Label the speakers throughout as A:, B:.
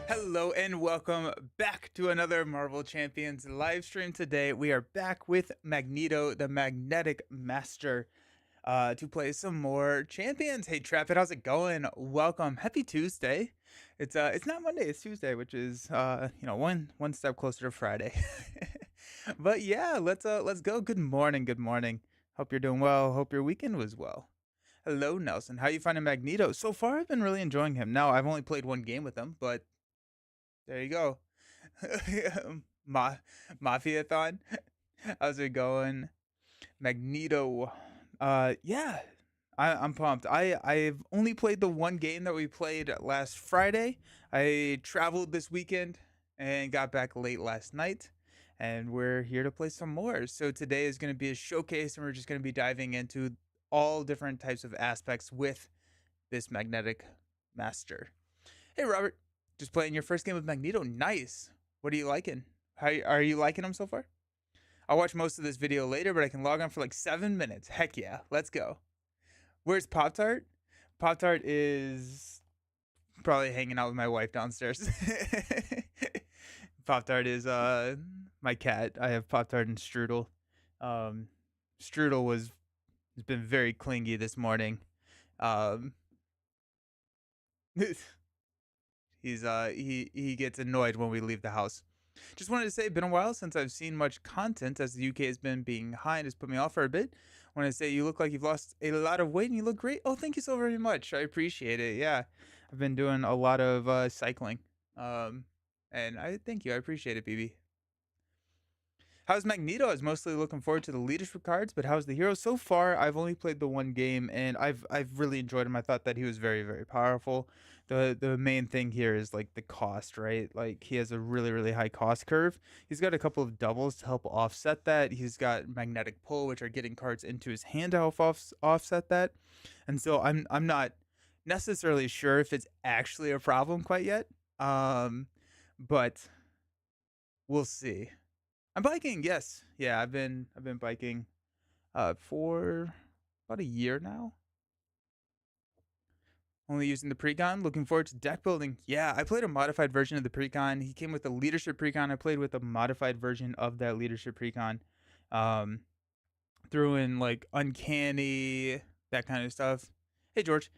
A: Hello and welcome back to another Marvel Champions live stream. Today we are back with Magneto, the Magnetic Master, to play some more Champions. Hey Trapid, how's it going? Welcome. Happy Tuesday. It's not Monday, it's Tuesday, which is one step closer to Friday. But yeah, let's go. Good morning, good morning. Hope you're doing well. Hope your weekend was well. Hello, Nelson. How you finding Magneto? So far, I've been really enjoying him. Now, I've only played one game with him, but there you go. Ma Mafia-thon. How's it going? Magneto. Yeah. I'm pumped. I've only played the one game that we played last Friday. I traveled this weekend and got back late last night. And we're here to play some more. So today is going to be a showcase, and we're just going to be diving into all different types of aspects with this magnetic master. Hey, Robert. Just playing your first game of Magneto. Nice. What are you liking? How are you liking him so far? I'll watch most of this video later, but I can log on for like 7 minutes. Heck yeah. Let's go. Where's Pop Tart? Pop Tart is probably hanging out with my wife downstairs. Pop Tart is my cat. I have Pop Tart and Strudel. Strudel has been very clingy this morning. Um, he gets annoyed when we leave the house. Just wanted to say, been a while since I've seen much content as the UK has been being high and has put me off for a bit. Want to say you look like you've lost a lot of weight and you look great. Oh, thank you so very much. I appreciate it. Yeah, I've been doing a lot of cycling. And I thank you. I appreciate it, BB. How's Magneto? I was mostly looking forward to the leadership cards, but how's the hero? So far, I've only played the one game, and I've really enjoyed him. I thought that he was very, very powerful. The main thing here is like the cost, right? Like he has a really, really high cost curve. He's got a couple of doubles to help offset that. He's got magnetic pull, which are getting cards into his hand to help offset that. And so I'm not necessarily sure if it's actually a problem quite yet. But we'll see. I'm biking, yes. Yeah, I've been biking for about a year now. Only using the precon. Looking forward to deck building. Yeah, I played a modified version of the precon. He came with a leadership precon. I played with a modified version of that leadership precon. Um, threw in like uncanny, that kind of stuff. Hey George,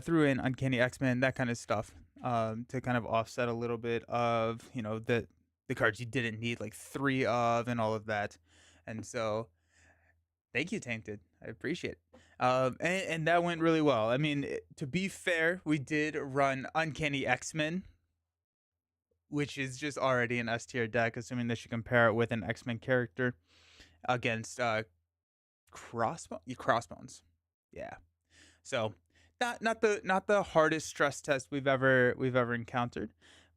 A: threw in uncanny X-Men, that kind of stuff. To kind of offset a little bit of the cards you didn't need like three of and all of that. And so thank you, Tainted. I appreciate it. And that went really well. I mean, to be fair, we did run Uncanny X-Men, which is just already an S tier deck, assuming that you compare it with an X-Men character against Crossbones. Yeah. So not the hardest stress test we've ever encountered,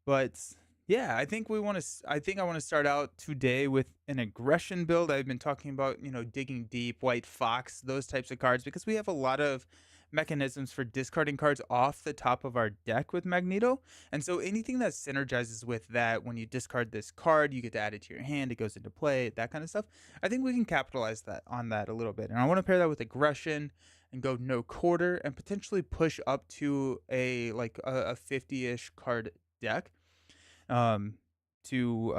A: but yeah, I think I want to start out today with an aggression build. I've been talking about, digging deep, White Fox, those types of cards, because we have a lot of mechanisms for discarding cards off the top of our deck with Magneto. And so anything that synergizes with that, when you discard this card, you get to add it to your hand, it goes into play, that kind of stuff. I think we can capitalize on that a little bit. And I want to pair that with aggression and go no quarter and potentially push up to a 50-ish card deck to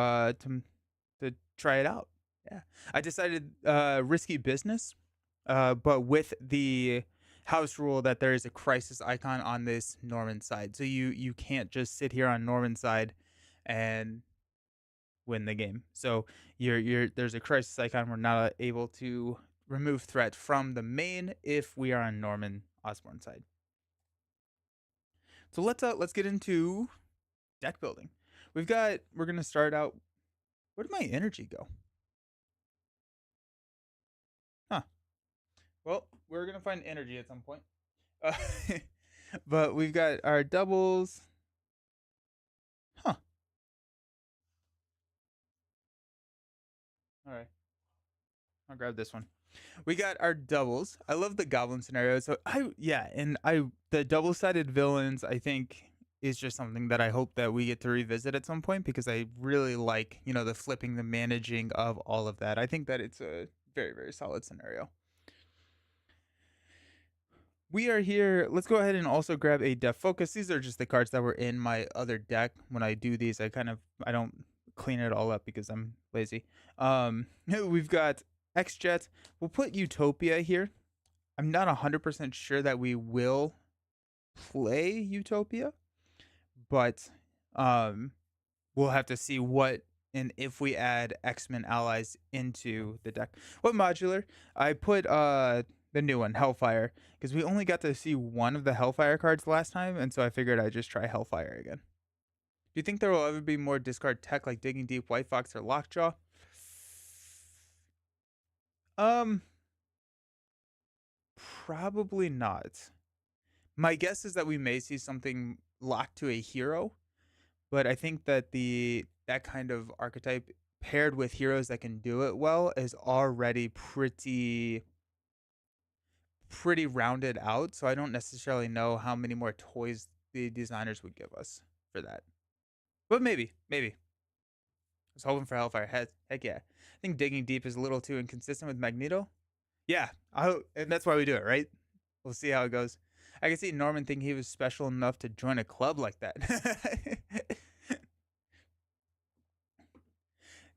A: try it out. Yeah. I decided risky business, but with the house rule that there is a crisis icon on this Norman side. So you can't just sit here on Norman's side and win the game. So there's a crisis icon. We're not able to remove threat from the main if we are on Norman Osborn side. So let's get into deck building. We're gonna start out. Where did my energy go? Huh. Well, we're gonna find energy at some point. Uh, but we've got our doubles. Huh. All right. I'll grab this one. We got our doubles. I love the goblin scenario. So the double-sided villains, I think, is just something that I hope that we get to revisit at some point, because I really like, the flipping, the managing of all of that. I think that it's a very, very solid scenario. We are here. Let's go ahead and also grab a Def Focus. These are just the cards that were in my other deck. When I do these, I don't clean it all up because I'm lazy. We've got X-Jet. We'll put Utopia here. I'm not 100% sure that we will play Utopia, but um we'll have to see what and if we add X-Men allies into the deck. What modular? I put the new one, Hellfire, because we only got to see one of the Hellfire cards last time, and so I figured I'd just try Hellfire again. Do you think there will ever be more discard tech like Digging Deep, White Fox, or Lockjaw? Um, Probably not. My guess is that we may see something locked to a hero, but I think that the that kind of archetype paired with heroes that can do it well is already pretty rounded out. So I don't necessarily know how many more toys the designers would give us for that. But maybe. I was hoping for Hellfire. Heck yeah. I think Digging Deep is a little too inconsistent with Magneto. Yeah, and that's why we do it, right? We'll see how it goes. I can see Norman thinking he was special enough to join a club like that.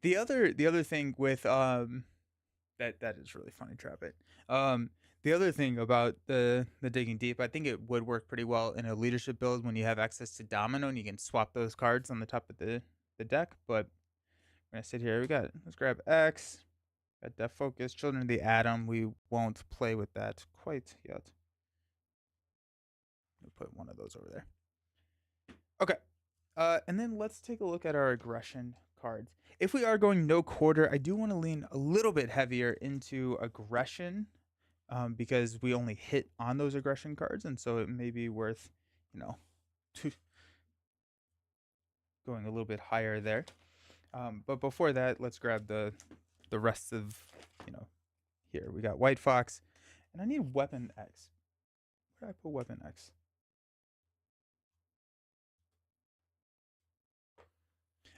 A: The other thing with that is really funny, Trap It. The other thing about the Digging Deep, I think it would work pretty well in a leadership build when you have access to Domino and you can swap those cards on the top of the deck. But we're gonna sit here. Let's grab X. Got Def Focus, Children of the Atom. We won't play with that quite yet. We'll put one of those over there. Okay. And then let's take a look at our aggression cards. If we are going no quarter, I do want to lean a little bit heavier into aggression, because we only hit on those aggression cards, and so it may be worth, you know, going a little bit higher there. But before that, let's grab the rest of, here we got White Fox, and I need Weapon X. Where did I put Weapon X?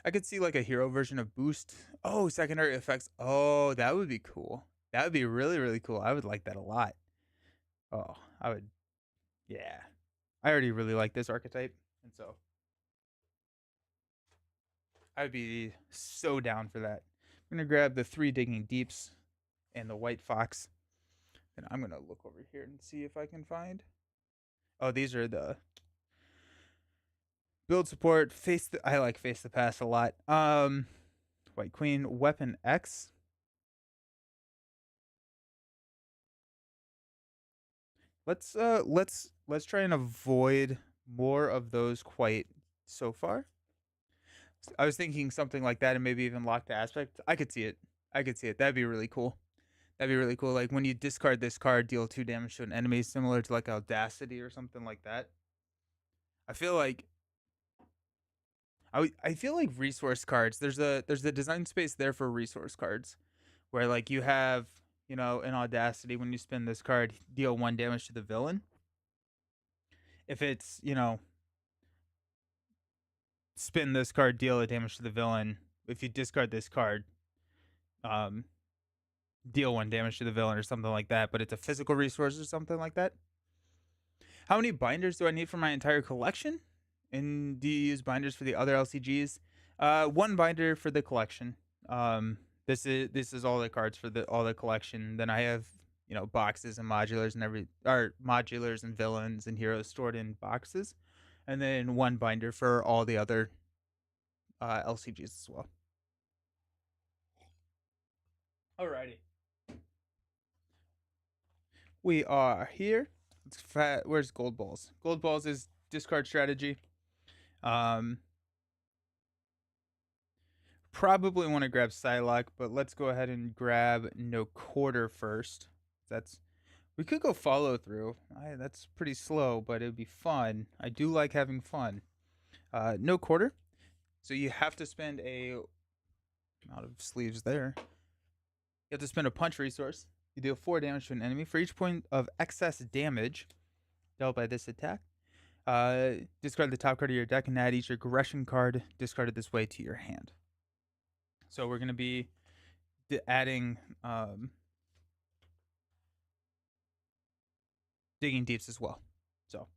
A: I could see like a hero version of Boost. Oh, secondary effects. Oh, that would be cool. That would be really, really cool. I would like that a lot. Oh, I would. Yeah. I already really like this archetype. And so I would be so down for that. I'm going to grab the 3 Digging Deeps and the White Fox. And I'm going to look over here and see if I can find. Oh, these are the build support. I like Face the Pass a lot. White Queen, Weapon X. Let's try and avoid more of those quite so far. I was thinking something like that and maybe even lock the aspect. I could see it. That'd be really cool. That'd be really cool. Like when you discard this card, deal 2 damage to an enemy, similar to like Audacity or something like that. I feel like I feel like resource cards. There's a design space there for resource cards, where like you have, an Audacity, when you spin this card, deal 1 damage to the villain. If it's, spin this card, deal a damage to the villain. If you discard this card, um, deal 1 damage to the villain or something like that. But it's a physical resource or something like that. How many binders do I need for my entire collection? And do you use binders for the other LCGs? 1 binder for the collection. This is all the cards for all the collection. Then I have, boxes and modulars modulars and villains and heroes stored in boxes, and then 1 binder for all the other LCGs as well. Alrighty, we are here. Where's Gold Balls? Gold Balls is discard strategy. Probably want to grab Psylocke, but let's go ahead and grab No Quarter first. We could go Follow Through. That's pretty slow, but it'd be fun. I do like having fun. No Quarter. So you have to spend a amount of sleeves there. You have to spend a punch resource. You deal 4 damage to an enemy. For each point of excess damage dealt by this attack, discard the top card of your deck and add each aggression card discarded this way to your hand. So we're going to be adding digging deeps as well. So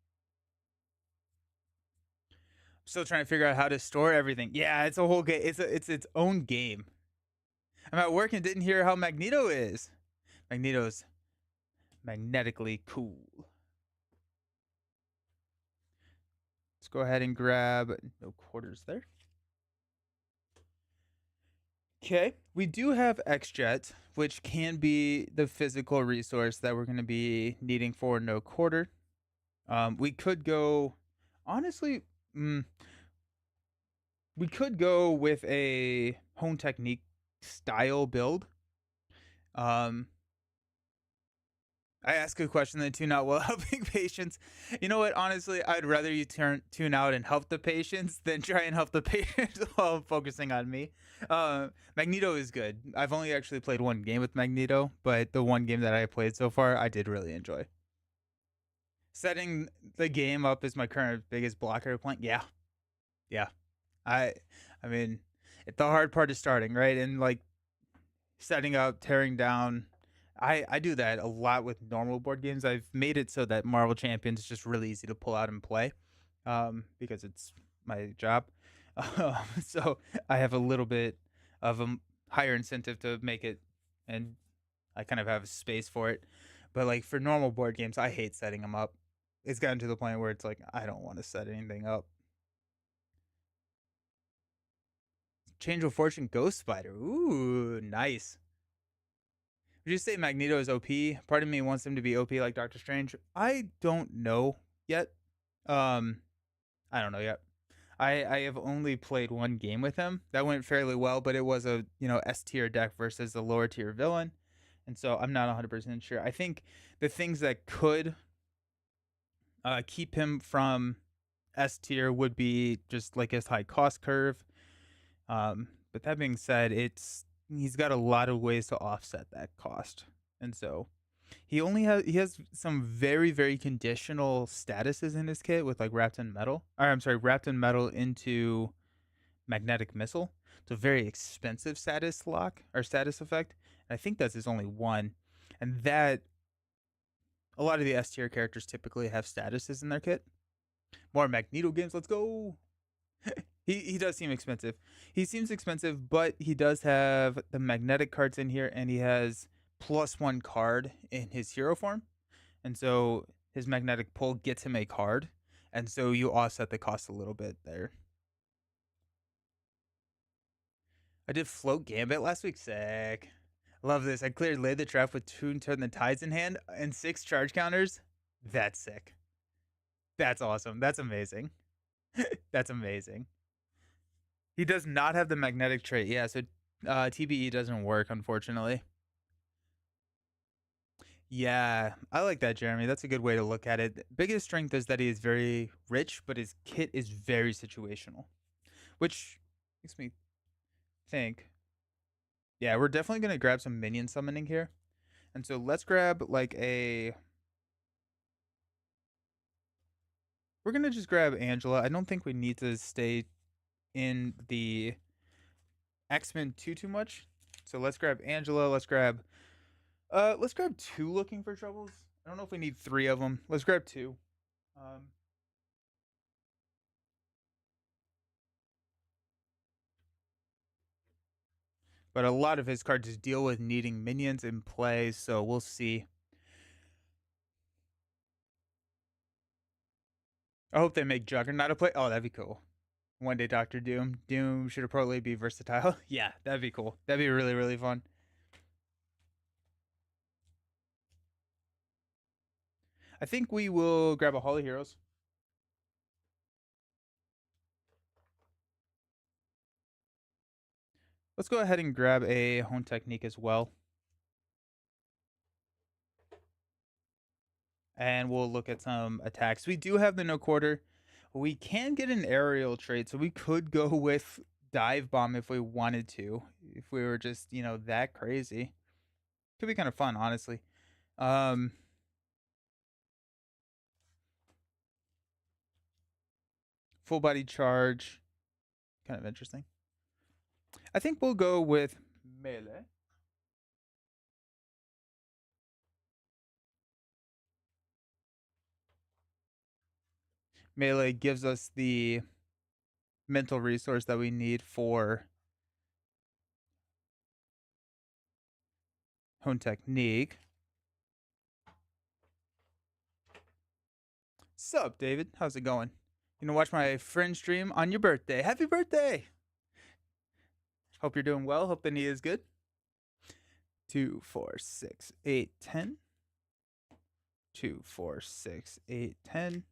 A: still trying to figure out how to store everything. Yeah, it's a whole game. It's its own game. I'm at work and didn't hear how Magneto is. Magneto's magnetically cool. Let's go ahead and grab no quarters there. Okay, we do have X-Jet, which can be the physical resource that we're going to be needing for no quarter. We could go, honestly, we could go with a home technique style build. Um, I ask a question then tune out while helping patients. You know what? Honestly, I'd rather you tune out and help the patients than try and help the patients while focusing on me. Magneto is good. I've only actually played one game with Magneto, but the one game that I played so far, I did really enjoy. Setting the game up as my current biggest blocker point, yeah, yeah. I, I mean, the hard part is starting, right? And like setting up, tearing down. I do that a lot with normal board games. I've made it so that Marvel Champions is just really easy to pull out and play, because it's my job. So I have a little bit of a higher incentive to make it, and I kind of have space for it. But like for normal board games, I hate setting them up. It's gotten to the point where it's like I don't want to set anything up. Change of Fortune Ghost Spider. Ooh, nice. Would you say Magneto is OP? Part of me wants him to be OP like Doctor Strange. I don't know yet. Um, I don't know yet. I have only played one game with him that went fairly well, but it was a S tier deck versus a lower tier villain, and so I'm not 100% sure. I think the things that could keep him from S tier would be just like his high cost curve. But that being said, he's got a lot of ways to offset that cost, and so he has some very very conditional statuses in his kit with like wrapped in metal. Or I'm sorry, wrapped in metal into magnetic missile. It's a very expensive status lock or status effect. And I think that's his only one, and that a lot of the S tier characters typically have statuses in their kit. More Magneto games, let's go. He does seem expensive. He seems expensive, but he does have the magnetic cards in here, and he has +1 card in his hero form, and so his magnetic pull gets him a card, and so you offset the cost a little bit there. I did float gambit last week. Sick. Love this. I cleared lay the trap with 2 turn the tides in hand and 6 charge counters. That's sick. That's awesome. That's amazing. That's amazing. He does not have the magnetic trait. Yeah, so TBE doesn't work, unfortunately. Yeah, I like that, Jeremy. That's a good way to look at it. Biggest strength is that he is very rich, but his kit is very situational, which makes me think, yeah, we're definitely going to grab some minion summoning here. And so let's grab like a. We're going to just grab Angela. I don't think we need to stay in the X-Men too much. So let's grab Angela. Let's grab 2 looking for troubles. I don't know if we need 3 of them. Let's grab 2. Um, but a lot of his cards deal with needing minions in play, so we'll see. I hope they make Juggernaut a play. Oh, that'd be cool. One day, Doctor Doom. Doom should probably be versatile. Yeah, that'd be cool. That'd be really, really fun. I think we will grab a Hall of Heroes. Let's go ahead and grab a Hone Technique as well. And we'll look at some attacks. We do have the no quarter. We can get an aerial trade, so we could go with Dive Bomb if we wanted to. If we were just, that crazy. Could be kind of fun, honestly. Um, Full body charge. Kind of interesting. I think we'll go with melee. Melee gives us the mental resource that we need for Hone Technique. Sup, David? How's it going? You gonna watch my friend stream on your birthday? Happy birthday! Hope you're doing well. Hope the knee is good. 2, 4, 6, 8, 10. 2, 4, 6, 8, 10.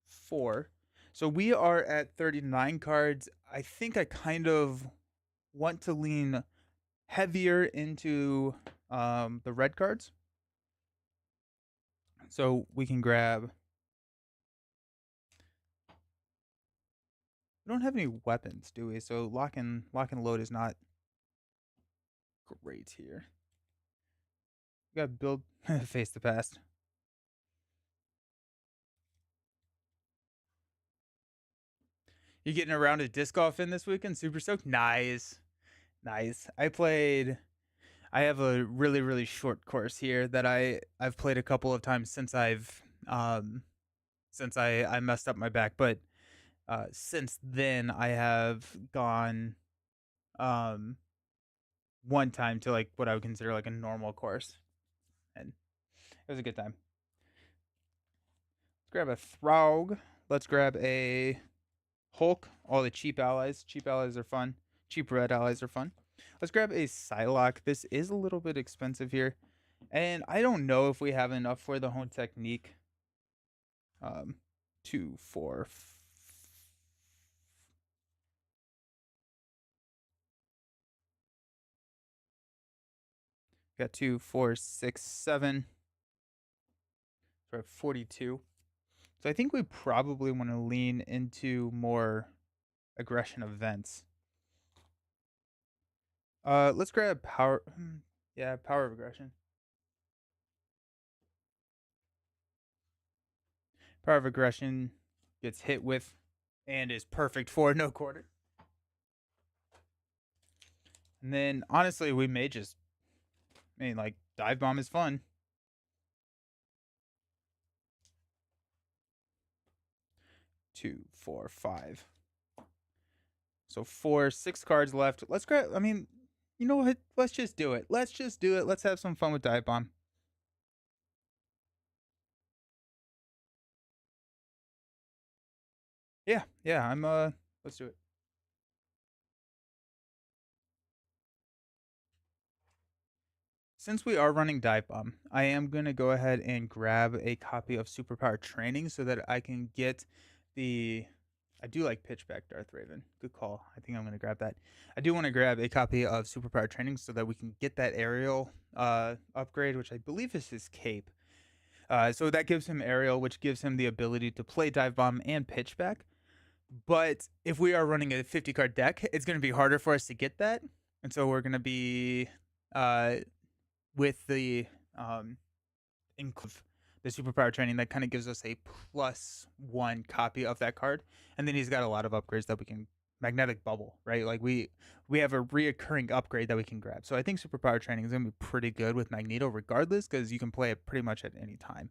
A: 4. So we are at 39 cards. I think I kind of want to lean heavier into the red cards. So we can grab. We don't have any weapons, do we? So lock and load is not great here. We got to build face the past. You getting around to disc golf in this weekend? Super stoked. Nice. I have a really short course here that I've played a couple of times since I messed up my back, but since then I have gone one time to like what I would consider like a normal course, and it was a good time. Let's grab a Throg. Let's grab a Hulk. All the cheap allies. Cheap allies are fun. Cheap red allies are fun. Let's grab a Psylocke. This is a little bit expensive here, and I don't know if we have enough for the Hone Technique. 2, 4. Got 2, 4, 6, 7. So I have 42. So I think we probably want to lean into more aggression events. Let's grab power. Yeah, power of aggression. Power of aggression gets hit with and is perfect for no quarter. And then honestly, we may just, like dive bomb is fun. Two, 4, 5. So 4, 6 cards left. Let's grab. You know what? Let's just do it. Let's have some fun with dive bomb. Yeah. Let's do it. Since we are running dive bomb, I am gonna go ahead and grab a copy of Superpower Training so that I can get the. I do like Pitchback Darth Raven. Good call. I think I'm gonna grab that. I do want to grab a copy of Superpower Training so that we can get that aerial upgrade, which I believe is his cape. So that gives him aerial, which gives him the ability to play dive bomb and pitchback. But if we are running a 50 card deck, it's going to be harder for us to get that, and so we're going to be with the include the Superpower Training that kind of gives us a +1 copy of that card, and then he's got a lot of upgrades that we can. Magnetic Bubble, right? Like we have a reoccurring upgrade that we can grab. So I think Superpower Training is going to be pretty good with Magneto regardless, because you can play it pretty much at any time.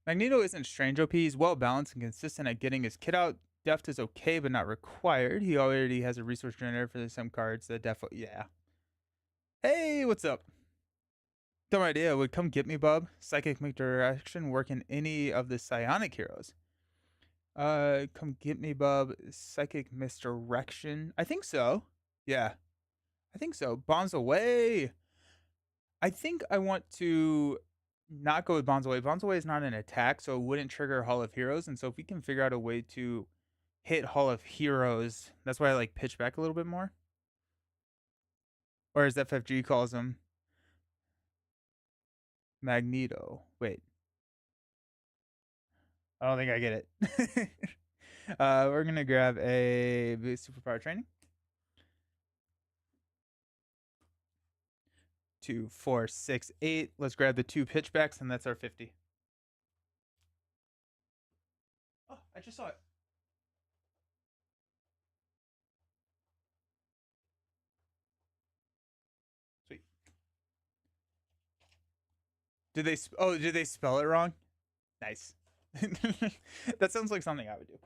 A: Magneto isn't strange OP. He's well balanced and consistent at getting his kit out. Deft is okay, but not required. He already has a resource generator for some cards. The def, yeah. Hey, what's up? Dumb idea. Would come get me, bub. Psychic misdirection work in any of the psionic heroes. Come get me, bub. Psychic misdirection. I think so. Yeah, I think so. Bombs away. I think I want to not go with Bombs Away. Bombs Away is not an attack, so it wouldn't trigger Hall of Heroes. And so if we can figure out a way to hit Hall of Heroes, that's why I like pitch back a little bit more. Or as FFG calls him, Magneto. Wait. I don't think I get it. We're going to grab a Superpower Training. 2, 4, 6, 8. Let's grab the 2 pitchbacks, and that's our 50. Oh, I just saw it. Sweet. Did they spell it wrong? Nice. That sounds like something I would do.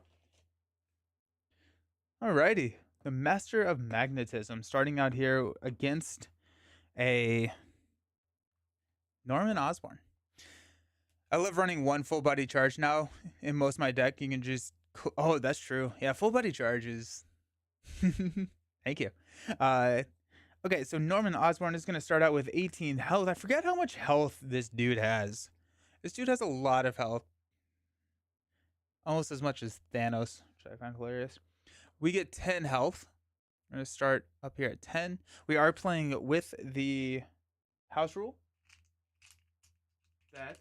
A: Alrighty. The Master of Magnetism starting out here against a Norman Osborn. I love running one full body charge now in most of my deck. You can just oh, that's true. Yeah, full body charge is thank you. Okay, so Norman Osborn is gonna start out with 18 health. I forget how much health this dude has. This dude has a lot of health. Almost as much as Thanos, which I find hilarious. We get 10 health. I'm going to start up here at 10. We are playing with the house rule. That,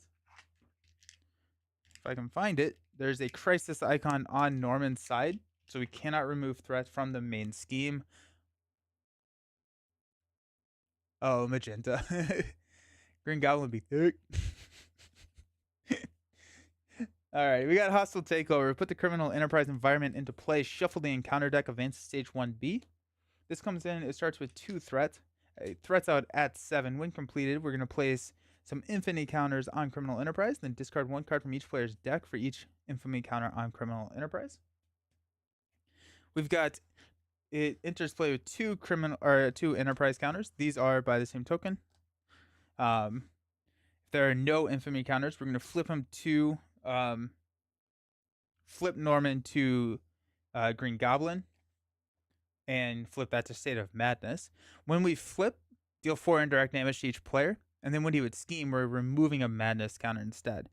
A: if I can find it, there's a crisis icon on Norman's side, so we cannot remove threats from the main scheme. Oh, magenta. Green Goblin would be thick. All right, we got hostile takeover. Put the criminal enterprise environment into play. Shuffle the encounter deck. Advance to stage 1B. This comes in. It starts with 2 threats. Threats out at 7. When completed, we're going to place some infamy counters on criminal enterprise. Then discard 1 card from each player's deck for each infamy counter on criminal enterprise. We've got it enters play with 2 enterprise counters. These are by the same token. If there are no infamy counters, we're going to flip them to flip Norman to Green Goblin and flip that to State of Madness. When we flip, deal 4 indirect damage to each player, and then when he would scheme, we're removing a Madness counter instead.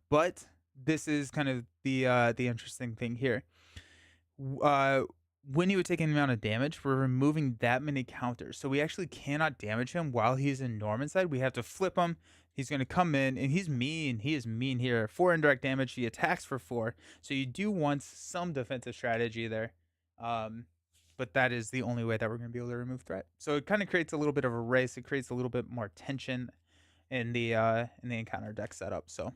A: But this is kind of the interesting thing here. When he would take any amount of damage, we're removing that many counters. So we actually cannot damage him while he's in Norman's side. We have to flip him. He's going to come in, and he's mean. He is mean here. 4 indirect damage. He attacks for 4. So you do want some defensive strategy there. But that is the only way that we're going to be able to remove threat. So it kind of creates a little bit of a race. It creates a little bit more tension in the encounter deck setup. So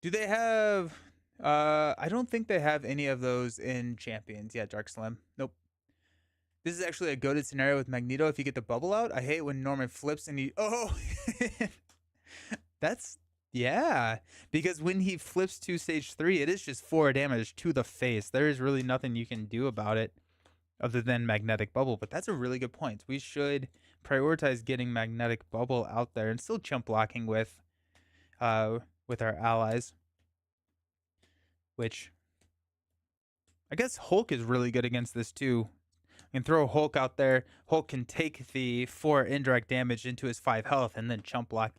A: do they have... I don't think they have any of those in Champions yet, Dark Slim. Nope. This is actually a goated scenario with Magneto if you get the bubble out. I hate when Norman flips and he... Oh! That's... Yeah. Because when he flips to stage 3, it is just 4 damage to the face. There is really nothing you can do about it other than Magnetic Bubble. But that's a really good point. We should prioritize getting Magnetic Bubble out there and still chump blocking with our allies. Which... I guess Hulk is really good against this too. You can throw Hulk out there. Hulk can take the 4 indirect damage into his 5 health and then chump block.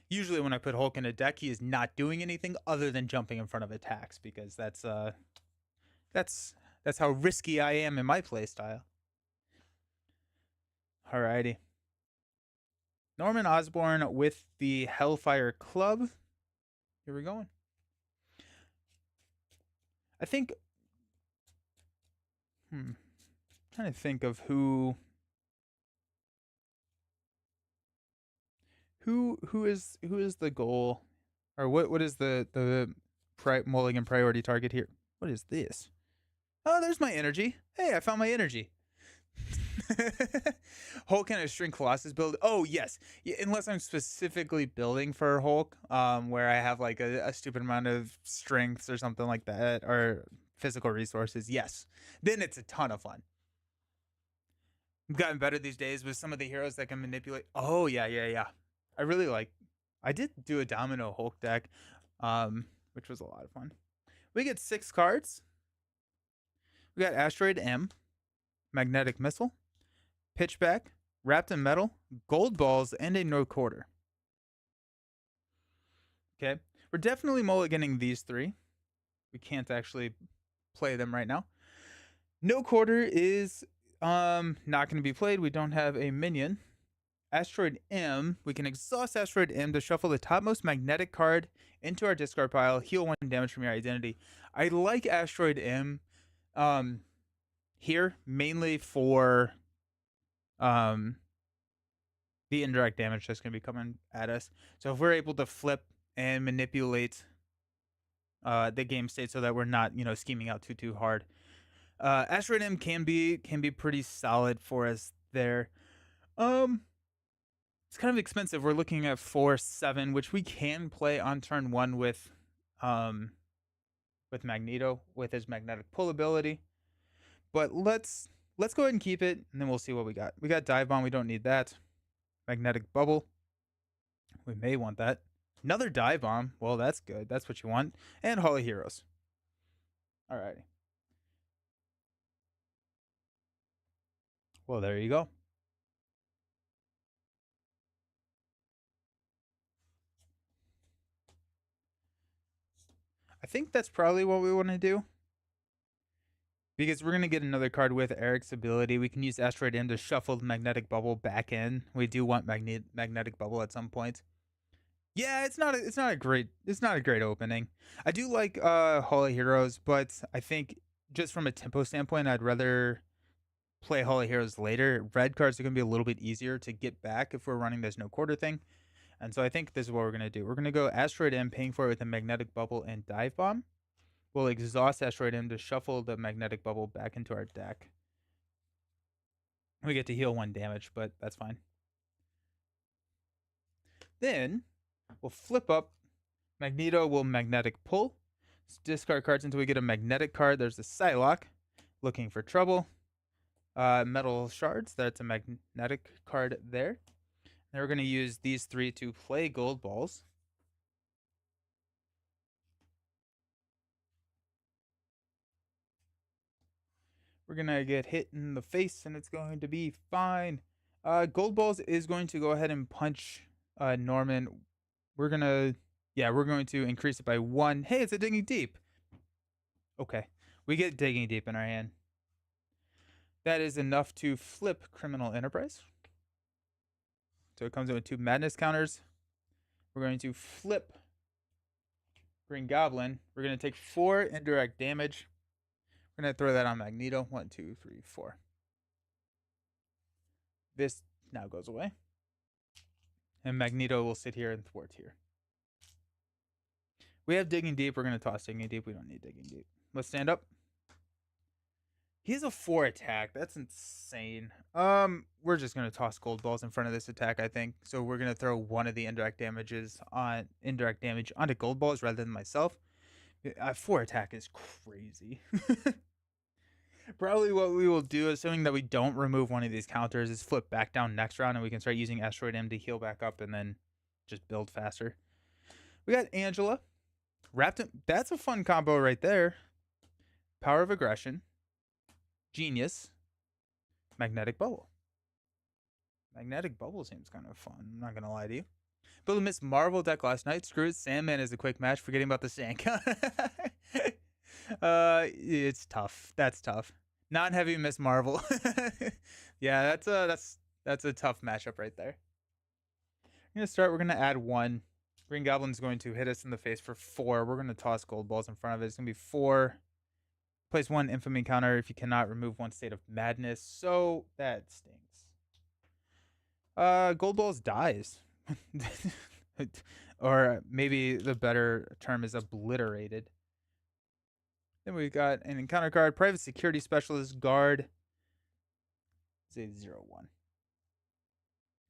A: Usually when I put Hulk in a deck, he is not doing anything other than jumping in front of attacks because that's how risky I am in my playstyle. Alrighty. Norman Osborn with the Hellfire Club. Here we go. I think... trying to think of who is the goal, or what is the mulligan priority target here? What is this? Oh, there's my energy. Hey, I found my energy. Hulk and a String Colossus build. Oh yes, yeah, unless I'm specifically building for Hulk, where I have like a stupid amount of strengths or something like that, or physical resources. Yes, then it's a ton of fun. I've gotten better these days with some of the heroes that can manipulate. Oh yeah. I really like... I did do a Domino Hulk deck, which was a lot of fun. We get 6 cards. We got Asteroid M, Magnetic Missile, Pitchback, Wrapped in Metal, Gold Balls, and a No Quarter. Okay, we're definitely mulliganing these 3. We can't actually play them right now. No Quarter is not going to be played. We don't have a minion. Asteroid M, we can exhaust Asteroid M to shuffle the topmost magnetic card into our discard pile, heal 1 damage from your identity. I like Asteroid M here mainly for the indirect damage that's going to be coming at us. So if we're able to flip and manipulate the game state so that we're not, scheming out too hard. Asteroid M can be pretty solid for us there. Um, it's kind of expensive. We're looking at 4-7, which we can play on turn one um, with Magneto with his magnetic pull ability. But let's go ahead and keep it, and then we'll see what we got. We got Dive Bomb. We don't need that. Magnetic Bubble. We may want that. Another Dive Bomb. Well, that's good. That's what you want. And Hall of Heroes. Alrighty. Well, there you go. I think that's probably what we want to do. Because we're going to get another card with Eric's ability. We can use Asteroid M to shuffle the Magnetic Bubble back in. We do want Magnetic Bubble at some point. Yeah, it's not a great opening. I do like Hall of Heroes, but I think just from a tempo standpoint, I'd rather play Hall of Heroes later. Red cards are going to be a little bit easier to get back if we're running this no quarter thing. And so I think this is what we're going to do. We're going to go Asteroid M, paying for it with a Magnetic Bubble and Dive Bomb. We'll exhaust Asteroid M to shuffle the Magnetic Bubble back into our deck. We get to heal 1 damage, but that's fine. Then we'll flip up. Magneto will Magnetic Pull. Discard cards until we get a Magnetic card. There's a Psylocke, looking for trouble. Metal Shards, that's a Magnetic card there. And we're going to use these 3 to play Gold Balls. We're going to get hit in the face, and it's going to be fine. Gold Balls is going to go ahead and punch Norman. We're going to increase it by 1. Hey, it's a Digging Deep. Okay. We get Digging Deep in our hand. That is enough to flip Criminal Enterprise. So it comes in with 2 Madness counters. We're going to flip Green Goblin. We're going to take 4 indirect damage. We're going to throw that on Magneto. 1, 2, 3, 4. This now goes away. And Magneto will sit here and thwart here. We have Digging Deep. We're going to toss Digging Deep. We don't need Digging Deep. Let's stand up. He has a 4 attack. That's insane. We're just going to toss Gold Balls in front of this attack, I think. So we're going to throw one of the indirect damage onto Gold Balls rather than myself. 4 attack is crazy. Probably what we will do, assuming that we don't remove one of these counters, is flip back down next round, and we can start using Asteroid M to heal back up and then just build faster. We got Angela. That's a fun combo right there. Power of Aggression. Genius. Magnetic Bubble. Magnetic Bubble seems kind of fun. I'm not going to lie to you. Built a Miss Marvel deck last night. Screw it. Sandman is a quick match. Forgetting about the Sand. It's tough. That's tough. Non-heavy Miss Marvel. Yeah, that's a tough matchup right there. We're going to add 1. Green Goblin's going to hit us in the face for 4. We're going to toss Gold Balls in front of it. It's going to be 4. Place 1 Infamy counter if you cannot remove 1 State of Madness. So that stinks. Gold Balls dies. Or maybe the better term is obliterated. Then we got an encounter card, Private Security Specialist Guard. It's a 0-1.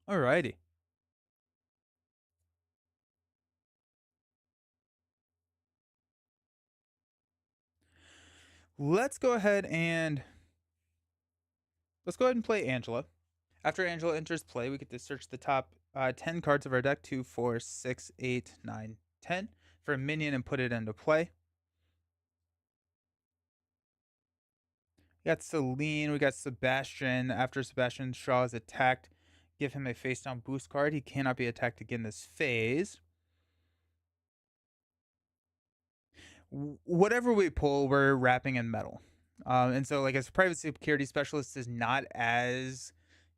A: Alrighty. Let's go ahead and play Angela. After Angela enters play, we get to search the top 10 cards of our deck, 2, 4, 6, 8, 9, 10, for a minion and put it into play. We got Celine, we got Sebastian. After Sebastian Shaw is attacked, give him a face down boost card. He cannot be attacked again this phase. Whatever we pull, we're wrapping in metal. And so, like, as a Private Security Specialist is not as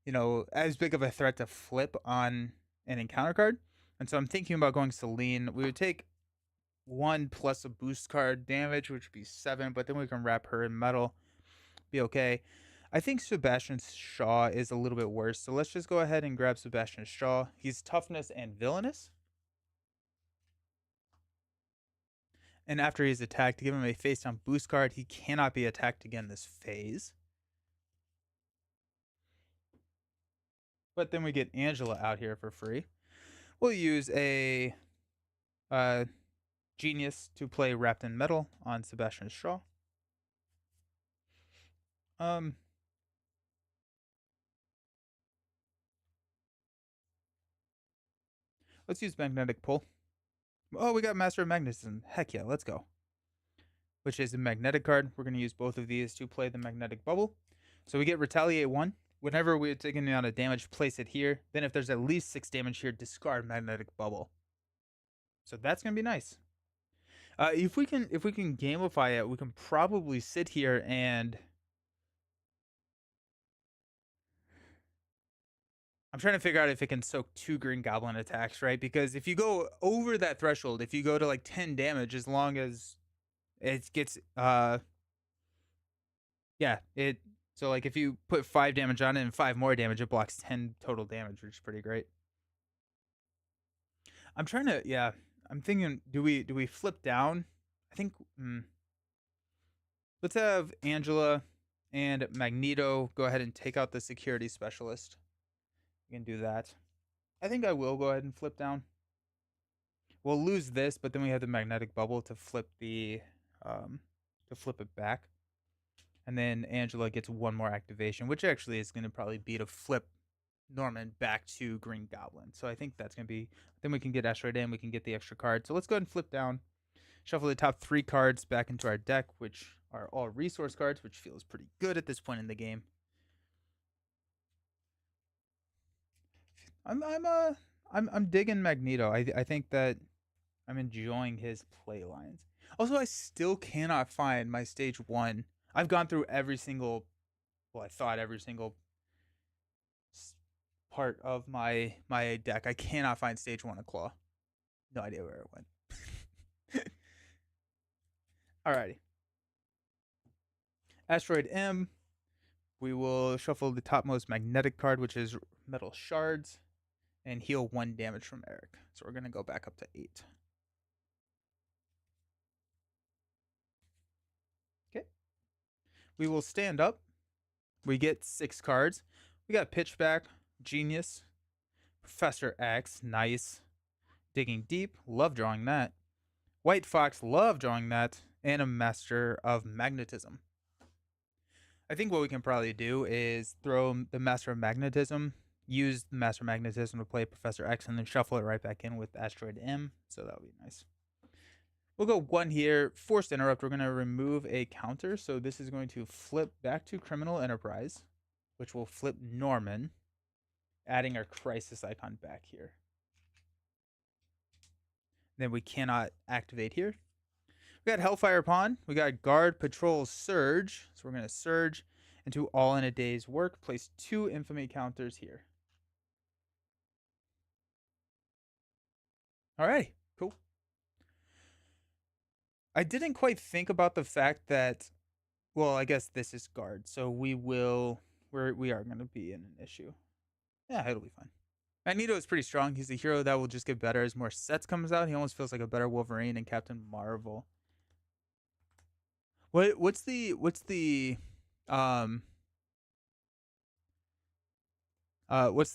A: big of a threat to flip on an encounter card. And so I'm thinking about going Celine. We would take 1 plus a boost card damage, which would be 7, but then we can wrap her in metal. Be okay. I think Sebastian Shaw is a little bit worse. So let's just go ahead and grab Sebastian Shaw. He's toughness and villainous. And after he's attacked, give him a face down boost card. He cannot be attacked again this phase. But then we get Angela out here for free. We'll use a uh, Genius to play Wrapped in Metal on Sebastian Shaw. Um, let's use Magnetic Pull. Oh, we got Master of Magnetism. Heck yeah, let's go. Which is a magnetic card. We're going to use both of these to play the magnetic bubble. So we get Retaliate 1. Whenever we're taking out a damage, place it here. Then if there's at least 6 damage here, discard magnetic bubble. So that's going to be nice. If we can gamify it, we can probably sit here and I'm trying to figure out if it can soak 2 Green Goblin attacks, right? Because if you go over that threshold, if you go to like 10 damage, as long as it gets yeah, it so like if you put 5 damage on it and 5 more damage, it blocks 10 total damage, which is pretty great. I'm trying to I'm thinking do we flip down? I think let's have Angela and Magneto go ahead and take out the security specialist. We can do that. I think I will go ahead and flip down. We'll lose this, but then we have the magnetic bubble to flip the to flip it back. And then Angela gets 1 more activation, which actually is going to probably be to flip Norman back to Green Goblin. So I think that's going to be. Then we can get Asteroid in, we can get the extra card. So let's go ahead and flip down. Shuffle the top 3 cards back into our deck, which are all resource cards, which feels pretty good at this point in the game. I'm digging Magneto. I think that I'm enjoying his play lines. Also, I still cannot find my stage 1. I've gone through every single, well, I thought every single part of my deck. I cannot find stage 1 of Claw. No idea where it went. Alrighty. Asteroid M. We will shuffle the topmost magnetic card, which is Metal Shards, and heal 1 damage from Eric. So we're going to go back up to 8. Okay. We will stand up. We get 6 cards. We got Pitchback, Genius, Professor X, nice. Digging Deep, love drawing that. White Fox, love drawing that. And a Master of Magnetism. I think what we can probably do is throw the Master of Magnetism, use the Master of Magnetism to play Professor X, and then shuffle it right back in with Asteroid M. So that would be nice. We'll go 1 here. Forced Interrupt. We're going to remove a counter. So this is going to flip back to Criminal Enterprise, which will flip Norman, adding our Crisis icon back here. Then we cannot activate here. We got Hellfire Pawn. We got Guard, Patrol, Surge. So we're going to Surge into All in a Day's Work. Place 2 Infamy counters here. Alrighty, cool. I didn't quite think about the fact that, well, I guess this is Guard. So we are going to be in an issue. Yeah, it'll be fine. Magneto is pretty strong. He's a hero that will just get better as more sets comes out. He almost feels like a better Wolverine and Captain Marvel. What's the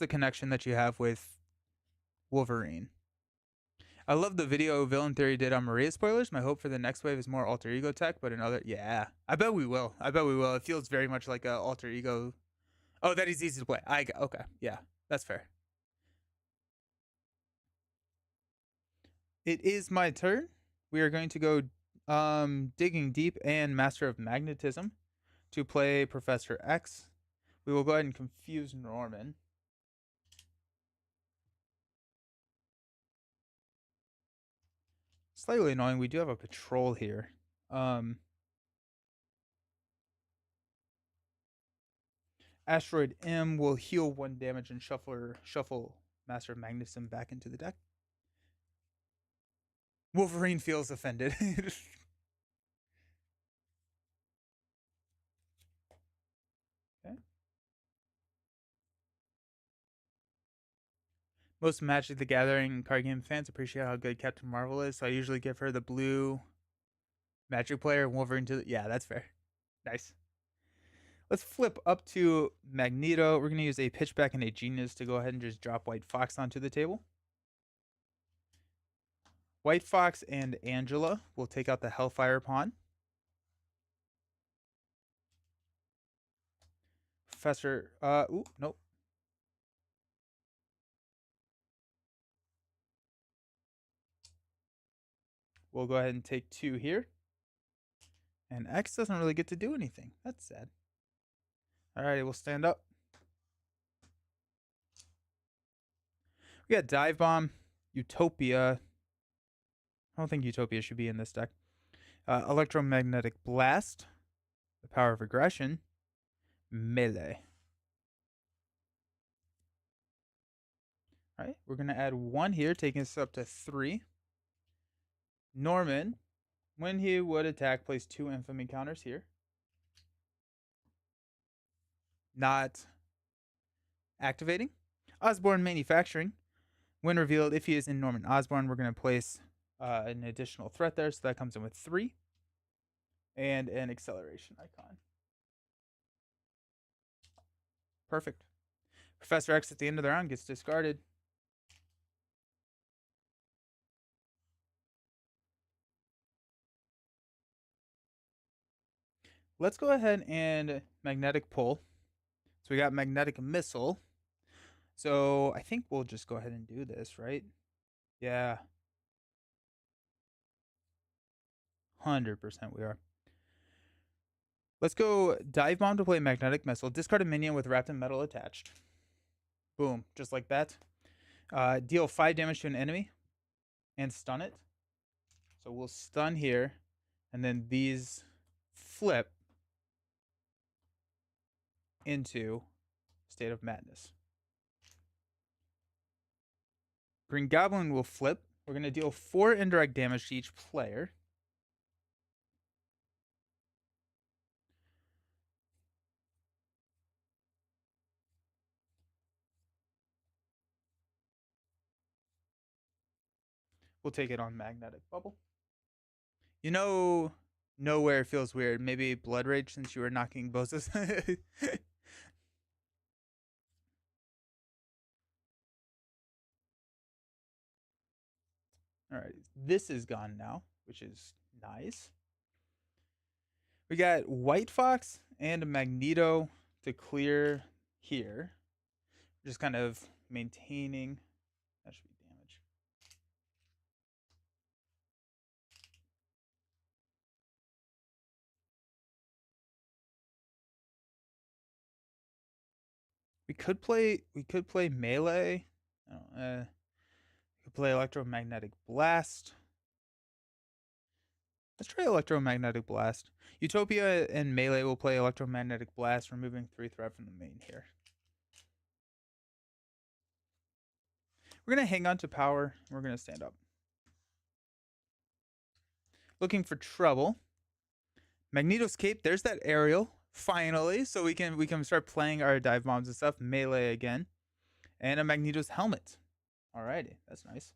A: connection that you have with Wolverine? I love the video Villain Theory did on Maria spoilers. My hope for the next wave is more alter ego tech, but another I bet we will. It feels very much like a alter ego. Oh, that is easy to play. Okay. Yeah, that's fair. It is my turn. We are going to go Digging Deep and Master of Magnetism to play Professor X. We will go ahead and confuse Norman. Slightly annoying. We do have a patrol here. Asteroid M will heal 1 damage and shuffle Master of Magnetism back into the deck. Wolverine feels offended. Okay. Most Magic the Gathering card game fans appreciate how good Captain Marvel is, so I usually give her the blue Magic player and Wolverine to the. Yeah, that's fair. Nice. Let's flip up to Magneto. We're going to use a Pitchback and a Genius to go ahead and just drop White Fox onto the table. White Fox and Angela will take out the Hellfire Pawn. Professor, nope. We'll go ahead and take 2 here. And X doesn't really get to do anything. That's sad. Alrighty, we'll stand up. We got Dive Bomb, Utopia. I don't think Utopia should be in this deck. Electromagnetic Blast, the Power of Aggression, Melee. Alright, we're going to add 1 here, taking us up to 3. Norman, when he would attack, place 2 infamy counters here. Not activating. Osborne Manufacturing. When revealed, if he is in Norman Osborn, we're going to place an additional threat there. So that comes in with 3. And an acceleration icon. Perfect. Professor X at the end of the round gets discarded. Let's go ahead and magnetic pull. So we got magnetic missile. So I think we'll just go ahead and do this, right? Yeah. 100% we are. Let's go Dive Bomb to play magnetic missile. Discard a minion with wrapped in metal attached. Boom. Just like that. Deal 5 damage to an enemy. And stun it. So we'll stun here. And then these flip into State of Madness. Green Goblin will flip. We're going to deal 4 indirect damage to each player. We'll take it on Magnetic Bubble. You know, nowhere feels weird. Maybe Blood Rage since you were knocking bosses. Alright, this is gone now, which is nice. We got White Fox and Magneto to clear here. Just kind of maintaining. That should be damage. We could play melee. We could play electromagnetic blast. Let's try electromagnetic blast. Utopia and melee will play electromagnetic blast, removing 3 threat from the main here. We're gonna hang on to power. We're gonna stand up. Looking for trouble. Magneto's cape. There's that aerial. Finally, so we can start playing our dive bombs and stuff. Melee again, and a Magneto's helmet. Alrighty, that's nice.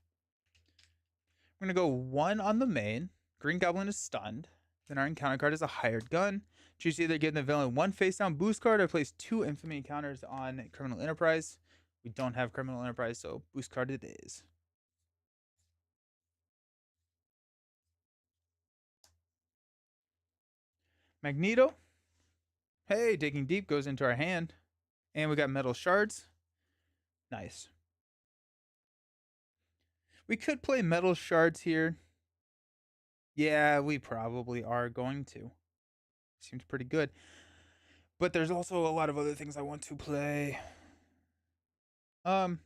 A: We're gonna go 1 on the main. Green Goblin is stunned. Then our encounter card is a hired gun. Choose either give the villain 1 face down boost card or place 2 infamy encounters on Criminal Enterprise. We don't have Criminal Enterprise, so boost card it is. Magneto. Hey, Digging Deep goes into our hand. And we got Metal Shards. Nice. We could play Metal Shards here. Yeah, we probably are going to. Seems pretty good. But there's also a lot of other things I want to play. I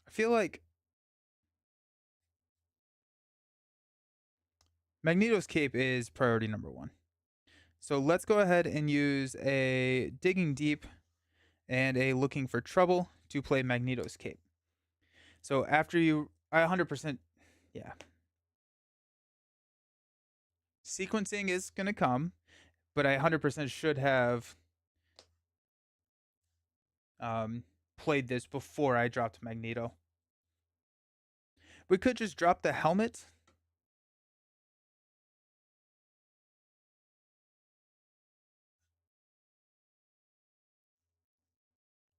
A: feel like Magneto's cape is priority number 1. So let's go ahead and use a Digging Deep and a Looking for Trouble to play Magneto's cape. So after you, I 100%, yeah. Sequencing is going to come, but I 100% should have played this before I dropped Magneto. We could just drop the helmet.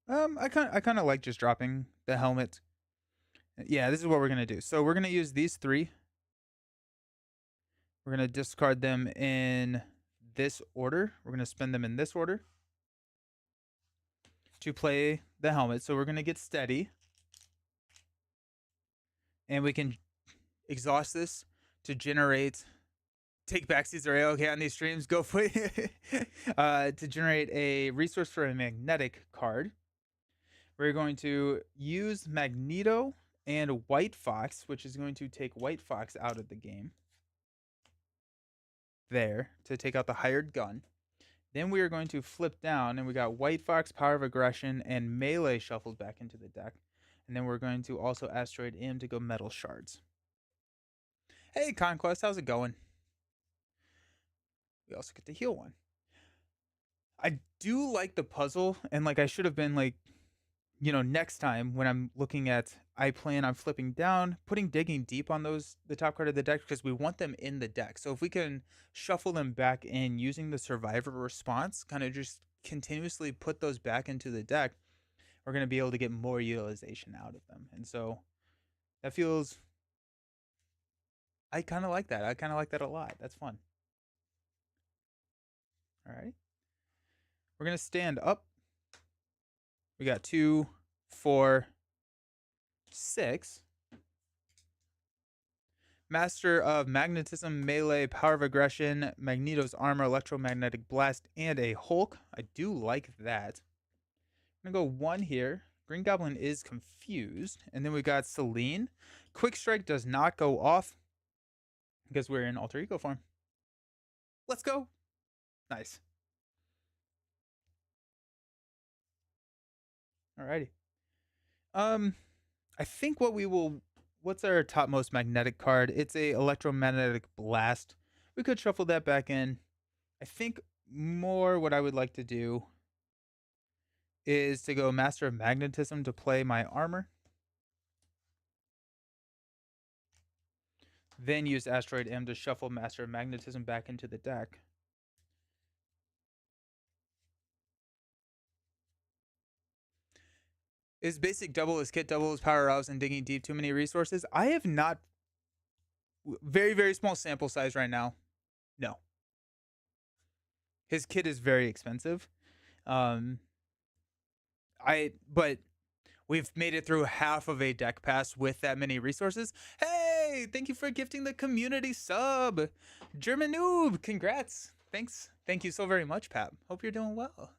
A: I kind of like just dropping the helmet. Yeah, this is what we're gonna do. So we're gonna use these three. We're gonna discard them in this order. We're gonna spend them in this order to play the helmet. So we're gonna get steady, and we can exhaust this to generate take backsies are okay on these streams. Go for it. To generate a resource for a magnetic card. We're going to use Magneto and White Fox, which is going to take White Fox out of the game. There to take out the hired gun. Then we are going to flip down, and we got White Fox, Power of Aggression, and Melee shuffled back into the deck. And then we're going to also Asteroid M to go Metal Shards. Hey, Conquest, how's it going? We also get to heal one. I do like the puzzle, and like I should have been like, next time when I'm looking at, I plan on flipping down, putting Digging Deep on the top card of the deck because we want them in the deck. So if we can shuffle them back in using the Survivor response, kind of just continuously put those back into the deck, we're going to be able to get more utilization out of them. And so that feels, I kind of like that. I kind of like that a lot. That's fun. All right. We're going to stand up. We got 2, 4, 6. Master of Magnetism, Melee, Power of Aggression, Magneto's Armor, Electromagnetic Blast, and a Hulk. I do like that. I'm going to go 1 here. Green Goblin is confused. And then we got Selene. Quick Strike does not go off because we're in Alter Ego form. Let's go. Nice. Alrighty. I think what's our topmost magnetic card? It's a Electromagnetic Blast. We could shuffle that back in. I think more what I would like to do is to go Master of Magnetism to play my armor. Then use Asteroid M to shuffle Master of Magnetism back into the deck. Is basic double, is kit double, is power ups, and digging deep too many resources? I have not. Very, very small sample size right now. No. His kit is very expensive. But we've made it through half of a deck pass with that many resources. Hey, thank you for gifting the community sub. German Noob, congrats. Thanks. Thank you so very much, Pap. Hope you're doing well.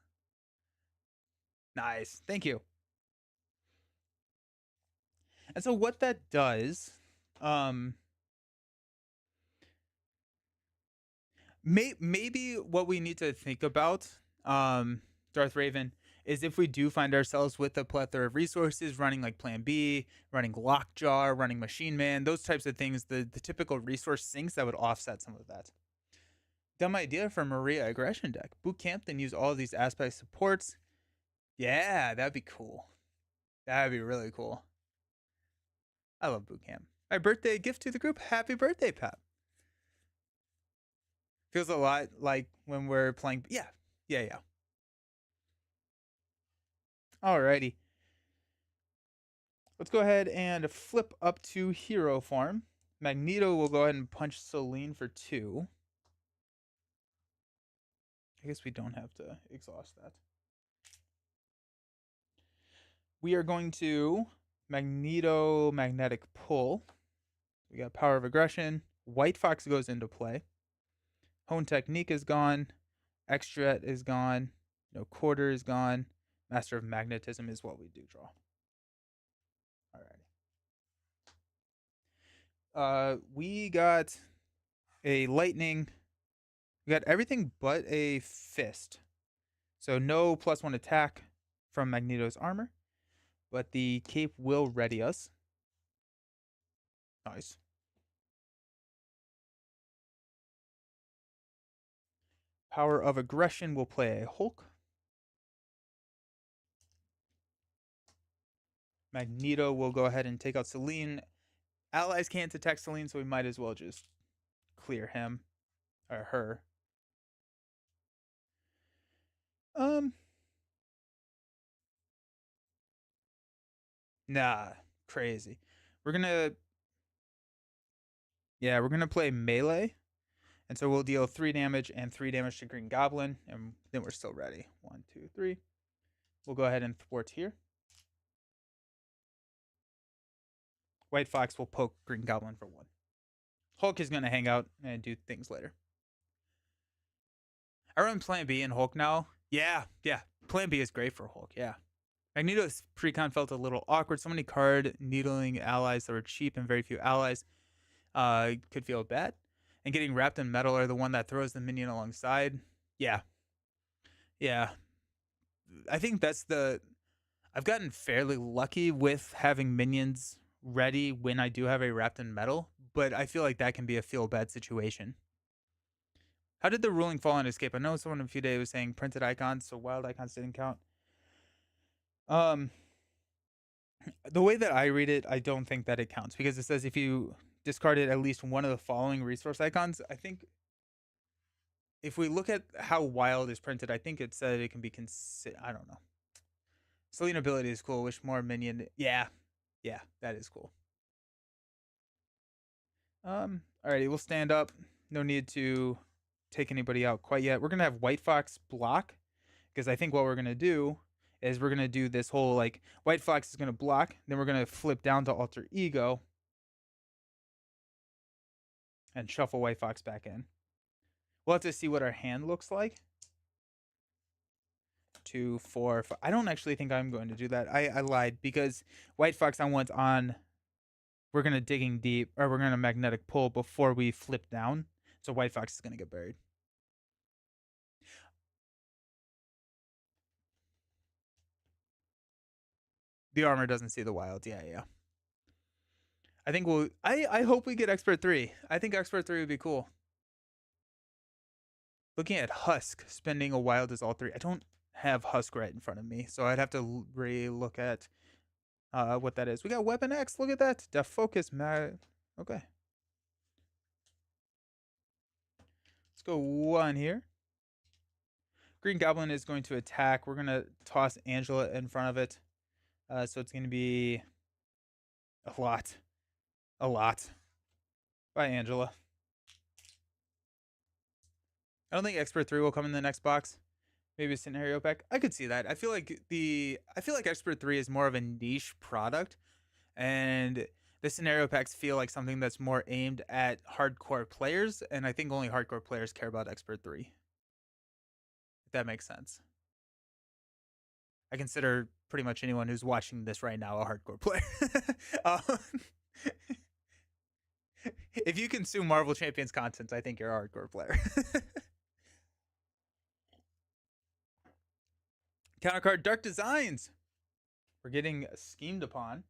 A: Nice. Thank you. And so what that does, maybe what we need to think about, Darth Raven, is if we do find ourselves with a plethora of resources running like Plan B, running Lockjaw, running Machine Man, those types of things, the typical resource sinks that would offset some of that. Dumb idea for Maria Aggression deck. Boot camp, then use all of these aspect supports. Yeah, that'd be cool. That'd be really cool. I love boot camp. My birthday gift to the group. Happy birthday, Pap. Feels a lot like when we're playing. Yeah. Alrighty. Let's go ahead and flip up to hero form. Magneto will go ahead and punch Selene for 2. I guess we don't have to exhaust that. We are going to Magneto Magnetic Pull. We got Power of Aggression. White Fox goes into play. Hone Technique is gone. Extract is gone. No Quarter is gone. Master of Magnetism is what we do draw. Alrighty. We got a Lightning. We got everything but a Fist. So no +1 attack from Magneto's armor. But the cape will ready us. Nice. Power of Aggression will play a Hulk. Magneto will go ahead and take out Selene. Allies can't attack Selene, so we might as well just clear him or her. Nah, crazy. We're gonna, yeah, we're gonna play melee, and so we'll deal 3 damage and 3 damage to Green Goblin, and then we're still ready. 1, 2, 3. We'll go ahead and thwart here. White Fox will poke Green Goblin for 1. Hulk is gonna hang out and do things later. I run Plan B in Hulk now. Yeah. Plan B is great for Hulk. Yeah. Magneto's precon felt a little awkward. So many card needling allies that were cheap and very few allies could feel bad. And getting wrapped in metal or the one that throws the minion alongside. Yeah. Yeah. I think that's the. I've gotten fairly lucky with having minions ready when I do have a wrapped in metal, but I feel like that can be a feel bad situation. How did the ruling fall on escape? I know someone a few days was saying printed icons, so wild icons didn't count. Um, the way that I read it, I don't think that it counts because it says if you discarded at least one of the following resource icons, I think if we look at how wild is printed, I think it said it can be I don't know. Selene ability is cool. Wish more minion. Yeah, that is cool. Alrighty, we'll stand up. No need to take anybody out quite yet. We're gonna have White Fox block because I think what we're gonna do is we're gonna do this whole like White Fox is gonna block, then we're gonna flip down to Alter Ego and shuffle White Fox back in. We'll have to see what our hand looks like. 2, 4, 5. I don't actually think I'm going to do that. I lied because White Fox on one's on. We're gonna digging deep, or we're gonna magnetic pull before we flip down. So White Fox is gonna get buried. The armor doesn't see the wild. Yeah. I think we'll. I hope we get Expert 3. I think Expert 3 would be cool. Looking at Husk, spending a wild is all 3. I don't have Husk right in front of me, so I'd have to re-look at what that is. We got Weapon X. Look at that. Def Focus. Okay. Let's go 1 here. Green Goblin is going to attack. We're going to toss Angela in front of it. So it's going to be a lot. A lot. Bye, Angela. I don't think Expert 3 will come in the next box. Maybe a scenario pack. I could see that. I feel like Expert 3 is more of a niche product, and the scenario packs feel like something that's more aimed at hardcore players, and I think only hardcore players care about Expert 3. If that makes sense. I consider pretty much anyone who's watching this right now a hardcore player. If you consume Marvel Champions content, I think you're a hardcore player. Counter card Dark Designs. We're getting schemed upon.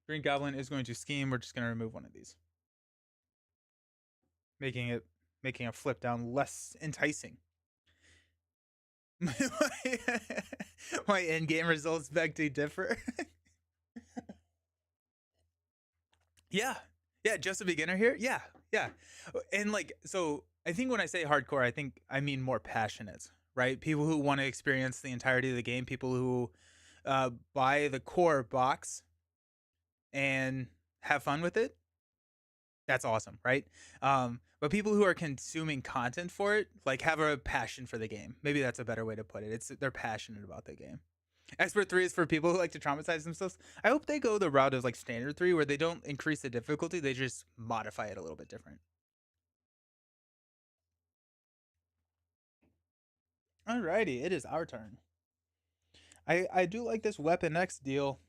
A: Green Goblin is going to scheme. We're just going to remove one of these, making a flip down less enticing. My end game results beg to differ. Yeah, just a beginner here. Yeah, and like so. I think when I say hardcore, I think I mean more passionate, right? People who want to experience the entirety of the game. People who buy the core box and have fun with it. That's awesome, right? But people who are consuming content for it, like, have a passion for the game. Maybe that's a better way to put it. They're passionate about the game. Expert 3 is for people who like to traumatize themselves. I hope they go the route of like Standard 3, where they don't increase the difficulty, they just modify it a little bit different. Alrighty, it is our turn. I do like this Weapon X deal.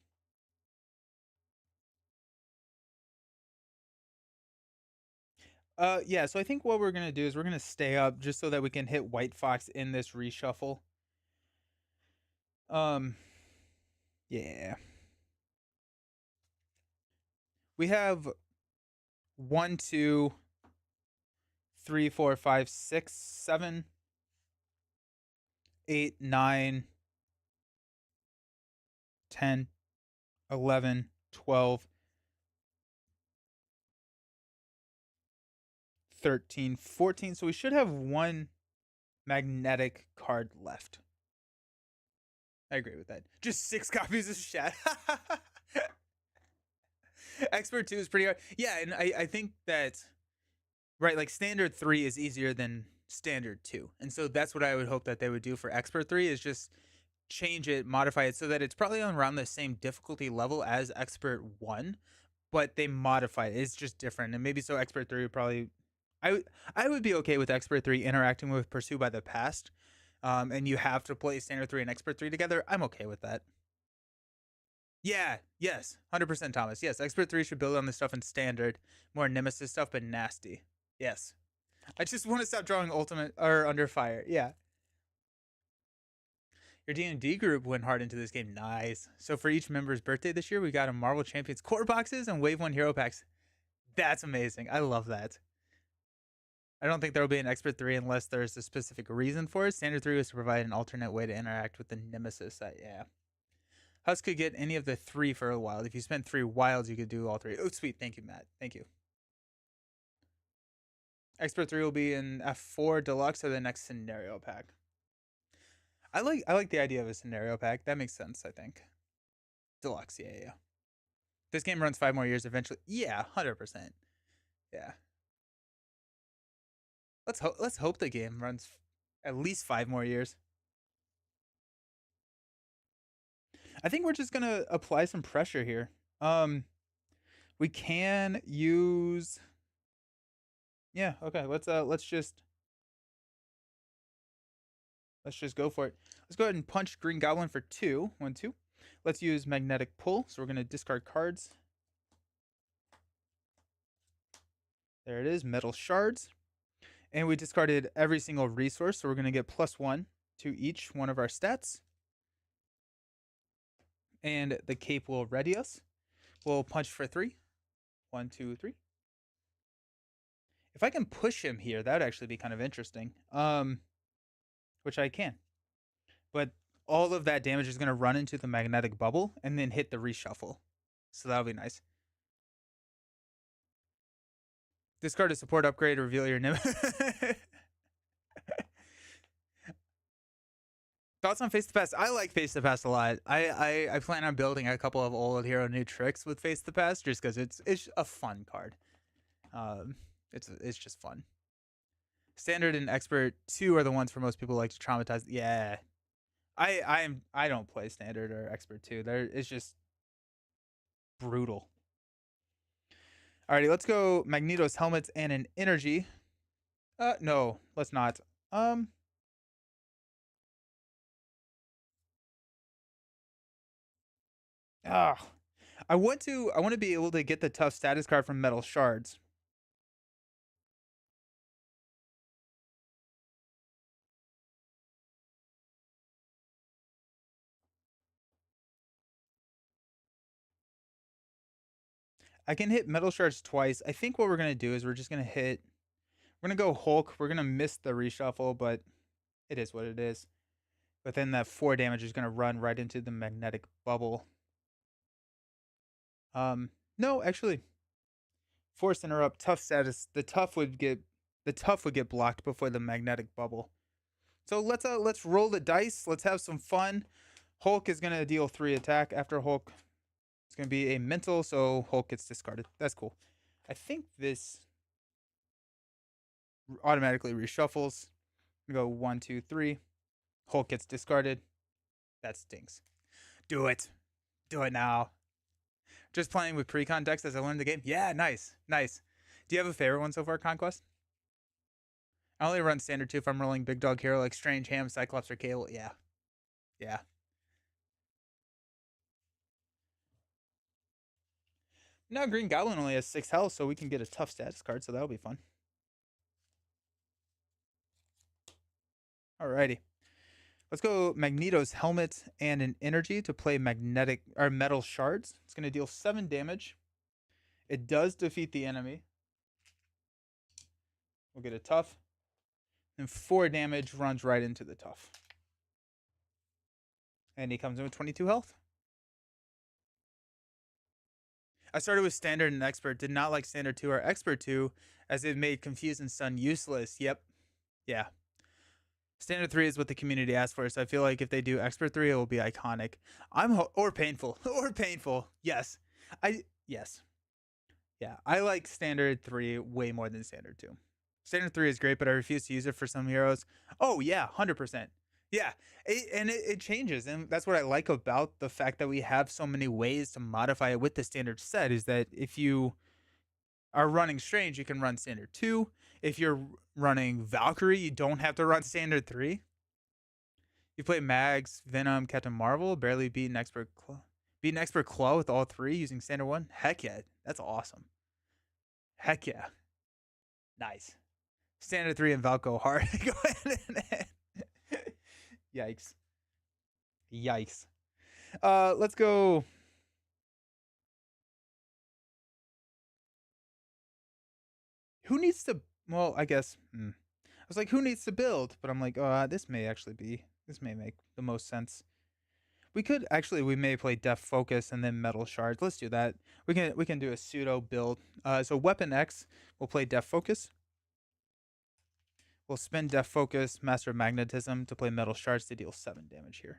A: Yeah, so I think what we're gonna do is we're gonna stay up just so that we can hit White Fox in this reshuffle. Yeah. We have 1, 2, 3, 4, 5, 6, 7, 8, 9, 10, 11, 12, 13, 14. So we should have one magnetic card left. I agree with that. Just 6 copies of Shat. Expert 2 is pretty hard. Yeah, and I think that, right, like standard 3 is easier than standard 2. And so that's what I would hope that they would do for Expert 3 is just change it, modify it so that it's probably on around the same difficulty level as Expert 1, but they modify it. It's just different. And maybe so Expert 3 would probably I would be okay with Expert 3 interacting with Pursue by the Past. And you have to play Standard 3 and Expert 3 together. I'm okay with that. Yeah, yes, 100% Thomas. Yes, Expert 3 should build on the stuff in Standard, more Nemesis stuff, but nasty. Yes. I just want to stop drawing Ultimate or Under Fire. Yeah. Your D&D group went hard into this game. Nice. So for each member's birthday this year, we got a Marvel Champions core boxes and Wave 1 hero packs. That's amazing. I love that. I don't think there will be an Expert 3 unless there's a specific reason for it. Standard 3 was to provide an alternate way to interact with the Nemesis set. Yeah. Husk could get any of the 3 for a wild. If you spent 3 wilds, you could do all 3. Oh, sweet. Thank you, Matt. Thank you. Expert 3 will be in F4 Deluxe or the next scenario pack. I like the idea of a scenario pack. That makes sense, I think. Deluxe, yeah. This game runs 5 more years eventually. Yeah, 100%. Yeah. Let's hope the game runs at least 5 more years. I think we're just gonna apply some pressure here. We can use. Yeah. Okay. Let's just go for it. Let's go ahead and punch Green Goblin for 2. 1, 2. Let's use Magnetic Pull. So we're gonna discard cards. There it is. Metal Shards. And we discarded every single resource, so we're gonna get +1 to each one of our stats. And the cape will ready us. We'll punch for 3. 1, 2, 3. If I can push him here, that would actually be kind of interesting. Which I can. But all of that damage is going to run into the magnetic bubble and then hit the reshuffle. So that'll be nice. Discard a support upgrade, reveal your Thoughts on Face the Past? I like Face the Past a lot. I plan on building a couple of old hero new tricks with Face the Past just because it's a fun card. It's just fun. Standard and Expert 2 are the ones for most people like to traumatize. Yeah, I don't play Standard or Expert 2. It's just brutal. Alrighty, let's go Magneto's helmets and an energy. No, let's not. I want to be able to get the tough status card from Metal Shards. I can hit Metal Shards twice. I think what we're gonna do is we're just gonna hit. We're gonna go Hulk. We're gonna miss the reshuffle, but it is what it is. But then that 4 damage is gonna run right into the magnetic bubble. No, actually, force interrupt, tough status. The tough would get blocked before the magnetic bubble. So let's roll the dice. Let's have some fun. Hulk is gonna deal 3 attack. After Hulk, it's gonna be a mental, so Hulk gets discarded. That's cool. I think this automatically reshuffles. We go 1, 2, 3. Hulk gets discarded. That stinks. Do it. Do it now. Just playing with pre-con decks as I learned the game. Yeah, nice. Nice. Do you have a favorite one so far, Conquest? I only run Standard 2 if I'm rolling Big Dog Hero like Strange Ham, Cyclops, or Cable. Yeah. Yeah. Now Green Goblin only has 6 health, so we can get a tough status card, so that'll be fun. Alrighty. Let's go Magneto's helmet and an energy to play magnetic or metal shards. It's going to deal 7 damage. It does defeat the enemy. We'll get a tough. And 4 damage runs right into the tough. And he comes in with 22 health. I started with Standard and Expert. Did not like Standard 2 or Expert 2 as it made Confused and Stun useless. Yep. Yeah. Standard 3 is what the community asked for, so I feel like if they do Expert 3, it will be iconic. Or painful. Or painful. Yes. Yes. Yeah. I like Standard 3 way more than Standard 2. Standard 3 is great, but I refuse to use it for some heroes. Oh, yeah, 100%. Yeah. It changes, and that's what I like about the fact that we have so many ways to modify it with the standard set is that if you are running Strange, you can run Standard 2. If you're running Valkyrie, you don't have to run Standard 3. You play Mags, Venom, Captain Marvel, barely beat an Expert Claw with all three using Standard 1. Heck yeah, that's awesome. Heck yeah. Nice. Standard 3 and Valko hard. Go ahead and Yikes. Yikes. Let's go. Who needs to well, I guess I was like, who needs to build? But I'm like, this may make the most sense. We may play Def Focus and then Metal Shards. Let's do that. We can do a pseudo build. So Weapon X, we'll play Def Focus. We'll spend Def Focus, Master of Magnetism to play Metal Shards to deal 7 damage here.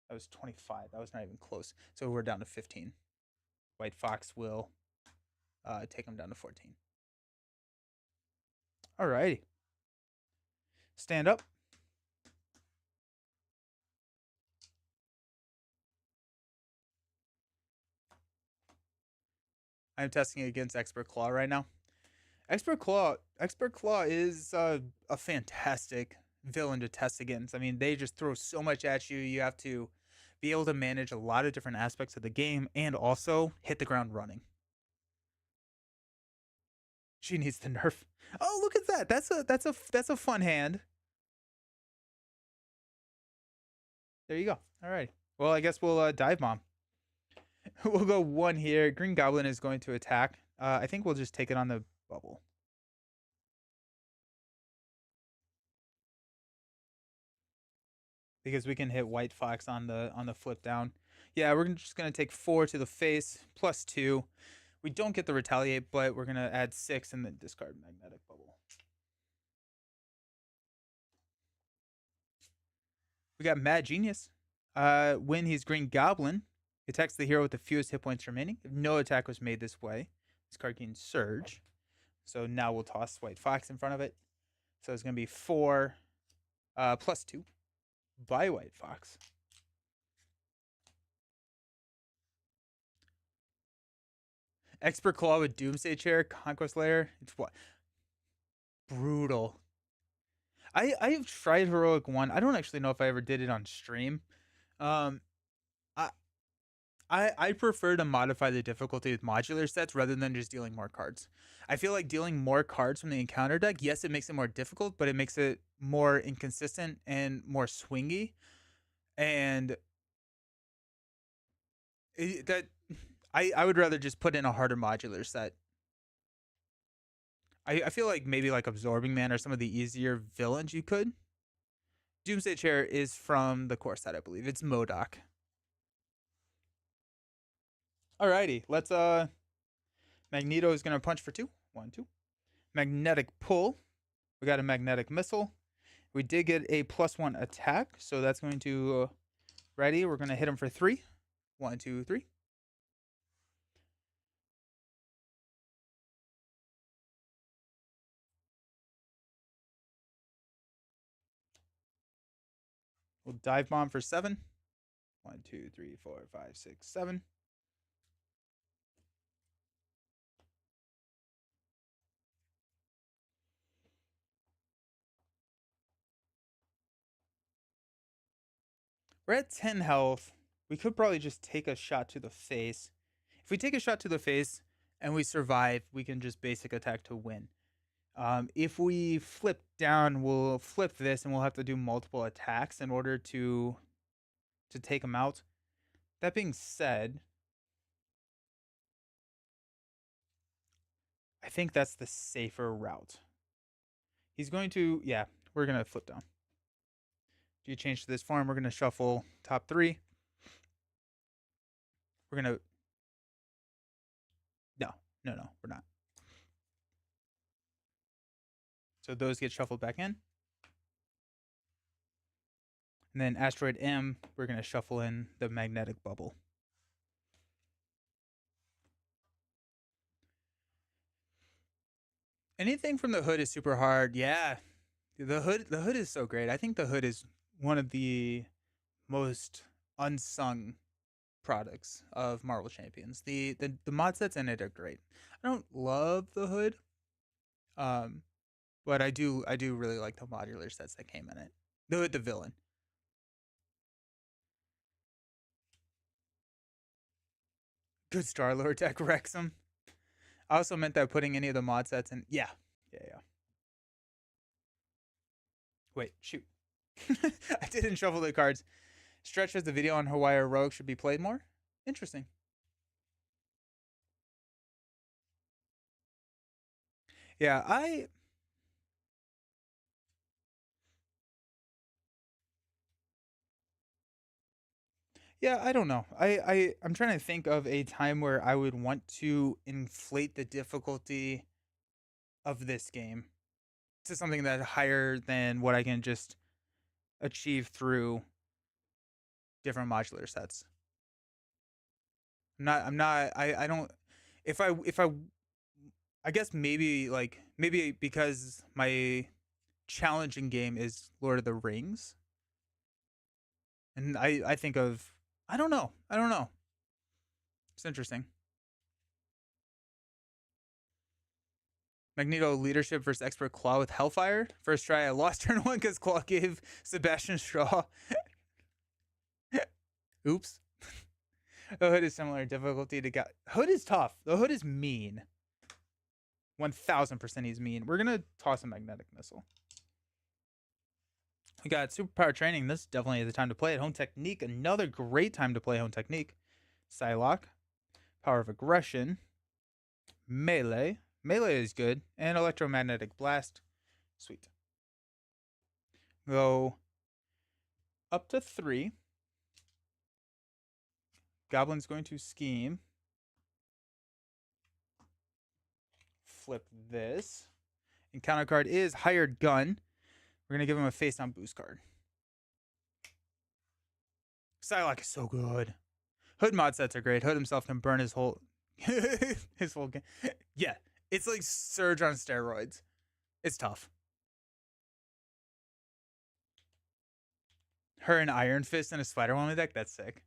A: That was 25. That was not even close. So we're down to 15. White Fox will take him down to 14. Alrighty. Stand up. I'm testing against Expert Claw right now. Expert Claw is a fantastic villain to test against. I mean, they just throw so much at you. You have to be able to manage a lot of different aspects of the game and also hit the ground running. She needs the nerf. Oh, look at that. That's a fun hand. There you go. All right. Well, I guess we'll dive bomb. We'll go 1 here. Green Goblin is going to attack. I think we'll just take it on the bubble. Because we can hit White Fox on the flip down. Yeah, we're just gonna take 4 to the face plus 2. We don't get the retaliate, but we're gonna add 6 and then discard Magnetic Bubble. We got Mad Genius. When he's Green Goblin, attacks the hero with the fewest hit points remaining. If no attack was made this way, this card gains Surge. So now we'll toss White Fox in front of it. So it's gonna be 4 plus 2 by White Fox. Expert Claw with Doomsday Chair, Conquest Layer. It's what? Brutal. I've tried Heroic 1. I don't actually know if I ever did it on stream. Um, I I prefer to modify the difficulty with modular sets rather than just dealing more cards. I feel like dealing more cards from the encounter deck, yes, it makes it more difficult, but it makes it more inconsistent and more swingy. And that I would rather just put in a harder modular set. I feel like maybe like Absorbing Man or some of the easier villains you could. Doomsday Chair is from the core set, I believe. It's MODOK. Alrighty, let's Magneto is gonna punch for 2. 1, 2. Magnetic Pull. We got a Magnetic Missile. We did get a +1 attack, so that's going to ready. We're gonna hit him for 3. 1, 2, 3. We'll dive bomb for 7. 1, 2, 3, 4, 5, 6, 7. We're at 10 health. We could probably just take a shot to the face. If we take a shot to the face and we survive, we can just basic attack to win. If we flip down, we'll flip this and we'll have to do multiple attacks in order to take him out. That being said, I think that's the safer route. He's going to, yeah, we're going to flip down. Do you change to this form? We're going to shuffle top 3. We're going to, no, we're not. So those get shuffled back in. And then Asteroid M, we're going to shuffle in the magnetic bubble. Anything from the hood is super hard. Yeah. The hood is so great. I think the hood is one of the most unsung products of Marvel Champions. The mod sets in it are great. I don't love the hood, um, but I do really like the modular sets that came in it. The hood, the villain. Good Star Lord deck Wrexham. I also meant that putting any of the mod sets in. Yeah, yeah. Wait, shoot. I didn't shuffle the cards. Stretch says the video on Hawaii Rogue should be played more. Interesting. Yeah, I don't know. I'm trying to think of a time where I would want to inflate the difficulty of this game to something that higher than what I can just achieve through different modular sets. I'm not I don't if I guess maybe because my challenging game is Lord of the Rings, and I think of I don't know. It's interesting. Magneto leadership versus expert Claw with Hellfire. First try, I lost turn one because Claw gave Sebastian Shaw. Oops. The hood is similar difficulty to get. Hood is tough. The hood is mean. 1000% he's mean. We're gonna toss a magnetic missile. We got superpower training. This is definitely the time to play it. Home technique. Another great time to play home technique. Psylocke. Power of aggression. Melee. Melee is good. And electromagnetic blast. Sweet. Go up to 3. Goblin's going to scheme. Flip this. Encounter card is Hired Gun. We're going to give him a face down boost card. Psylocke is so good. Hood mod sets are great. Hood himself can burn his whole his whole game. Yeah, it's like Surge on steroids. It's tough. Her and Iron Fist in a Spider-Woman deck. That's sick.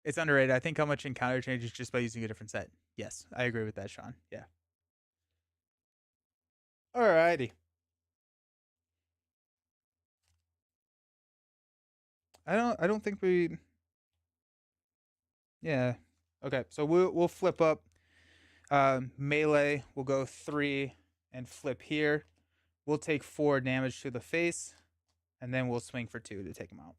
A: It's underrated. I think how much encounter changes just by using a different set. Yes, I agree with that, Sean. Yeah. Alrighty. I don't think we. Yeah. Okay. So we'll flip up. Melee. We'll go 3 and flip here. We'll take 4 damage to the face, and then we'll swing for 2 to take him out.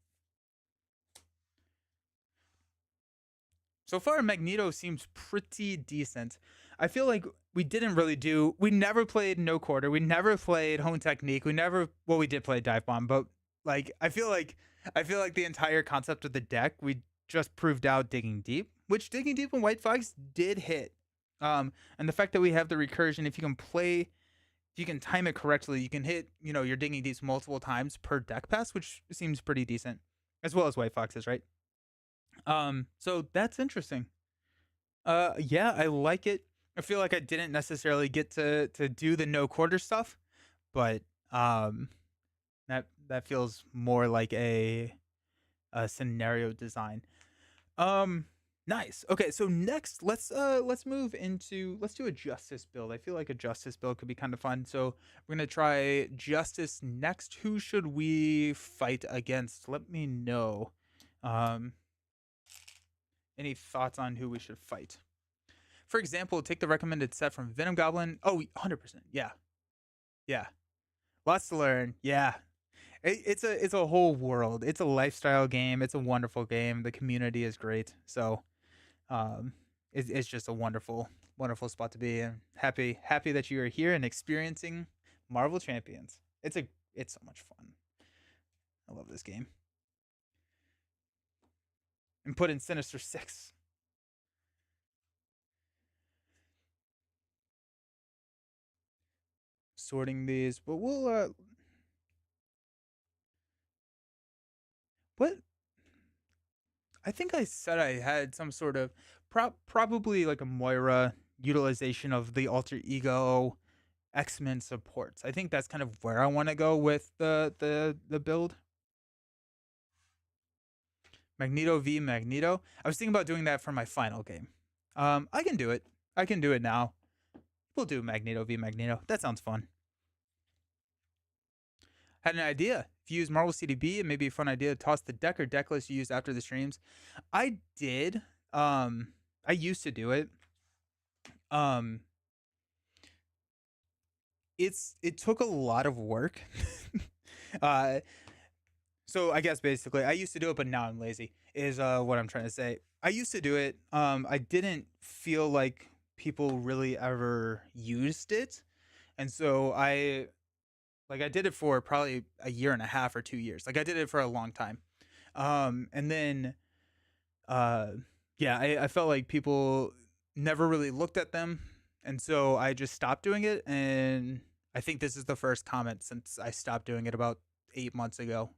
A: So far, Magneto seems pretty decent. I feel like we didn't really do. We never played no quarter. We never played home technique. We never. Well, we did play dive bomb, but like I feel like the entire concept of the deck we just proved out digging deep, which digging deep in White Fox did hit. And the fact that we have the recursion, if you can time it correctly, you can hit your digging deeps multiple times per deck pass, which seems pretty decent, as well as White Foxes, right? So that's interesting. Yeah, I like it. I feel like I didn't necessarily get to do the no quarter stuff, but that feels more like a scenario design. Um, nice. Okay, so next let's move into let's do a justice build. I feel like a justice build could be kind of fun. So we're gonna try justice next. Who should we fight against? Let me know. Um, any thoughts on who we should fight? For example, take the recommended set from Venom Goblin. Oh, 100%. Yeah. Yeah. Lots to learn. Yeah. It's a whole world. It's a lifestyle game. It's a wonderful game. The community is great. So, um it's just a wonderful spot to be, and happy that you are here and experiencing Marvel Champions. It's so much fun. I love this game. And put in Sinister 6. Sorting these, but we'll What? I think I said I had some sort of probably like a Moira utilization of the alter ego X-Men supports. I think that's kind of where I want to go with the build. Magneto v Magneto. I was thinking about doing that for my final game. I can do it. I can do it now. We'll do Magneto v Magneto. That sounds fun. Had an idea. If you use Marvel CDB, it may be a fun idea to toss the deck or deck list you used after the streams. I did. I used to do it. It took a lot of work. So I guess basically I used to do it, but now I'm lazy, is what I'm trying to say. I used to do it. I didn't feel like people really ever used it. And so I did it for probably a year and a half or 2 years. Like I did it for a long time. And then yeah, I felt like people never really looked at them. And so I just stopped doing it. And I think this is the first comment since I stopped doing it about 8 months ago,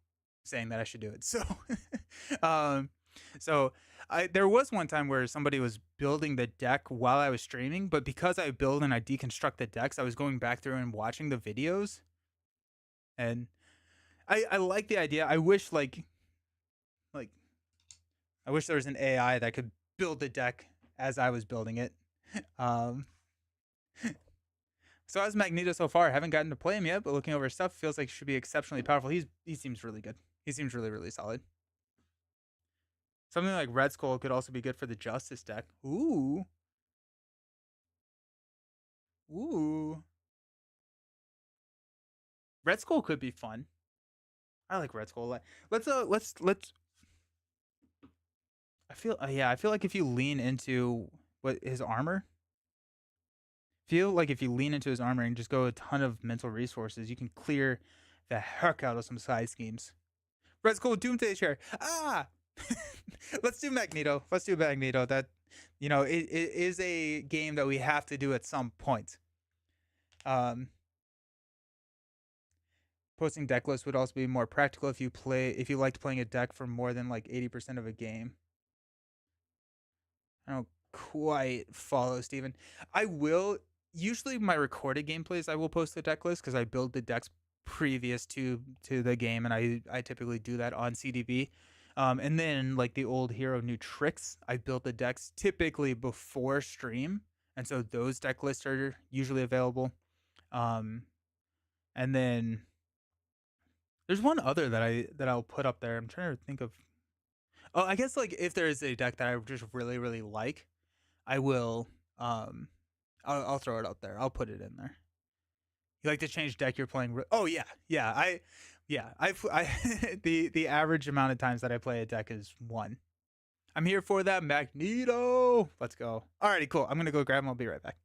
A: saying that I should do it. So, there was one time where somebody was building the deck while I was streaming, but because I build and I deconstruct the decks, I was going back through and watching the videos, and I like the idea. I wish I wish there was an AI that could build the deck as I was building it. So how's Magneto so far? I haven't gotten to play him yet, but looking over his stuff, feels like he should be exceptionally powerful. He seems really good. He seems really, really solid. Something like Red Skull could also be good for the Justice deck. Ooh. Ooh. Red Skull could be fun. I like Red Skull. Let's I feel like if you lean into his armor, if you lean into his armor and just go a ton of mental resources, you can clear the heck out of some side schemes. Red Skull Doomsday Chair. Ah! Let's do Magneto. That, it is a game that we have to do at some point. Posting deck lists would also be more practical if you liked playing a deck for more than like 80% of a game. I don't quite follow, Steven. I will. Usually my recorded gameplays, I will post the deck list because I build the decks previous to the game, and I typically do that on CDB. And then like the old Hero New Tricks, I built the decks typically before stream, and so those deck lists are usually available. And then there's one other that I'll put up there. I'm trying to think of. Oh, I guess like if there is a deck that I just really, really like, I will I'll throw it out there. I'll put it in there. You like to change deck you're playing? Oh yeah. The average amount of times that I play a deck is 1. I'm here for that Magneto. Let's go. Alrighty, cool. I'm gonna go grab him. I'll be right back.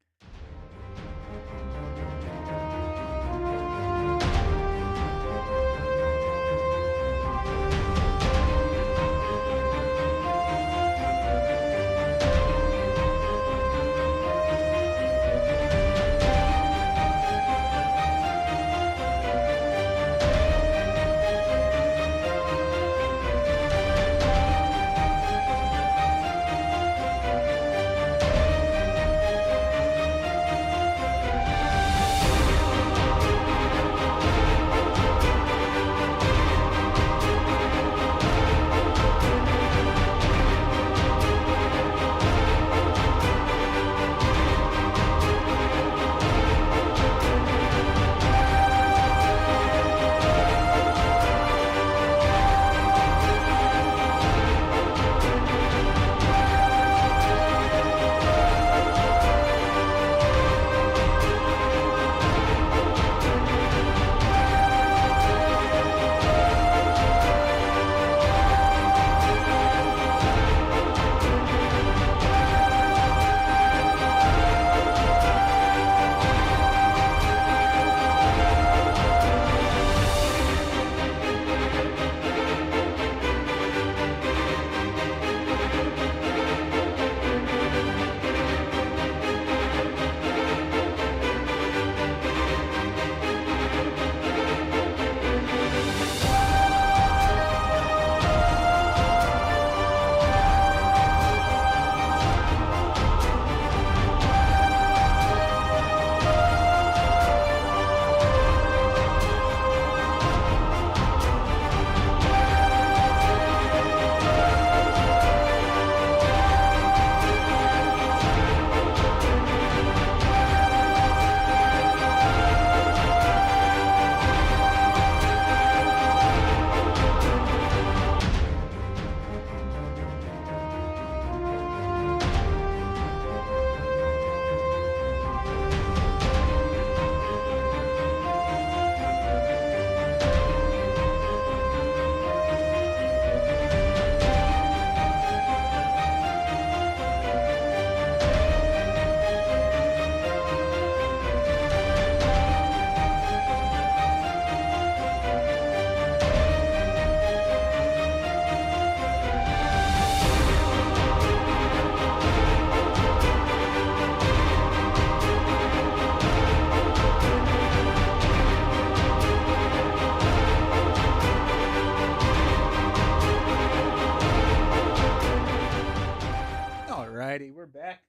A: we're back.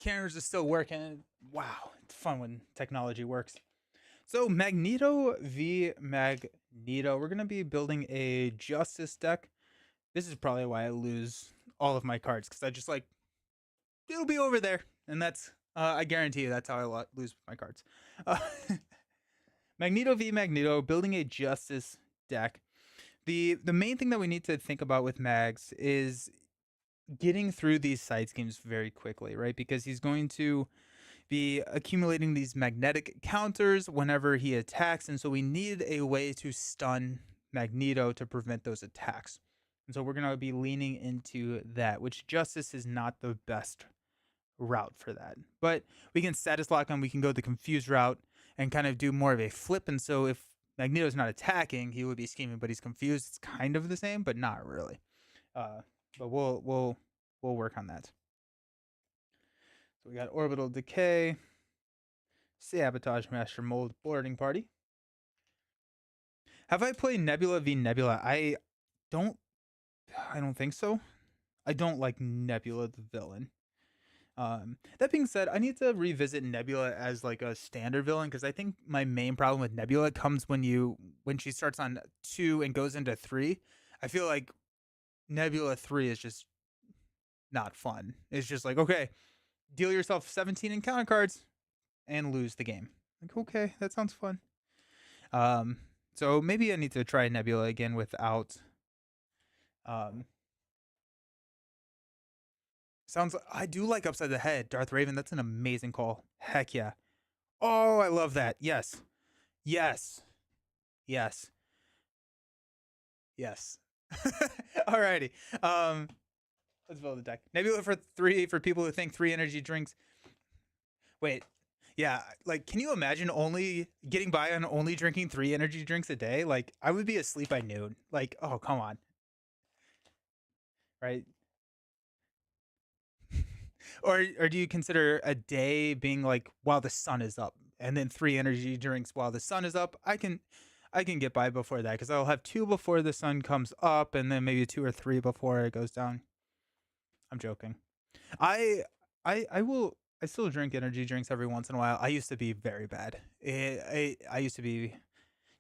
A: Cameras are still working. Wow, it's fun when technology works. So Magneto v Magneto. We're gonna be building a Justice deck. This is probably why I lose all of my cards because I just like it'll be over there, and that's I guarantee you that's how I lose my cards. Uh, Magneto v Magneto, building a Justice deck. The main thing that we need to think about with Mags is getting through these side schemes very quickly, right? Because he's going to be accumulating these magnetic counters whenever he attacks, and so we need a way to stun Magneto to prevent those attacks. And so we're going to be leaning into that, which Justice is not the best route for that. But we can status lock him, we can go the confused route and kind of do more of a flip. And so if Magneto's not attacking, he would be scheming, but he's confused. It's kind of the same, but not really. But we'll work on that. So we got Orbital Decay, Sabotage Master Mold Boarding Party. Have I played Nebula v Nebula? I don't think so. I don't like Nebula the villain. That being said, I need to revisit Nebula as like a standard villain because I think my main problem with Nebula comes when she starts on 2 and goes into 3. I feel like Nebula 3 is just not fun. It's just like, okay, deal yourself 17 encounter cards and lose the game. Like, okay, that sounds fun. So maybe I need to try Nebula again without I do like Upside the Head, Darth Raven. That's an amazing call. Heck yeah. Oh, I love that. Yes. Yes. Yes. Yes. Alrighty. Let's build a deck. Nebula for 3 for people who think 3 energy drinks. Wait. Yeah, like can you imagine only getting by on only drinking 3 energy drinks a day? Like I would be asleep by noon. Like, oh, come on. Right? or do you consider a day being like while the sun is up and then 3 energy drinks while the sun is up? I can get by before that because I'll have 2 before the sun comes up and then maybe 2 or 3 before it goes down. I'm joking. I still drink energy drinks every once in a while. I used to be very bad. I used to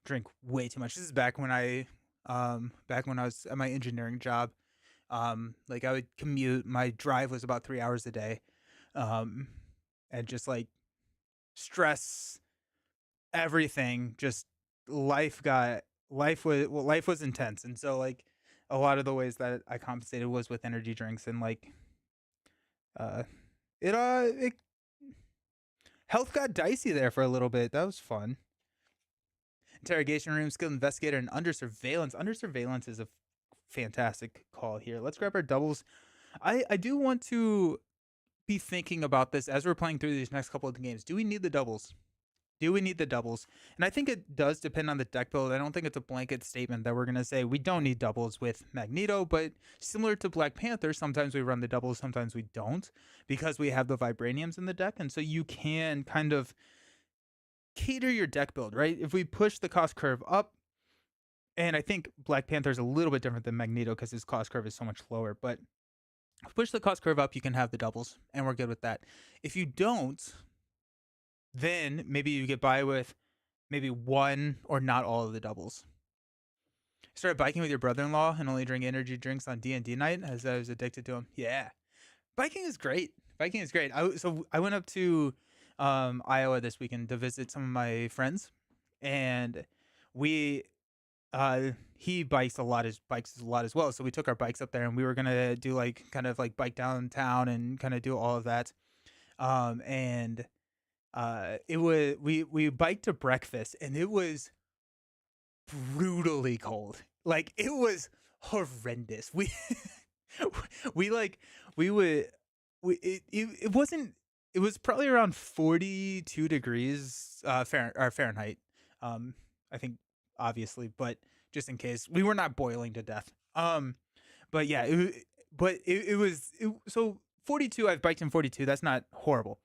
A: drink way too much. This is back when I was at my engineering job. Like I would commute. My drive was about 3 hours a day, and just like stress, everything. Just life was intense, and so like a lot of the ways that I compensated was with energy drinks, and like it health got dicey there for a little bit. That was fun. Interrogation room, skilled investigator, and under surveillance. Under surveillance is a fantastic call here. Let's grab our doubles. I do want to be thinking about this as we're playing through these next couple of games. Do we need the doubles? Do we need the doubles? And I think it does depend on the deck build. I don't think it's a blanket statement that we're going to say we don't need doubles with Magneto, but similar to Black Panther, sometimes we run the doubles, sometimes we don't, because we have the Vibraniums in the deck. And so you can kind of cater your deck build, right? If we push the cost curve up, and I think Black Panther is a little bit different than Magneto because his cost curve is so much lower, but if you push the cost curve up, you can have the doubles, and we're good with that. If you don't, then maybe you get by with maybe 1 or not all of the doubles. Started biking with your brother-in-law and only drink energy drinks on D&D night as I was addicted to them. Yeah. Biking is great. I went up to Iowa this weekend to visit some of my friends, and he bikes a lot as well. So we took our bikes up there and we were going to do like kind of like bike downtown and kind of do all of that. It was we biked to breakfast and it was brutally cold. Like it was horrendous. It was probably around 42 degrees Fahrenheit. I think obviously, but just in case we were not boiling to death. But yeah, so 42. I've biked in 42. That's not horrible.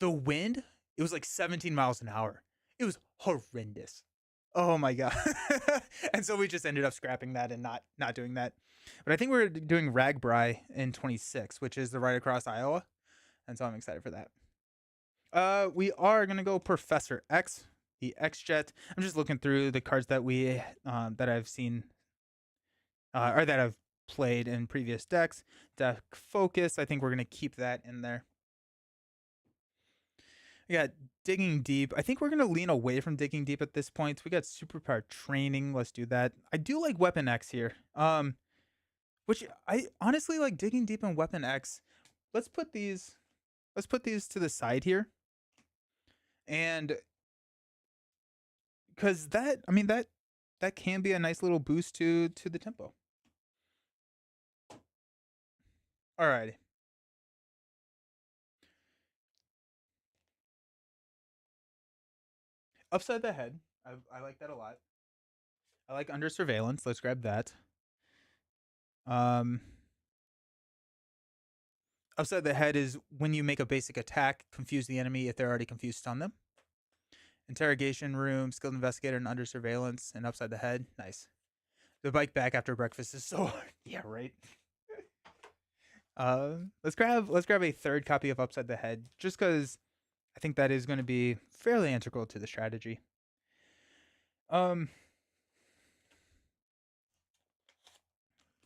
A: The wind, it was like 17 miles an hour. It was horrendous. Oh my god. And so we just ended up scrapping that and not doing that. But I think we're doing Ragbri in 26, which is the right across Iowa. And so I'm excited for that. We are gonna go Professor X, the X Jet. I'm just looking through the cards that we that I've seen or that I've played in previous decks. Deck Focus, I think we're gonna keep that in there. We got Digging Deep. I think we're gonna lean away from Digging Deep at this point. We got Superpower Training. Let's do that. I do like Weapon X here. Which I honestly like Digging Deep and Weapon X. Let's put these. Let's put these to the side here, and because that, I mean that can be a nice little boost to the tempo. Alrighty. Upside the Head. I like that a lot. I like Under Surveillance. Let's grab that. Um, Upside the Head is when you make a basic attack, confuse the enemy if they're already confused, stun them. Interrogation Room, Skilled Investigator, and Under Surveillance, and Upside the Head. Nice. The bike back after breakfast is so hard. Yeah, right. Let's grab a third copy of Upside the Head, just because I think that is going to be fairly integral to the strategy.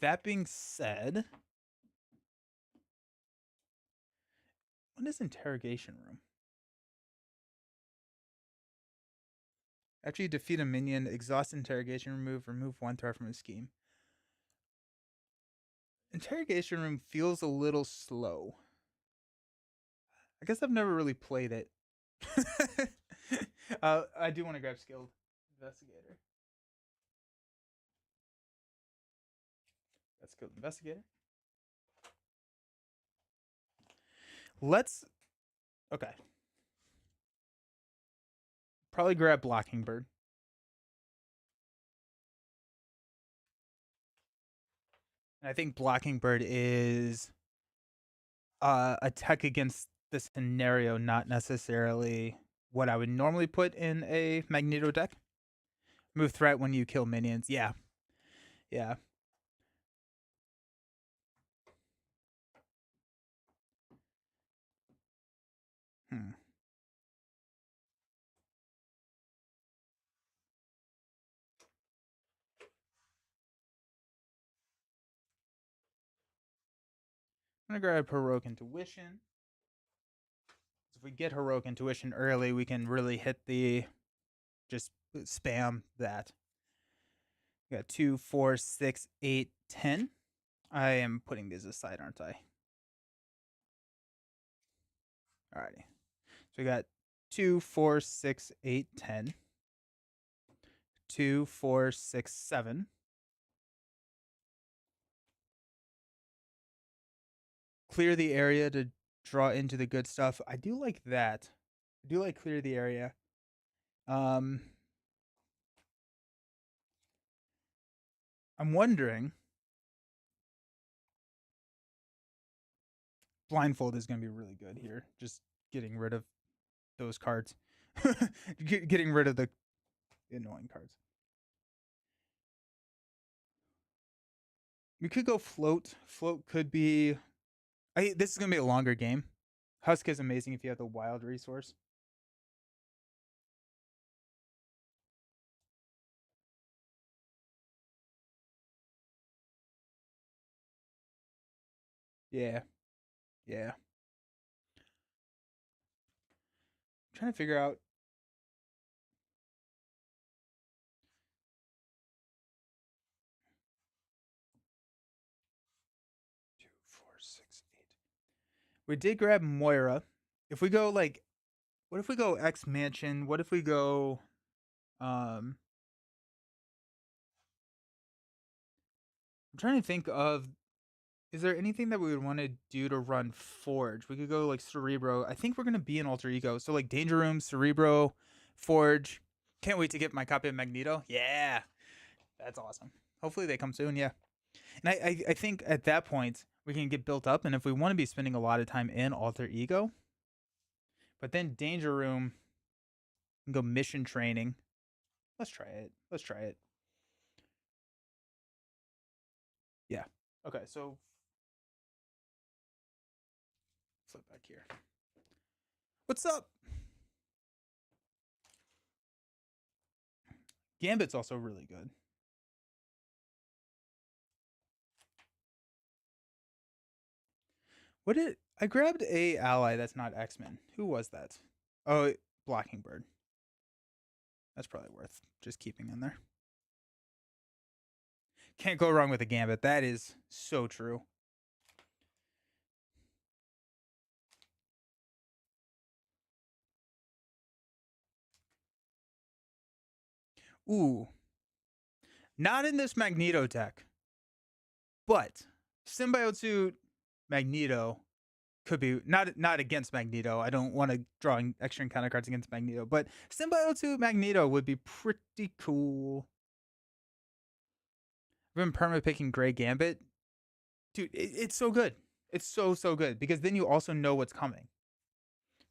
A: That being said, what is Interrogation Room? After you defeat a minion, exhaust interrogation, remove one threat from his scheme. Interrogation Room feels a little slow. I guess I've never really played it. I do want to grab Skilled Investigator. That's Skilled Investigator. Let's. Okay. Probably grab Blocking Bird. And I think Blocking Bird is a tech against the scenario, not necessarily what I would normally put in a Magneto deck. Move threat when you kill minions. Yeah. Yeah. Hmm. I'm going to grab Heroic Intuition. If we get Heroic Intuition early, we can really hit the. Just spam that. We got 2, 4, 6, 8, 10. I am putting these aside, aren't I? Alrighty. So we got 2, 4, 6, 8, 10. 2, 4, 6, 7. Clear the area to draw into the good stuff. I do like that. I do like clear the area. I'm wondering. Blindfold is going to be really good here. Just getting rid of those cards. Getting rid of the annoying cards. We could go Float. Float could be. This is going to be a longer game. Husk is amazing if you have the wild resource. Yeah. Yeah. I'm trying to figure out. 2, 4, 6, 8. We did grab Moira. If we go like, what if we go X Mansion? What if we go, I'm trying to think of. Is there anything that we would want to do to run Forge? We could go like Cerebro. I think we're gonna be an alter ego. So like Danger Room, Cerebro, Forge. Can't wait to get my copy of Magneto. Yeah, that's awesome. Hopefully they come soon. Yeah, and I think at that point we can get built up. And if we want to be spending a lot of time in alter ego, but then Danger Room, we can go Mission Training. Let's try it. Let's try it. Yeah. Okay, so flip back here. What's up? Gambit's also really good. What did I grabbed a ally that's not X-Men? Who was that? Oh, Blockingbird. That's probably worth just keeping in there. Can't go wrong with a Gambit. That is so true. Ooh. Not in this Magneto deck. But Symbiote Suit Magneto could be not against Magneto. I don't want to draw extra encounter cards against Magneto, but Symbiote Suit Magneto would be pretty cool. I've been perma picking Gray Gambit. Dude, it's so good. It's so good because then you also know what's coming.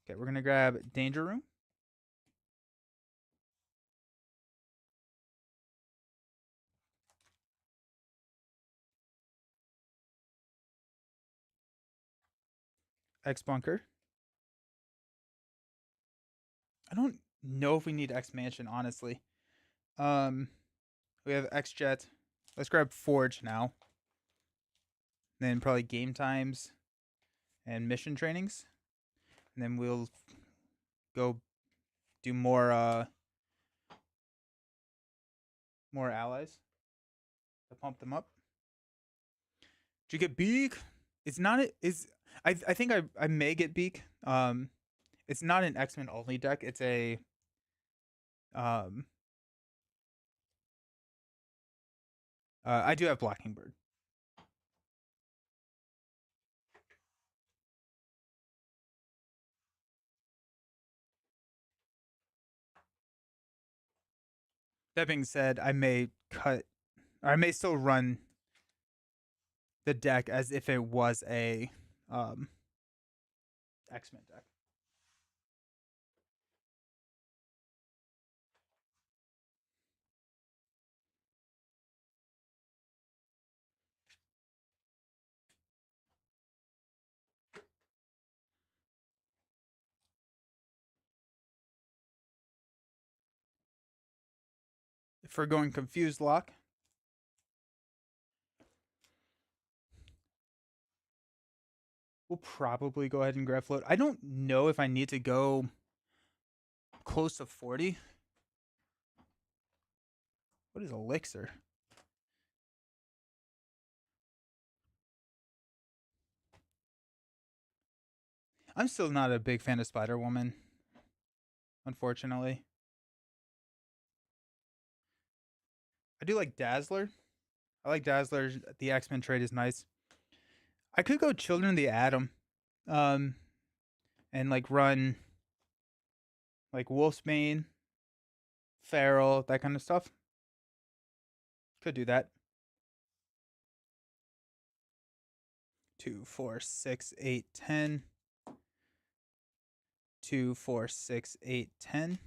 A: Okay, we're gonna grab Danger Room. X Bunker. I don't know if we need X Mansion, honestly. We have X Jet. Let's grab Forge now. Then probably Game Times and Mission Trainings. And then we'll go do more allies to pump them up. Did you get Beak? It's not is I think I may get Beak. It's not an X-Men only deck. It's a I do have Blockingbird. That being said, I may cut or I may still run the deck as if it was a X-Men deck. If we're going Confused Lock, we'll probably go ahead and grab Float. I don't know if I need to go close to 40. What is Elixir? I'm still not a big fan of Spider Woman, unfortunately. I do like Dazzler. I like Dazzler. The X-Men trade is nice. I could go Children of the Atom, um, and like run like Wolfsbane, Feral, that kind of stuff. Could do that. 2, 4, 6, 8, 10. 2, 4, 6, 8, 10.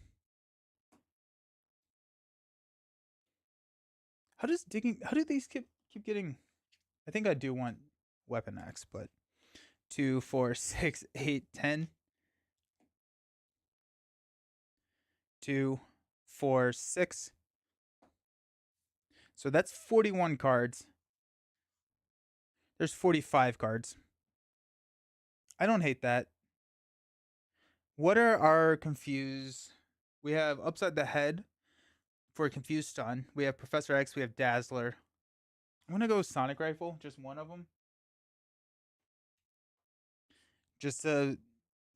A: How do these keep getting? I think I do want Weapon X, but 2, 4, 6, 8, 10. 2, 4, 6. So that's 41 cards. There's 45 cards. I don't hate that. What are our confused? We have Upside the Head for Confused Stun. We have Professor X. We have Dazzler. I'm gonna go Sonic Rifle, just one of them. Just to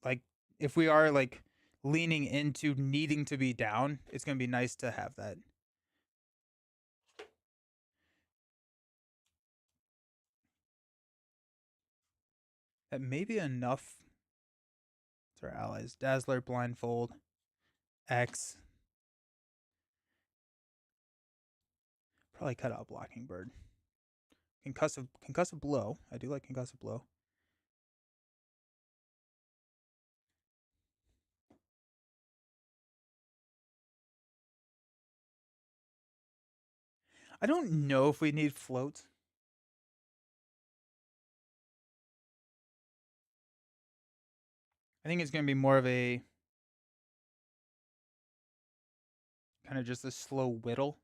A: like, if we are like leaning into needing to be down, it's gonna be nice to have that. That may be enough to our allies. Dazzler, Blindfold, X. Probably cut out Blockingbird. Concussive Blow. I do like Concussive Blow. I don't know if we need float. I think it's going to be more of a kind of just a slow whittle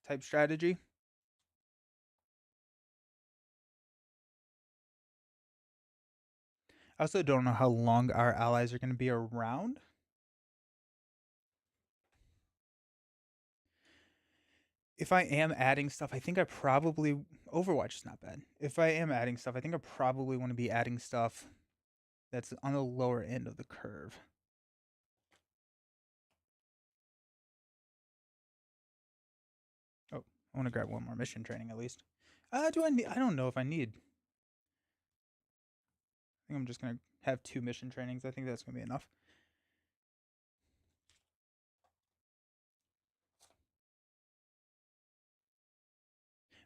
A: type strategy. I also don't know how long our allies are going to be around. If I am adding stuff, I think I probably Overwatch is not bad. If I am adding stuff, I think I probably want to be adding stuff that's on the lower end of the curve. Oh, I want to grab one more mission training at least. Do I need? I don't know if I need. I think I'm just gonna have 2 mission trainings. I think that's gonna be enough.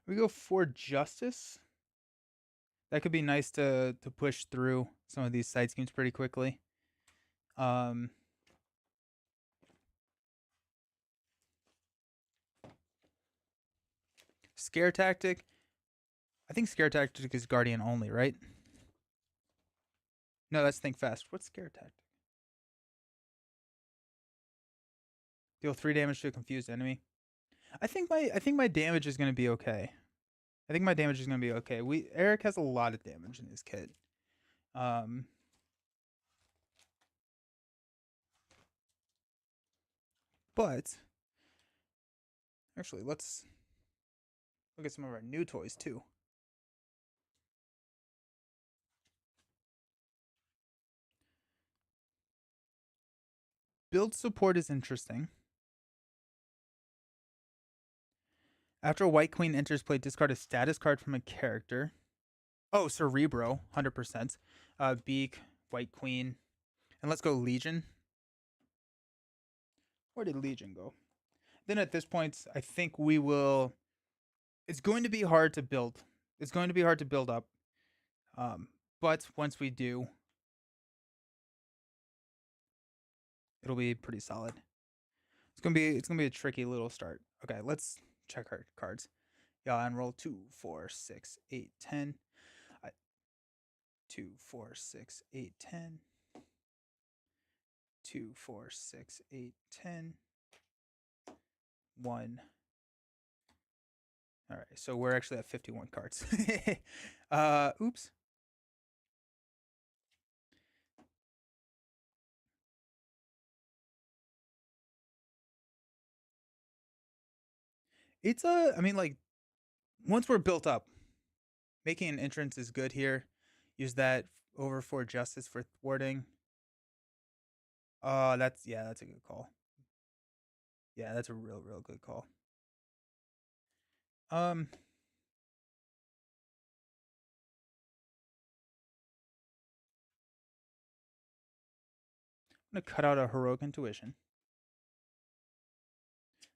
A: We go for justice. That could be nice to push through some of these side schemes pretty quickly. Um, Scare tactic. I think scare tactic is guardian only, right? No, that's think fast. What's scare tactic? Deal 3 damage to a confused enemy. I think my damage is gonna be okay. I think my damage is gonna be okay. Eric has a lot of damage in his kit. But actually, let's look at some of our new toys too. Build support is interesting. After a White Queen enters play, discard a status card from a character. Oh, Cerebro, 100%. Beak, White Queen. And let's go Legion. Where did Legion go? Then at this point, I think we will. It's going to be hard to build. It's going to be hard to build up. But once we do, it'll be pretty solid. It's gonna be a tricky little start. Okay, let's check our cards. Yeah, and roll 2, 4, 6, 8, 10. 2, 4, 6, 8, 10. 2, 4, 6, 8, 10. 1. All right, so we're actually at 51 cards. Oops. It's I mean, like, once we're built up, making an entrance is good here. Use that over for justice for thwarting. That's a good call. Yeah, that's a real good call. I'm gonna cut out a heroic intuition.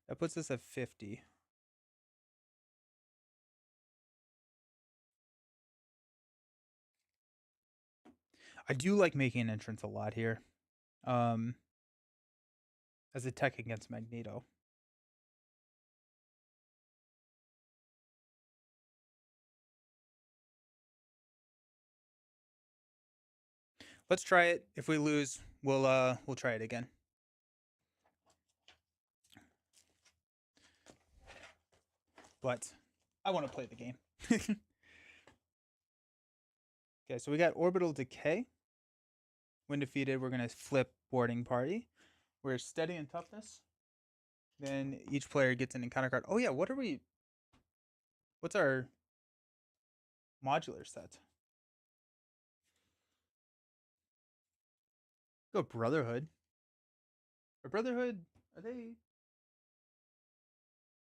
A: That puts us at 50. I do like making an entrance a lot here. As a tech against Magneto. Let's try it. If we lose, we'll try it again. But I want to play the game. Okay, so we got Orbital Decay. When defeated, we're gonna flip Boarding Party. We're Steady in Toughness. Then each player gets an encounter card. Oh yeah, what's our modular set? Go Brotherhood. Or Brotherhood, are they?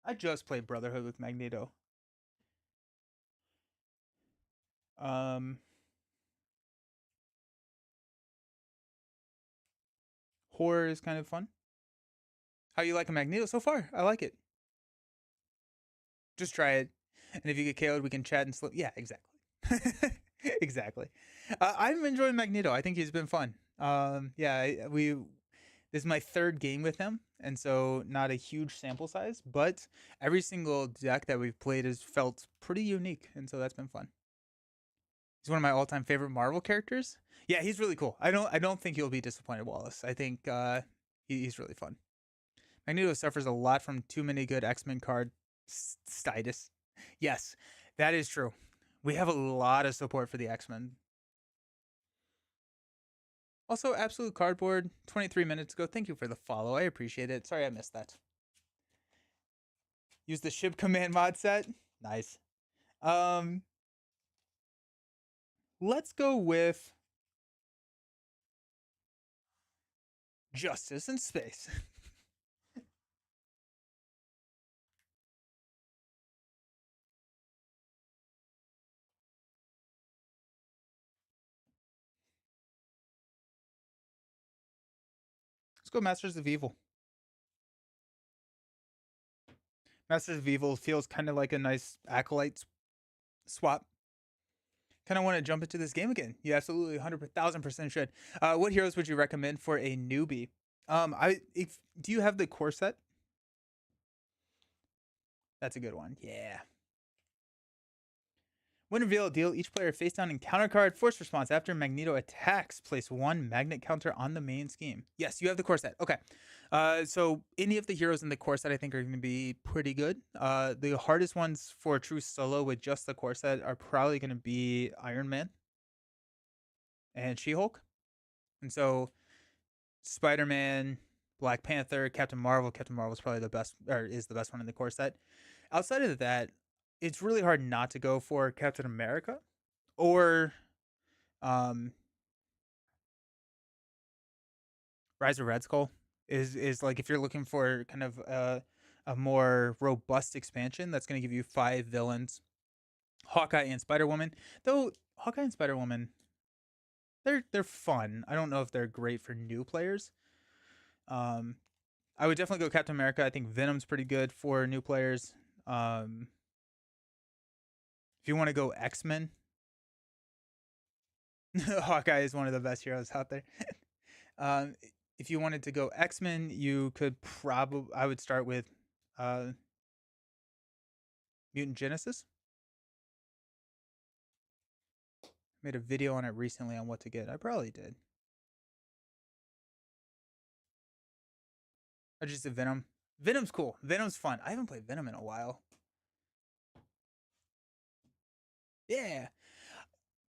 A: I just played Brotherhood with Magneto. Horror is kind of fun. How you like a Magneto so far? I like it. Just try it, and if you get KO'd, we can chat and slip. Yeah, exactly. Exactly. I'm enjoying Magneto. I think he's been fun. Yeah, This is my third game with him, and so not a huge sample size, but every single deck that we've played has felt pretty unique, and so that's been fun. He's one of my all-time favorite Marvel characters. Yeah, he's really cool. I don't think you'll be disappointed, Wallace. I think he's really fun. Magneto suffers a lot from too many good X-Men card stitus. Yes, that is true. We have a lot of support for the X-Men. Also, Absolute Cardboard, 23 minutes ago. Thank you for the follow. I appreciate it. Sorry I missed that. Use the ship command mod set. Nice. Let's go with Justice in Space. Let's go Masters of Evil. Masters of Evil feels kind of like a nice Acolyte swap. Kind of want to jump into this game again. You absolutely 100,000% should. What heroes would you recommend for a newbie? Do you have the core set? That's a good one. Yeah. When revealed, deal each player face down encounter card. Force response after Magneto attacks. Place one magnet counter on the main scheme. Yes, you have the core set. Okay. So any of the heroes in the core set I think are going to be pretty good. The hardest ones for true solo with just the core set are probably going to be Iron Man and She-Hulk. And so Spider-Man, Black Panther, Captain Marvel. Captain Marvel is probably the best, or is the best one in the core set. Outside of that, it's really hard not to go for Captain America or um, Rise of Red Skull. Is like if you're looking for kind of a more robust expansion that's going to give you 5 villains, Hawkeye and Spider Woman. Though Hawkeye and Spider Woman, they're fun. I don't know if they're great for new players. Um, I would definitely go Captain America. I think Venom's pretty good for new players. If you want to go X-Men, Hawkeye is one of the best heroes out there. um, if you wanted to go X-Men, you could probably I would start with uh, Mutant Genesis. Made a video on it recently on what to get. I probably did. I just did Venom. Venom's cool. Venom's fun. I haven't played Venom in a while. Yeah.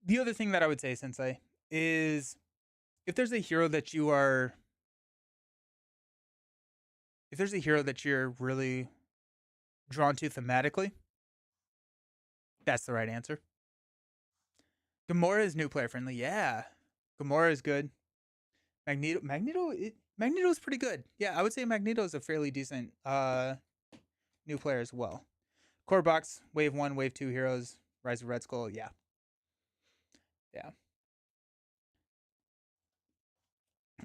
A: The other thing that I would say, Sensei, is if there's a hero that you are if there's a hero that you're really drawn to thematically, that's the right answer. Gamora is new player friendly. Yeah. Gamora is good. Magneto is pretty good. Yeah, I would say Magneto is a fairly decent new player as well. Core box, wave 1, wave 2 heroes, Rise of Red Skull, yeah. Yeah.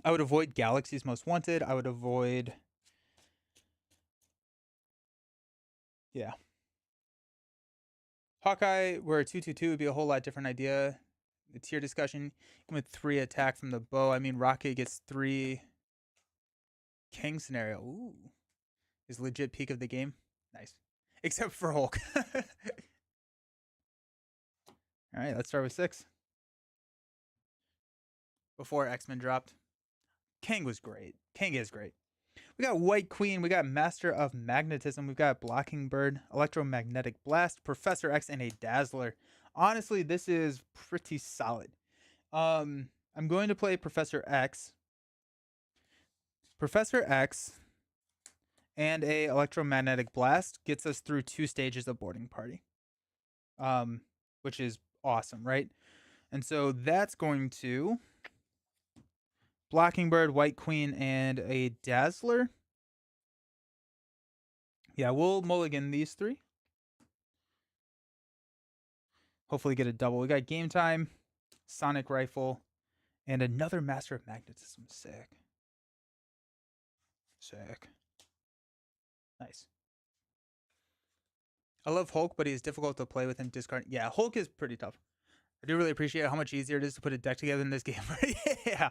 A: I would avoid Galaxy's Most Wanted. I would avoid yeah. Hawkeye, where 2/2/2 would be a whole lot different idea. The tier discussion with 3 attack from the bow. I mean, Rocket gets 3 King scenario. Ooh, is legit peak of the game. Nice, except for Hulk. All right, let's start with 6. Before X-Men dropped, King was great. King is great. We got White Queen. We got Master of Magnetism. We've got Blocking Bird, Electromagnetic Blast, Professor X, and a Dazzler. Honestly, this is pretty solid. I'm going to play Professor X. Professor X and a Electromagnetic Blast gets us through 2 stages of Boarding Party, which is awesome, right? And so that's going to Blocking Bird, White Queen, and a Dazzler. Yeah, we'll mulligan these 3. Hopefully get a double. We got Game Time, Sonic Rifle, and another Master of Magnetism. Sick. Sick. Nice. I love Hulk, but he's difficult to play with him discard. Yeah, Hulk is pretty tough. I do really appreciate how much easier it is to put a deck together in this game. Yeah,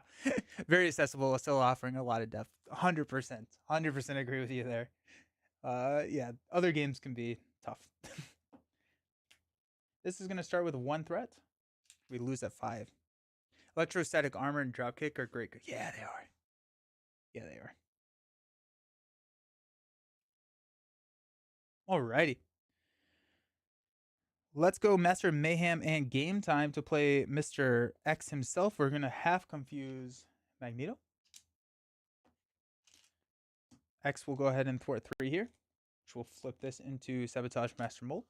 A: very accessible, still offering a lot of depth. 100%, 100% agree with you there. Yeah, other games can be tough. This is gonna start with 1 threat. We lose at 5. Electrostatic armor and dropkick are great. Yeah, they are. Yeah, they are. Alrighty. Let's go Master Mayhem and Game Time to play Mr. X himself. We're gonna half confuse Magneto. X will go ahead and thwart 3 here, which will flip this into Sabotage Master Mold.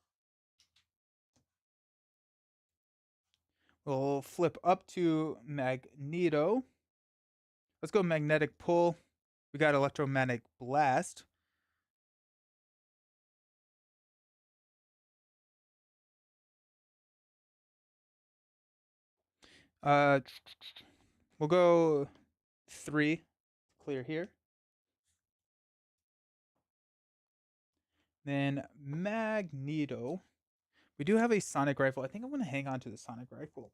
A: We'll flip up to Magneto. Let's go Magnetic Pull. We got Electromagnetic Blast. We'll go 3 clear here. Then Magneto. We do have a Sonic Rifle. I think I'm going to hang on to the Sonic Rifle.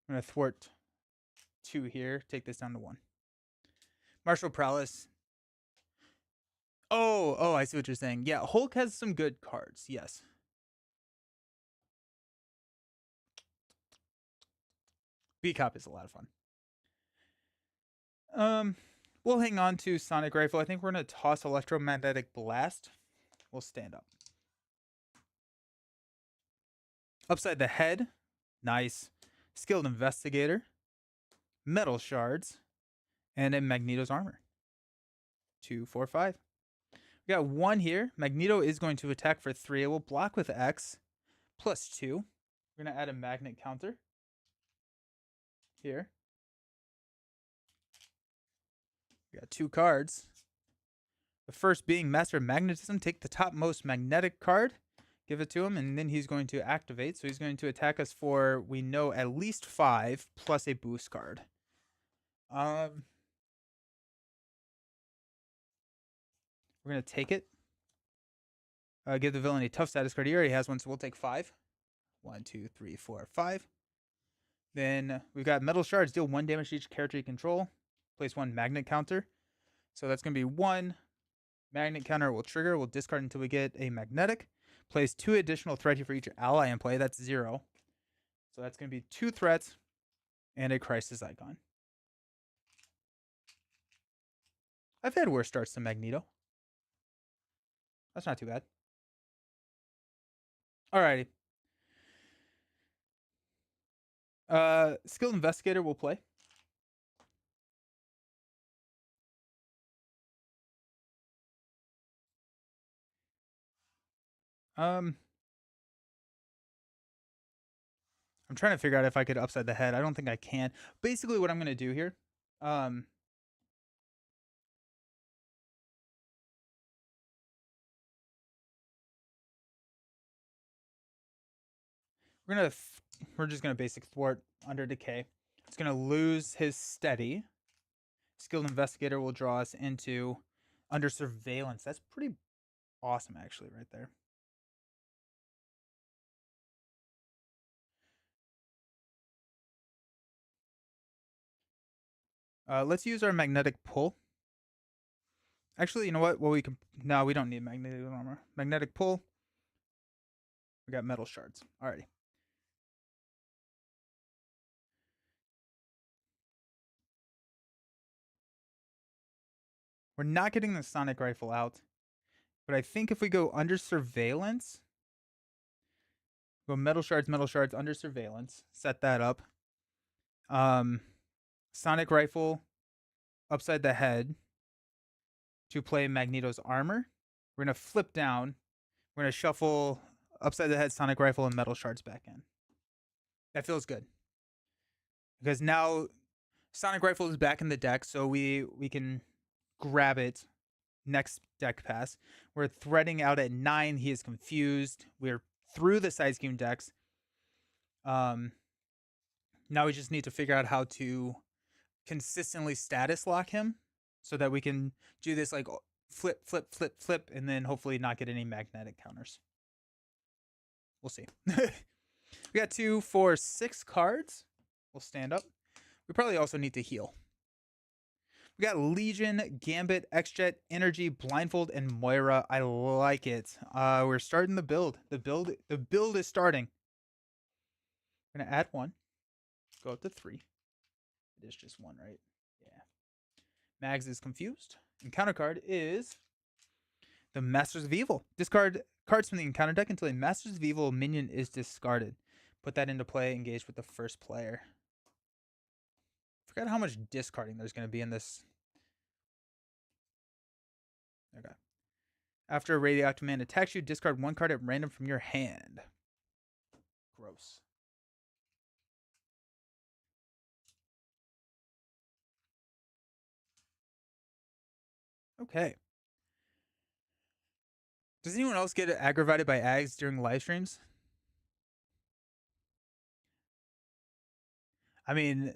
A: I'm going to thwart 2 here. Take this down to 1. Martial Prowess. Oh, I see what you're saying. Yeah, Hulk has some good cards. Yes. B-Cop is a lot of fun. We'll hang on to Sonic Rifle. I think we're going to toss Electromagnetic Blast. We'll stand up. Upside the Head. Nice. Skilled Investigator. Metal Shards. And then Magneto's Armor. 2, 4, 5. We got 1 here. Magneto is going to attack for 3. It will block with X. Plus 2. We're going to add a magnet counter. Here. We got 2 cards. The first being Master of Magnetism. Take the topmost magnetic card. Give it to him, and then he's going to activate. So he's going to attack us for, we know, at least 5 plus a boost card. We're going to take it. Give the villain a tough status card. He already has one, so we'll take 5. 1, 2, 3, 4, 5. Then we've got Metal Shards. Deal 1 damage to each character you control. Place 1 magnet counter. So that's going to be 1 magnet counter will trigger. We'll discard until we get a magnetic. Place 2 additional threat for each ally in play. That's 0. So that's going to be 2 threats and a crisis icon. I've had worse starts than Magneto. That's not too bad. Alrighty. Skilled Investigator will play. I'm trying to figure out if I could upside the head. I don't think I can. Basically, what I'm going to do here, we're just gonna basic thwart under decay. It's gonna lose his steady. Skilled Investigator will draw us into under surveillance. That's pretty awesome, actually, right there. Let's use our magnetic pull. Actually, you know what? Well, we can. No, we don't need magnetic armor. Magnetic pull. We got metal shards. Alrighty. We're not getting the sonic rifle out, but I think if we go under surveillance, go metal shards, under surveillance. Set that up. Sonic rifle upside the head to play Magneto's armor. We're gonna flip down. We're gonna shuffle upside the head sonic rifle and metal shards back in. That feels good because now sonic rifle is back in the deck, so we can grab it next deck pass. We're threading out at 9. He is confused. We're through the side scheme decks. Now we just need to figure out how to consistently status lock him so that we can do this like flip, flip, flip, flip, and then hopefully not get any magnetic counters. We'll see. We got 2, 4, 6 cards. We'll stand up. We probably also need to heal. We got Legion, Gambit, X-Jet, Energy, Blindfold, and Moira. I like it. We're starting the build. The build is starting. I'm gonna add 1. Go up to 3. It is just 1, right? Yeah. Mags is confused. Encounter card is the Masters of Evil. Discard cards from the encounter deck until a Masters of Evil minion is discarded. Put that into play, engage with the first player. Forgot how much discarding there's going to be in this. Okay. After a radioactive man attacks you, discard 1 card at random from your hand. Gross. Okay. Does anyone else get aggravated by ags during live streams? I mean,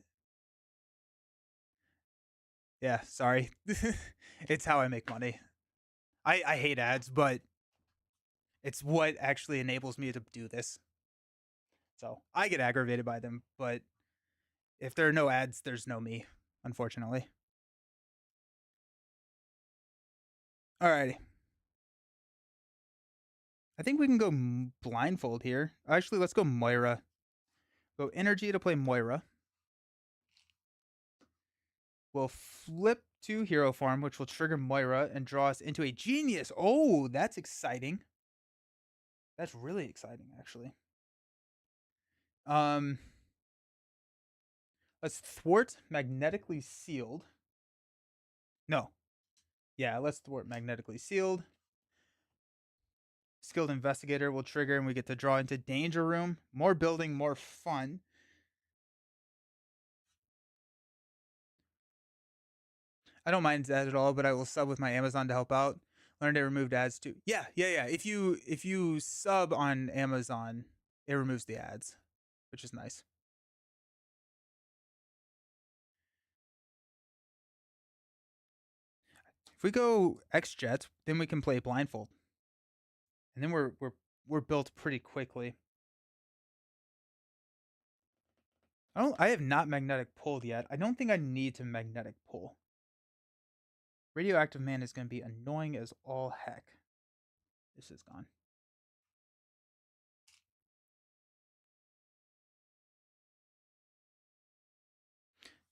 A: yeah, sorry. It's how I make money. I hate ads, but it's what actually enables me to do this. So I get aggravated by them, but if there are no ads, there's no me, unfortunately. Alrighty. I think we can go blindfold here. Actually, let's go Moira. Go energy to play Moira. We'll flip to hero farm, which will trigger Moira and draw us into a genius. Oh, that's exciting. That's really exciting, actually. Let's thwart magnetically sealed. No. Yeah, let's thwart magnetically sealed. Skilled investigator will trigger and we get to draw into danger room. More building, more fun. I don't mind that at all, but I will sub with my Amazon to help out. Learn to remove ads too. Yeah. If you sub on Amazon, it removes the ads, which is nice. If we go X-Jet, then we can play blindfold. And then we're built pretty quickly. I have not magnetic pulled yet. I don't think I need to magnetic pull. Radioactive man is going to be annoying as all heck. This is gone.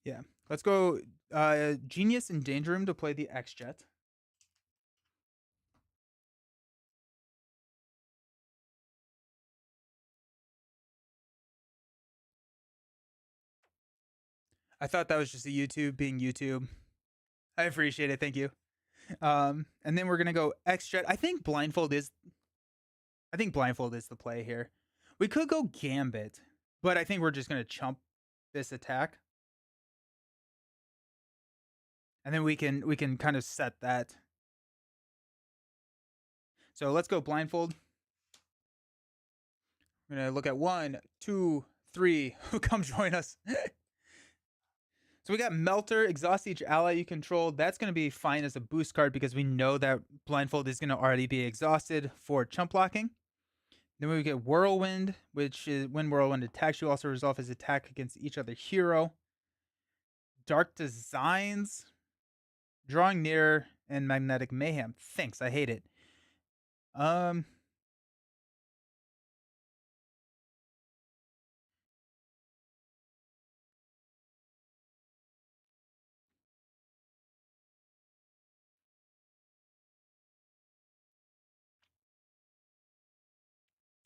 A: Yeah. Let's go Genius and Danger Room to play the X-Jet. I thought that was just a YouTube being YouTube. I appreciate it. Thank you. And then we're going to go X-Jet. I think Blindfold is the play here. We could go Gambit, but I think we're just going to chump this attack. And then we can kind of set that. So let's go Blindfold. We're going to look at 1, 2, 3. Come join us. So we got Melter, exhaust each ally you control. That's going to be fine as a boost card because we know that Blindfold is going to already be exhausted for chump blocking. Then we get Whirlwind, which is when Whirlwind attacks you, also resolve his attack against each other hero. Dark Designs, Drawing Near, and Magnetic Mayhem. Thanks, I hate it.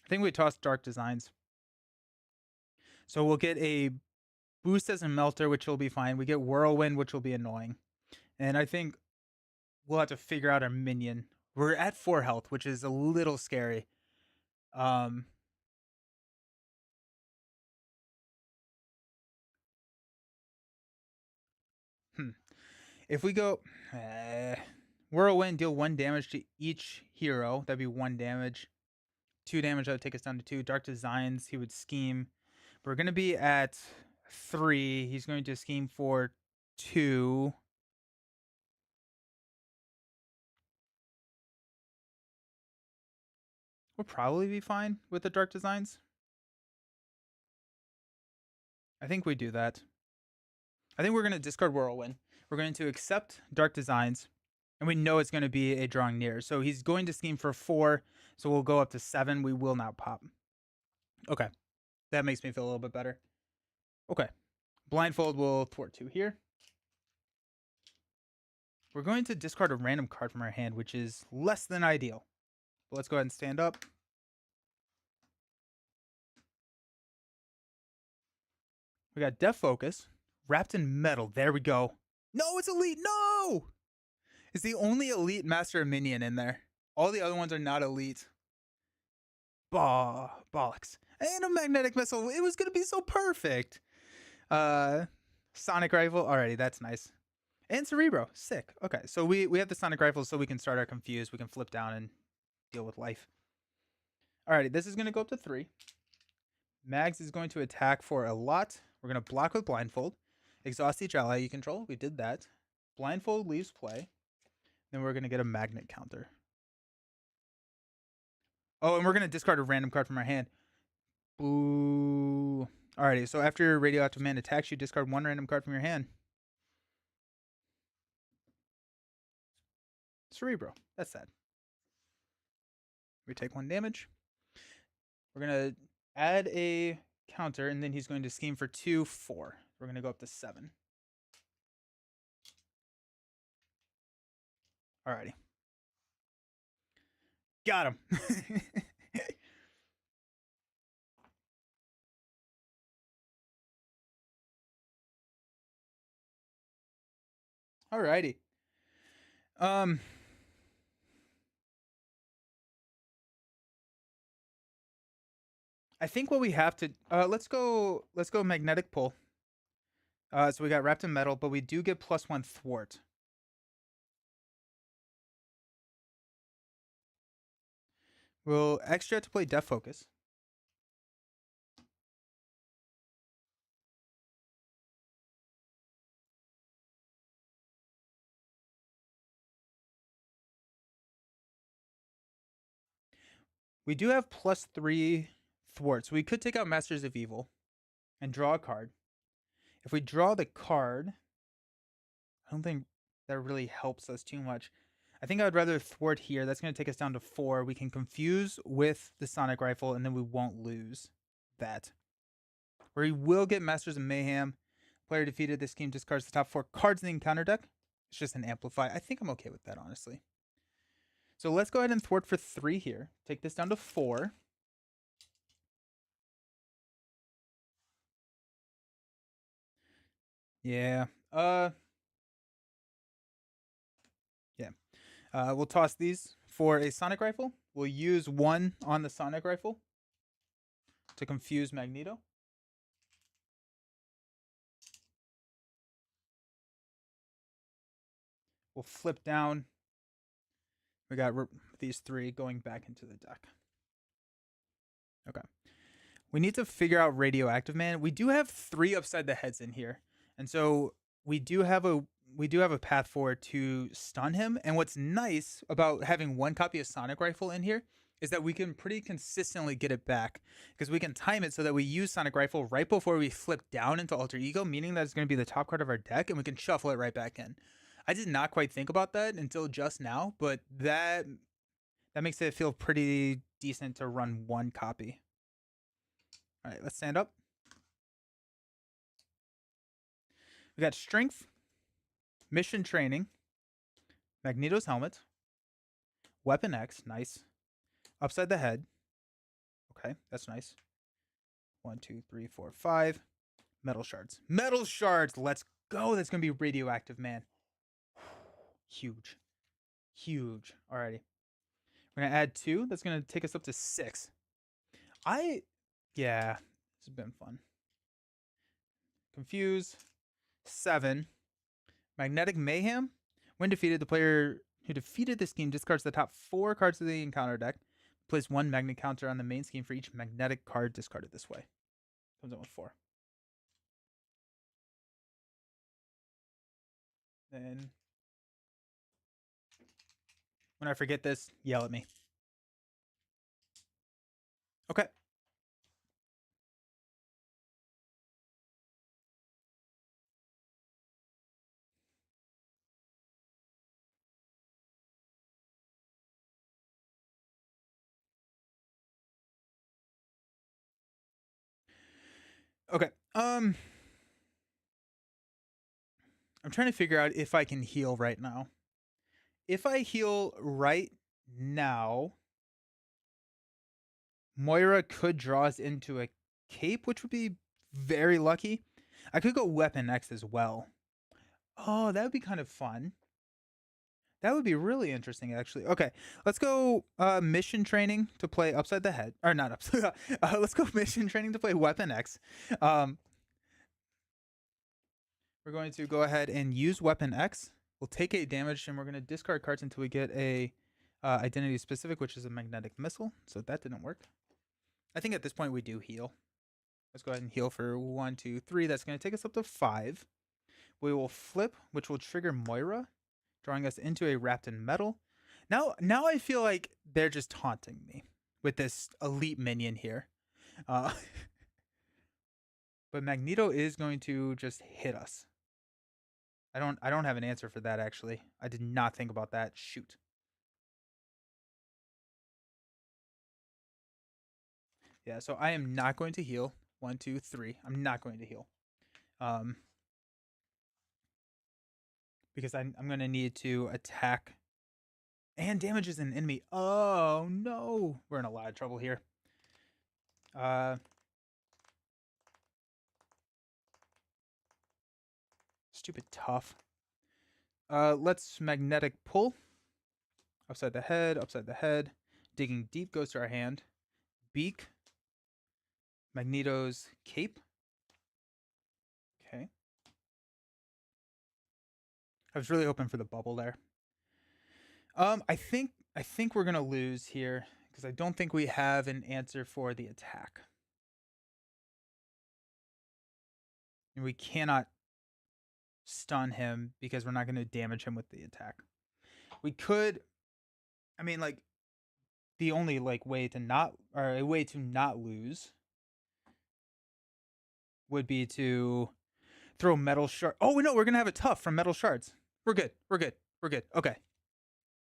A: I think we toss Dark Designs. So we'll get a boost as a Melter, which will be fine. We get Whirlwind, which will be annoying. And I think we'll have to figure out our minion. We're at 4 health, which is a little scary. If we go Whirlwind, deal 1 damage to each hero. That'd be 1 damage. 2 damage, that would take us down to 2. Dark Designs, he would scheme. We're going to be at 3. He's going to scheme for 2. We'll probably be fine with the dark designs. I think we do that. I think we're going to discard Whirlwind. We're going to accept dark designs, and we know it's going to be a drawing near. So he's going to scheme for 4, so we'll go up to 7. We will not pop. Okay. That makes me feel a little bit better. Okay. Blindfold will thwart 2 here. We're going to discard a random card from our hand, which is less than ideal. But let's go ahead and stand up. We got Death Focus, wrapped in metal. There we go. No, it's elite. No! It's the only elite master minion in there. All the other ones are not elite. Bollocks. And a magnetic missile. It was going to be so perfect. Sonic rifle. Alrighty, that's nice. And Cerebro. Sick. Okay, so we have the Sonic rifle so we can start our Confuse. We can flip down and deal with life. Alrighty, this is going to go up to 3. Mags is going to attack for a lot. We're going to block with Blindfold. Exhaust each ally you control. We did that. Blindfold leaves play. Then we're going to get a magnet counter. Oh, and we're going to discard a random card from our hand. Boo. Alrighty, so after your radioactive man attacks, you discard 1 random card from your hand. Cerebro. That's sad. We take 1 damage. We're going to add a counter, and then he's going to scheme for 2, 4. We're going to go up to 7. Alrighty. Got him. Alrighty. I think what we have to let's go magnetic pull. So we got wrapped in metal, but we do get +1 thwart. We'll extra to play Death Focus. We do have +3 thwart, so we could take out Masters of Evil and draw a card. If we draw the card, I don't think that really helps us too much. I think I would rather thwart here. That's going to take us down to 4. We can confuse with the Sonic Rifle, and then we won't lose that. We will get Masters of Mayhem. Player defeated. This game discards the top 4 cards in the encounter deck. It's just an amplify. I think I'm okay with that, honestly. So let's go ahead and thwart for 3 here. Take this down to 4. Yeah. We'll toss these for a Sonic Rifle. We'll use 1 on the Sonic Rifle to confuse Magneto. We'll flip down. We got these 3 going back into the deck. Okay. We need to figure out Radioactive Man. We do have 3 upside the heads in here. And so we do have a path forward to stun him. And what's nice about having 1 copy of Sonic Rifle in here is that we can pretty consistently get it back, because we can time it so that we use Sonic Rifle right before we flip down into Alter Ego, meaning that it's going to be the top card of our deck, and we can shuffle it right back in. I did not quite think about that until just now, but that makes it feel pretty decent to run 1 copy. All right, let's stand up. We got Strength, Mission Training, Magneto's Helmet, Weapon X, nice. Upside the Head. Okay, that's nice. 1, 2, 3, 4, 5. Metal Shards. Metal Shards! Let's go! That's going to be Radioactive Man. Huge. Huge. Alrighty. We're going to add 2. That's going to take us up to 6. Yeah, this has been fun. Confuse. 7. Magnetic Mayhem. When defeated, the player who defeated this scheme discards the top 4 cards of the encounter deck. Place 1 magnet counter on the main scheme for each magnetic card discarded this way. Comes out with 4. Then, when I forget this, yell at me. Okay. Okay. I'm trying to figure out if I can heal right now. If I heal right now, Moira could draw us into a cape, which would be very lucky. I could go Weapon X as well. Oh, that would be kind of fun. That would be really interesting, actually. Okay, let's go mission training to play Upside the Head. Or not Upside. Let's go mission training to play Weapon X. Um, we're going to go ahead and use Weapon X. We'll take 8 damage, and we're going to discard cards until we get a identity specific, which is a magnetic missile. So that didn't work. I think at this point we do heal. Let's go ahead and heal for 1, 2, 3. That's going to take us up to 5. We will flip, which will trigger Moira, drawing us into a wrapped in metal. Now I feel like they're just taunting me with this elite minion here. Uh, but Magneto is going to just hit us. I don't have an answer for that, actually. I did not think about that. Shoot. Yeah, so I am not going to heal. 1, 2, 3. I'm not going to heal. Because I'm going to need to attack and damages an enemy. Oh, no. We're in a lot of trouble here. Stupid tough. Let's magnetic pull. Upside the head, upside the head. Digging deep goes to our hand. Beak. Magneto's cape. Okay. I was really hoping for the bubble there. I think we're gonna lose here because I don't think we have an answer for the attack. And we cannot stun him because we're not going to damage him with the attack. We could, I mean, like, the only like way to not lose would be to throw metal shard. Oh no, we're gonna have a tough from metal shards. We're good. We're good. We're good. Okay.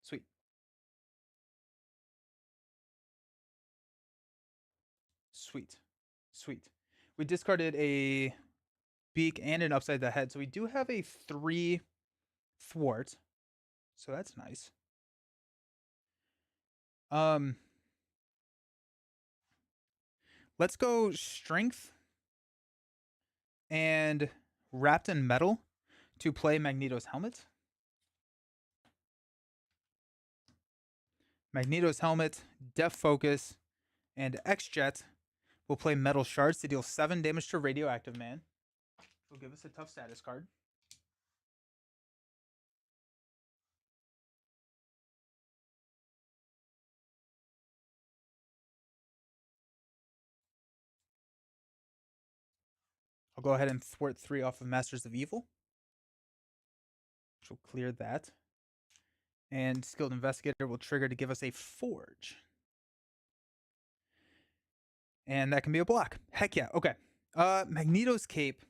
A: Sweet. Sweet. Sweet. We discarded a beak and an upside the head, so we do have a 3 thwart. So that's nice. Let's go strength and wrapped in metal to play Magneto's helmet. Magneto's helmet, Def Focus, and X-Jet will play metal shards to deal 7 damage to Radioactive Man. Will give us a tough status card. I'll go ahead and thwart 3 off of Masters of Evil, which will clear that. And Skilled Investigator will trigger to give us a Forge. And that can be a block. Heck yeah. Okay. Magneto's cape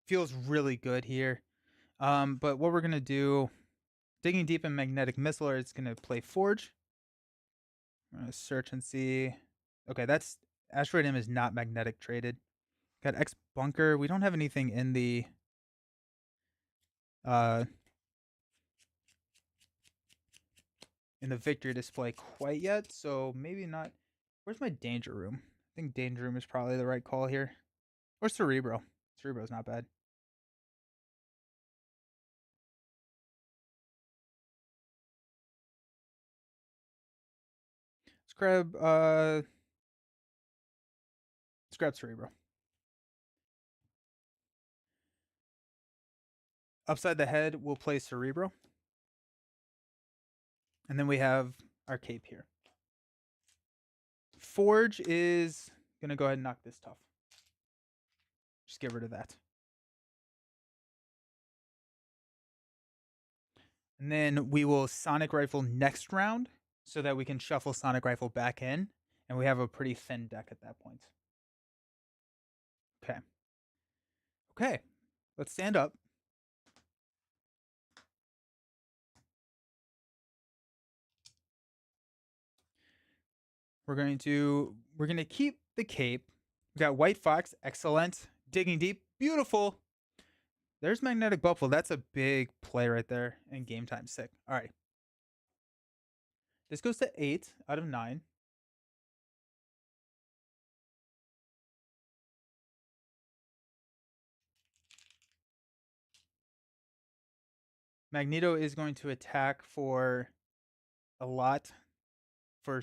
A: feels really good here. But what we're going to do, digging deep in Magnetic Missile, it's going to play Forge. I'm going to search and see. Okay, that's Asteroid M is not magnetic traded. Got X Bunker. We don't have anything in the victory display quite yet, so maybe not. Where's my danger room? I think danger room is probably the right call here. Or Cerebro. Cerebro's not bad. Let's grab Cerebro. Upside the head, we'll play Cerebro. And then we have our cape here. Forge is gonna go ahead and knock this tough. Just get rid of that. And then we will Sonic Rifle next round so that we can shuffle Sonic Rifle back in And we have a pretty thin deck at that point. Okay. Okay. Let's stand up. We're going to keep the cape. We got White Fox, excellent. Digging deep, beautiful. There's Magnetic Bubble. That's a big play right there. And game time, sick. All right. This goes to 8 out of 9. Magneto is going to attack for a lot, for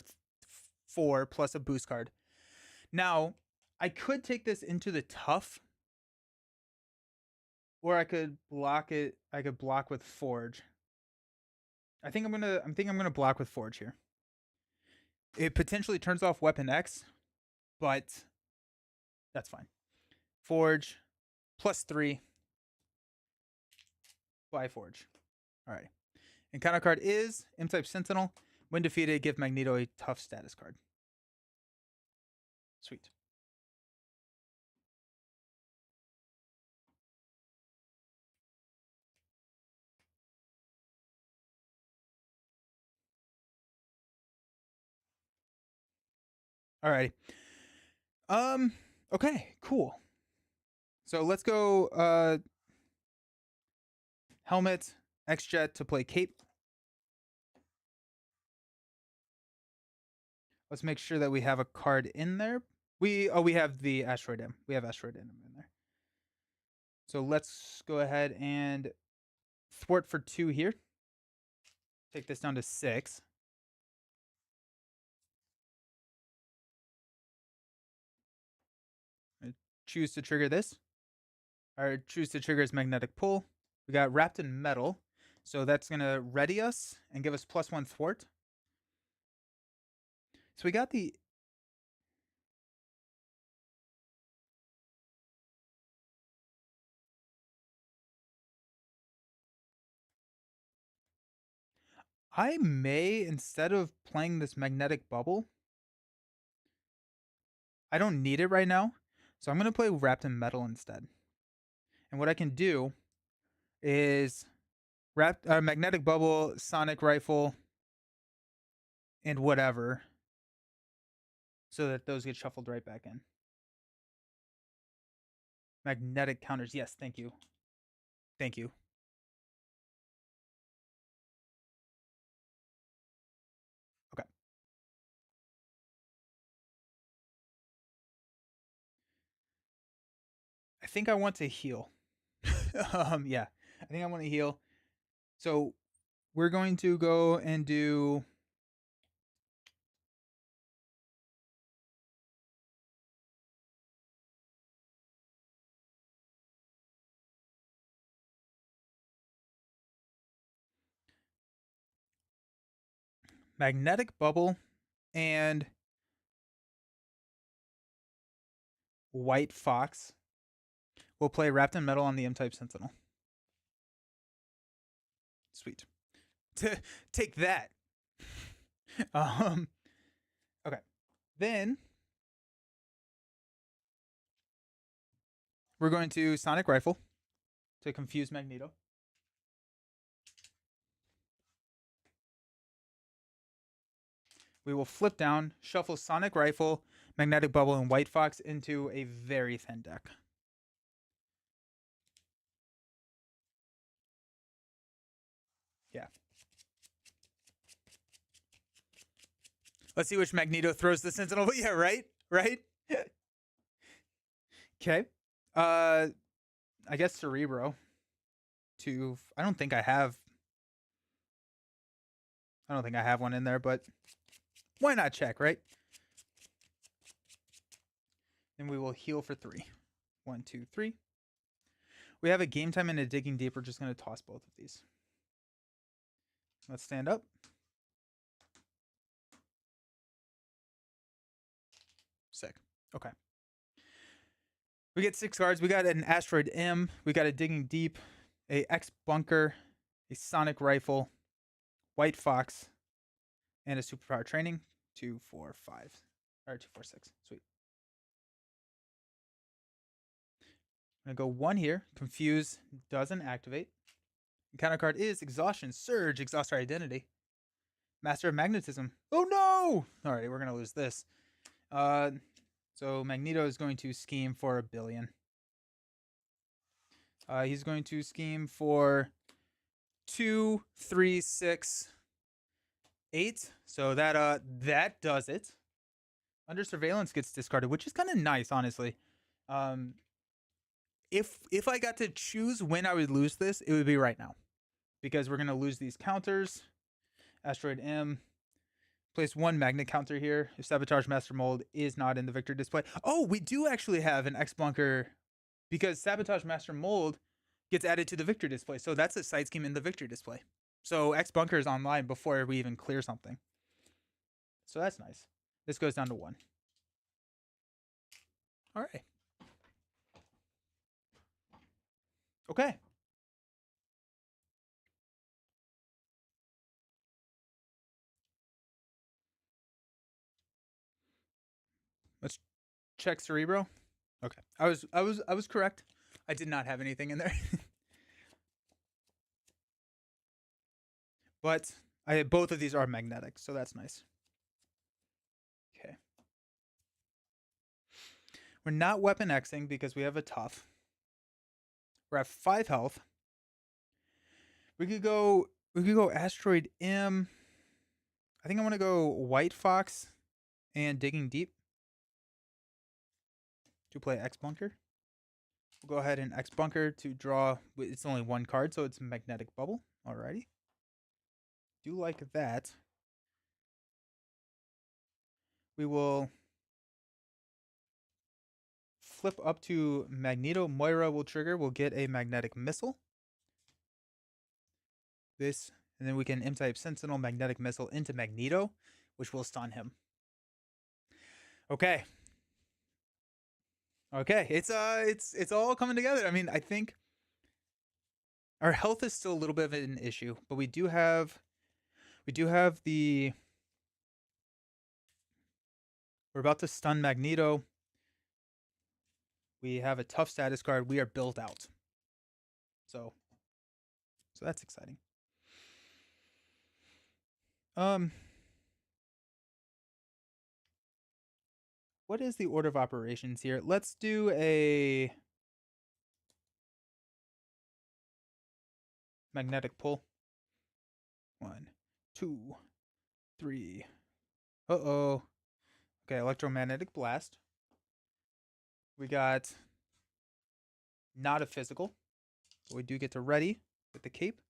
A: 4 plus a boost card. Now, I could take this into the tough, or I could block it. I could block with Forge. I think I'm gonna block with Forge here. It potentially turns off Weapon X, but that's fine. Forge plus 3 by Forge. All right. And counter card is M-type Sentinel. When defeated, give Magneto a tough status card. Sweet. All right. Okay, cool. So let's go Helmet, X-Jet to play Cape. Let's make sure that we have a card in there. We have the Asteroid M. We have Asteroid M in there. So let's go ahead and thwart for 2 here. Take this down to 6. I choose to trigger this. Or choose to trigger his Magnetic Pull. We got Wrapped in Metal. So that's going to ready us and give us +1 thwart. So we got the... I may, instead of playing this Magnetic Bubble, I don't need it right now. So I'm going to play Wrapped in Metal instead. And what I can do is Magnetic Bubble, Sonic Rifle, and whatever, so that those get shuffled right back in. Magnetic counters. Yes, thank you. Thank you. Okay. I think I want to heal. Yeah, I think I want to heal. So we're going to go and do... Magnetic Bubble and White Fox. We'll play Wrapped in Metal on the M-type Sentinel. Sweet. Take that. Okay. Then we're going to Sonic Rifle to confuse Magneto. We will flip down, shuffle Sonic Rifle, Magnetic Bubble, and White Fox into a very thin deck. Yeah. Let's see which Magneto throws the Sentinel. But yeah, right? Right? Okay. I guess Cerebro. I don't think I have one in there, but why not check, right? And we will heal for 3. 1, 2, 3. We have a game time and a digging deep. We're just going to toss both of these. Let's stand up. Sick. Okay. We get 6 cards. We got an Asteroid M. We got a Digging Deep, a X Bunker, a Sonic Rifle, White Fox, and a Superpower Training. 2, 4, 5. Or 246. Sweet. I'm gonna go 1 here. Confuse doesn't activate. The counter card is Exhaustion, Surge, Exhaust our Identity. Master of Magnetism. Oh no! Alright, we're gonna lose this. So Magneto is going to scheme for 1 billion. He's going to scheme for 2, 3, 6, 8. So that does it. Under Surveillance gets discarded, which is kind of nice, honestly. If I got to choose when I would lose this, it would be right now, because we're gonna lose these counters. Asteroid M. Place 1 magnet counter here if Sabotage Master Mold is not in the victory display. Oh, we do actually have an X bunker, because Sabotage Master Mold gets added to the victory display. So that's a side scheme in the victory display. So X bunker is online before we even clear something. So that's nice. This goes down to 1. All right. Okay. Let's check Cerebro. Okay. I was correct. I did not have anything in there. But both of these are magnetic, so that's nice. Okay. We're not weapon Xing because we have a tough. We're at 5 health. We could go Asteroid M. I think I want to go White Fox and Digging Deep to play X Bunker. We'll go ahead and X Bunker to draw. It's only 1 card, so it's Magnetic Bubble. Alrighty. Do like that. We will flip up to Magneto. Moira will trigger. We'll get a Magnetic Missile. This, and then we can M-type Sentinel Magnetic Missile into Magneto, which will stun him. Okay. Okay, it's all coming together. I mean, I think our health is still a little bit of an issue, but we do have the, we're about to stun Magneto. We have a tough status card. We are built out. So that's exciting. What is the order of operations here? Let's do a magnetic pull. 1, 2, 3. Uh-oh. Okay, electromagnetic blast. We got not a physical, but we do get to ready with the cape.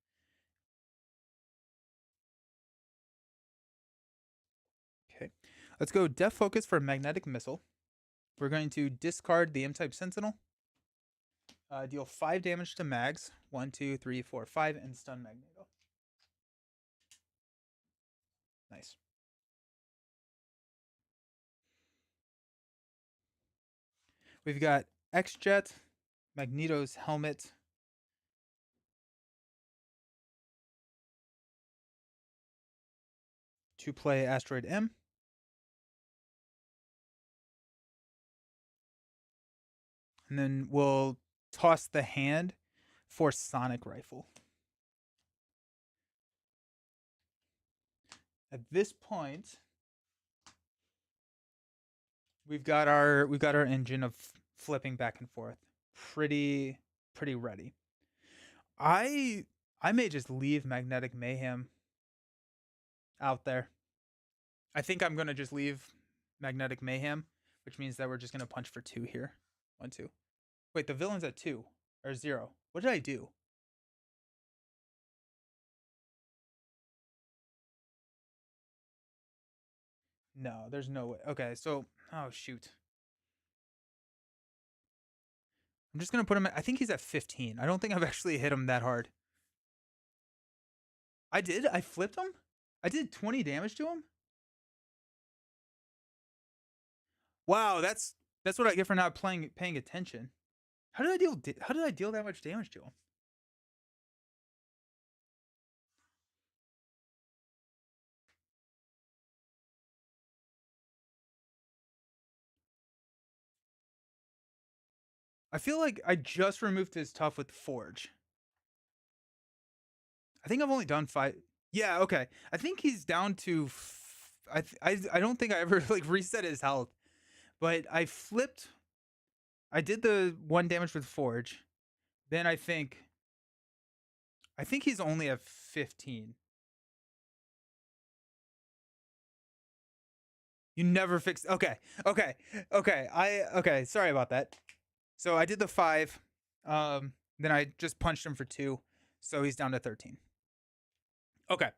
A: Okay, let's go Def Focus for Magnetic Missile. We're going to discard the M-type Sentinel. Deal 5 damage to Mags. 1, 2, 3, 4, 5, and stun Magneto. Nice. We've got X-Jet, Magneto's helmet. To play Asteroid M. And then we'll toss the hand for Sonic Rifle. At this point, we've got our engine of flipping back and forth pretty ready. I may just leave Magnetic Mayhem out there. I think I'm gonna just leave Magnetic Mayhem, which means that we're just gonna punch for 2 here. 1, 2. Wait, the villain's at 2 or 0. What did I do? No, there's no way. Okay, so oh shoot. I'm just gonna put him at, I think he's at 15. I don't think I've actually hit him that hard. I did? I flipped him? I did 20 damage to him? Wow, that's what I get for not paying attention. How did I deal that much damage to him? I feel like I just removed his tough with Forge. I think I've only done 5. Yeah, okay. I think he's down to. I don't think I ever like reset his health, but I flipped. I did the 1 damage with Forge. Then I think he's only at 15. You never fixed. Okay, okay, okay. Okay. Sorry about that. So I did the 5. Then I just punched him for 2, so he's down to 13. Okay,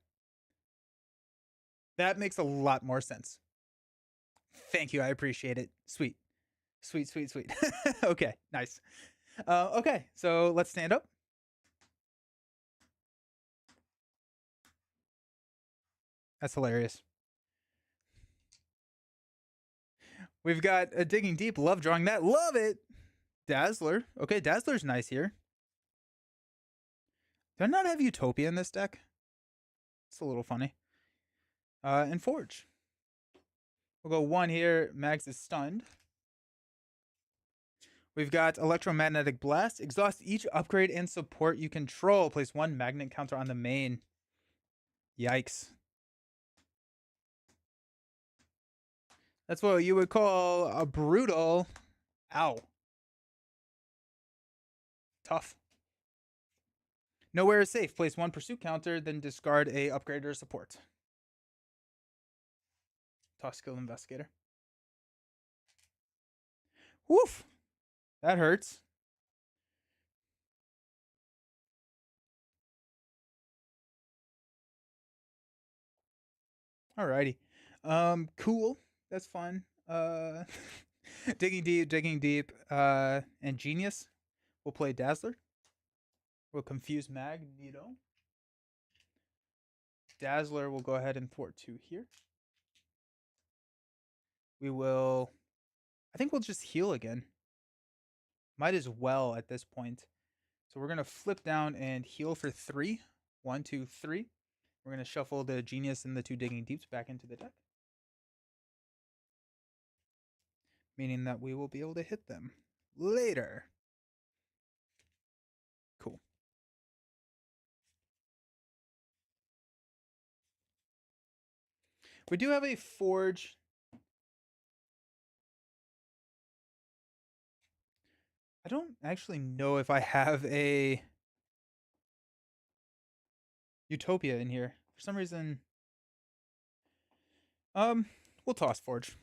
A: that makes a lot more sense. Thank you. I appreciate it. Sweet, sweet, sweet, sweet. Okay, nice. Okay, so let's stand up. That's hilarious. We've got a digging deep. Love drawing that. Love it. Dazzler. Okay, Dazzler's nice here. Do I not have Utopia in this deck? It's a little funny. And Forge. We'll go 1 here. Mags is stunned. We've got Electromagnetic Blast. Exhaust each upgrade and support you control. Place 1 magnet counter on the main. Yikes. That's what you would call a brutal. Ow. Tough. Nowhere is safe. Place 1 pursuit counter, then discard a upgrade or support. Toss skill investigator. Woof. That hurts. Alrighty. Cool. That's fun. Digging deep, and Genius. We'll play Dazzler. We'll confuse Magneto. Dazzler will go ahead and thwart 2 here. We will. I think we'll just heal again. Might as well at this point. So we're going to flip down and heal for 3. 1, 2, 3. We're going to shuffle the Genius and the 2 Digging Deeps back into the deck, meaning that we will be able to hit them later. Cool. We do have a Forge. I don't actually know if I have a Utopia in here. For some reason, we'll toss Forge.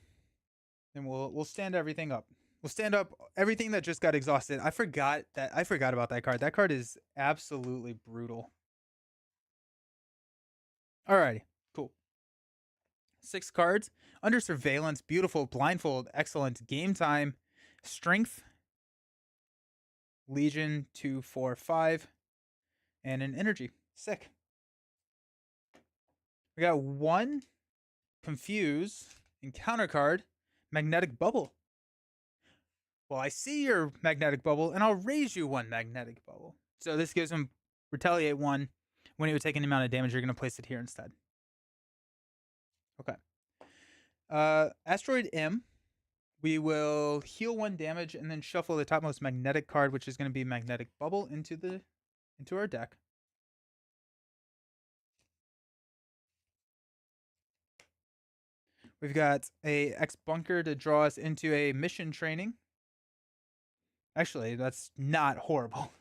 A: And we'll stand everything up. We'll stand up everything that just got exhausted. I forgot about that card. That card is absolutely brutal. Alrighty, cool. 6 cards. Under surveillance, beautiful, blindfold, excellent, game time, strength, Legion 2, 4, 5, and an energy. Sick. We got 1 confuse, encounter card, magnetic bubble. Well, I see your magnetic bubble, and I'll raise you 1 magnetic bubble. So this gives him retaliate 1. When it would take an amount of damage, you're going to place it here instead. Okay. Asteroid M. We will heal 1 damage and then shuffle the topmost magnetic card, which is going to be magnetic bubble, into our deck. We've got a X bunker to draw us into a mission training. Actually, that's not horrible.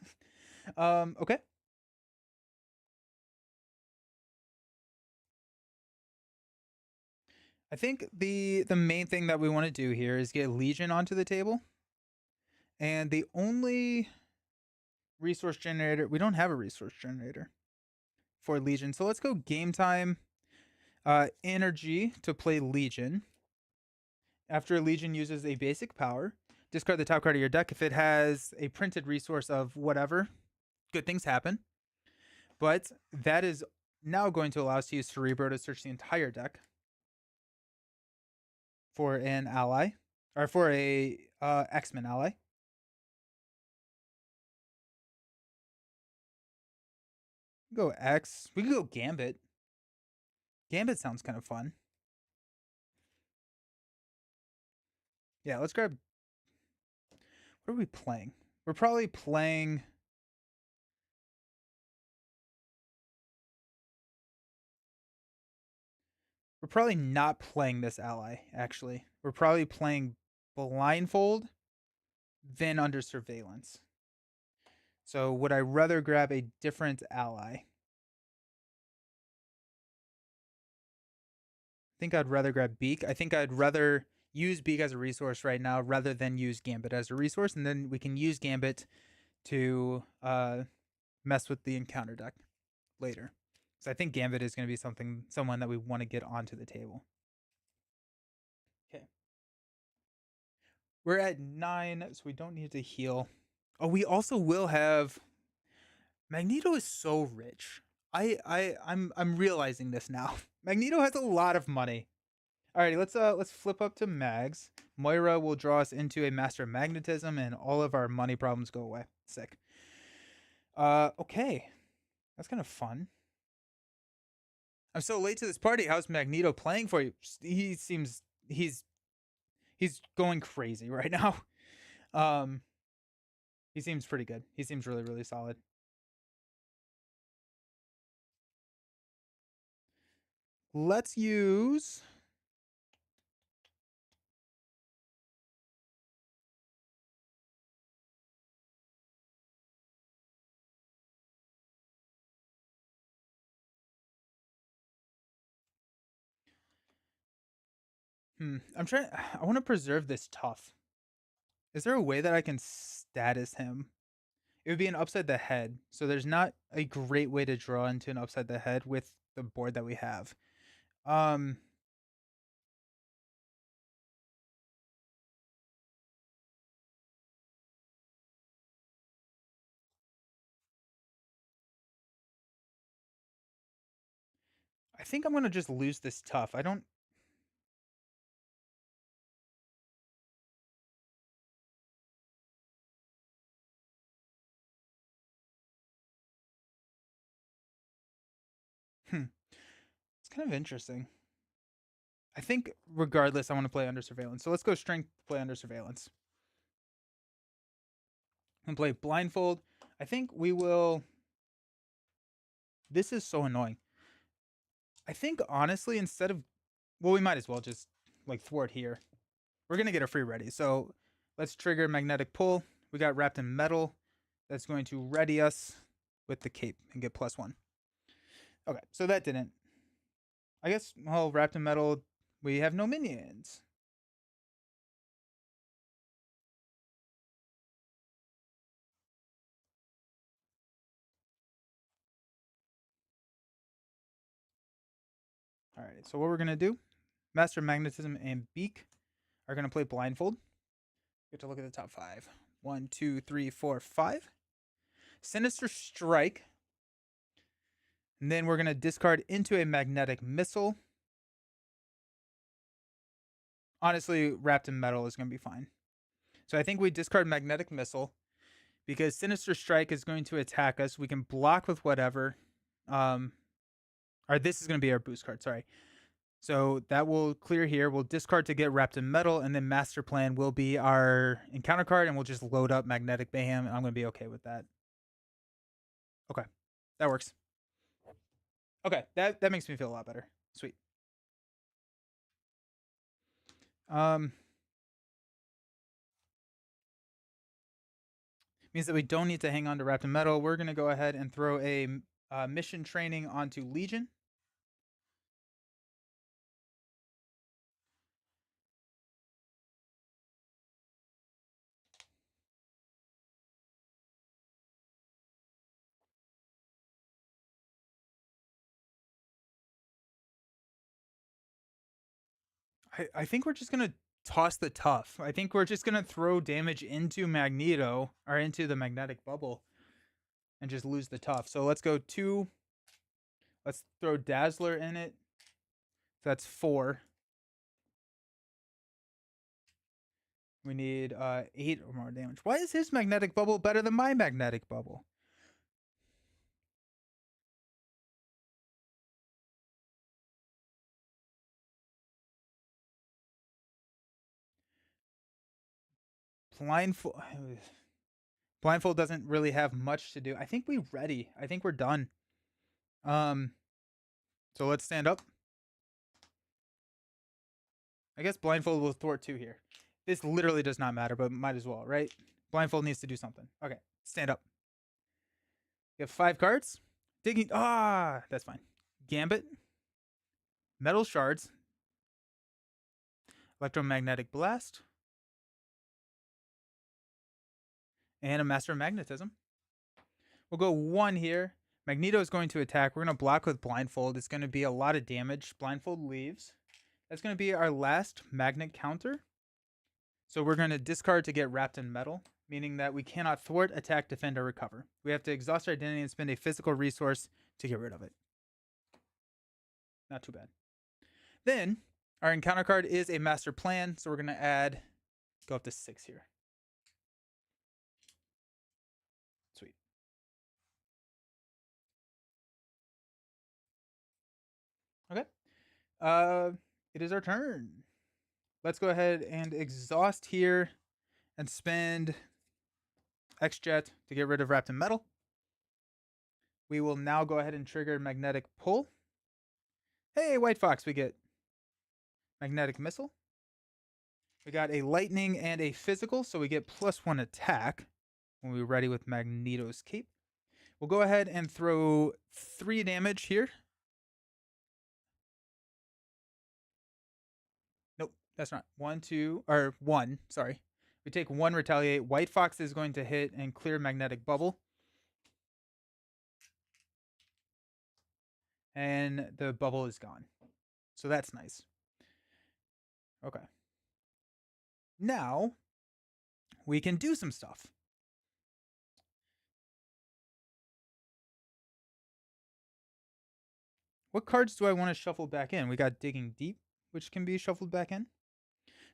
A: Okay. I think the main thing that we want to do here is get Legion onto the table. And the only resource generator, we don't have a resource generator for Legion. So let's go game time, energy to play Legion. After Legion uses a basic power, discard the top card of your deck. If it has a printed resource of whatever, good things happen. But that is now going to allow us to use Cerebro to search the entire deck for an ally, or for a X-Men ally. Go X. We can go Gambit. Gambit sounds kind of fun. Yeah, let's grab. What are we playing? We're probably playing. We're probably not playing this ally, actually. We're probably playing blindfold, then under surveillance. So would I rather grab a different ally? I think I'd rather grab Beak. I think I'd rather use Beak as a resource right now rather than use Gambit as a resource, and then we can use Gambit to mess with the encounter deck later. So I think Gambit is going to be someone that we want to get onto the table. Okay. We're at 9, so we don't need to heal. Oh, we also will have Magneto is so rich. I'm realizing this now. Magneto has a lot of money. Alrighty, let's flip up to Mags. Moira will draw us into a Master of Magnetism, and all of our money problems go away. Sick. Okay, that's kind of fun. I'm so late to this party. How's Magneto playing for you? He seems he's going crazy right now. Um, he seems pretty good. He seems really solid. Let's use. I'm trying. I want to preserve this tough. Is there a way that I can status him? It would be an upside the head. So there's not a great way to draw into an upside the head with the board that we have. Um, I think I'm gonna just lose this tough. I don't. It's kind of interesting. I think regardless, I want to play under surveillance. So let's go strength play under surveillance and play blindfold. I think we will. This is so annoying. I think honestly, instead of, well, we might as well just like thwart here. We're gonna get a free ready. So let's trigger magnetic pull. We got wrapped in metal. That's going to ready us with the cape and get +1. Okay, so that didn't. I guess, well, wrapped in metal, we have no minions. All right, so what we're gonna do, Master Magnetism and Beak are gonna play blindfold. Get to look at the top 5. 1, 2, 3, 4, 5. Sinister Strike. And then we're gonna discard into a magnetic missile. Honestly, wrapped in metal is gonna be fine. So I think we discard magnetic missile because Sinister Strike is going to attack us. We can block with whatever. Or this is going to be our boost card. Sorry. So that will clear here. We'll discard to get wrapped in metal, and then Master Plan will be our encounter card, and we'll just load up Magnetic Mayhem, and I'm going to be okay with that. Okay, that works. Okay, that makes me feel a lot better. Sweet. Means that we don't need to hang on to wrapped in metal. We're going to go ahead and throw a mission training onto Legion. I think we're just gonna toss the tough. I think we're just gonna throw damage into Magneto or into the magnetic bubble and just lose the tough. So let's go 2. Let's throw Dazzler in it. So that's 4. We need 8 or more damage. Why is his magnetic bubble better than my magnetic bubble? Blindfold. Blindfold doesn't really have much to do. I think we ready. I think we're done. So let's stand up. I guess Blindfold will thwart 2 here. This literally does not matter, but might as well, right? Blindfold needs to do something. Okay, stand up. You have 5 cards. Digging. That's fine. Gambit. Metal Shards. Electromagnetic Blast. And a Master of Magnetism. We'll go 1 here. Magneto is going to attack. We're going to block with Blindfold. It's going to be a lot of damage. Blindfold leaves. That's going to be our last magnet counter. So we're going to discard to get wrapped in metal, meaning that we cannot thwart, attack, defend, or recover. We have to exhaust our identity and spend a physical resource to get rid of it. Not too bad. Then, our encounter card is a Master Plan, so we're going to go up to 6 here. Sweet. Okay. It is our turn. Let's go ahead and exhaust here and spend X-Jet to get rid of Wrapped in Metal. We will now go ahead and trigger Magnetic Pull. Hey, White Fox, we get Magnetic Missile. We got a Lightning and a Physical, so we get +1 attack when we're ready with Magneto's Cape. We'll go ahead and throw 3 damage here. Nope, that's not. 1, sorry. We take 1 Retaliate. White Fox is going to hit and clear Magnetic Bubble. And the bubble is gone. So that's nice. Okay. Now, we can do some stuff. What cards do I want to shuffle back in? We got Digging Deep, which can be shuffled back in.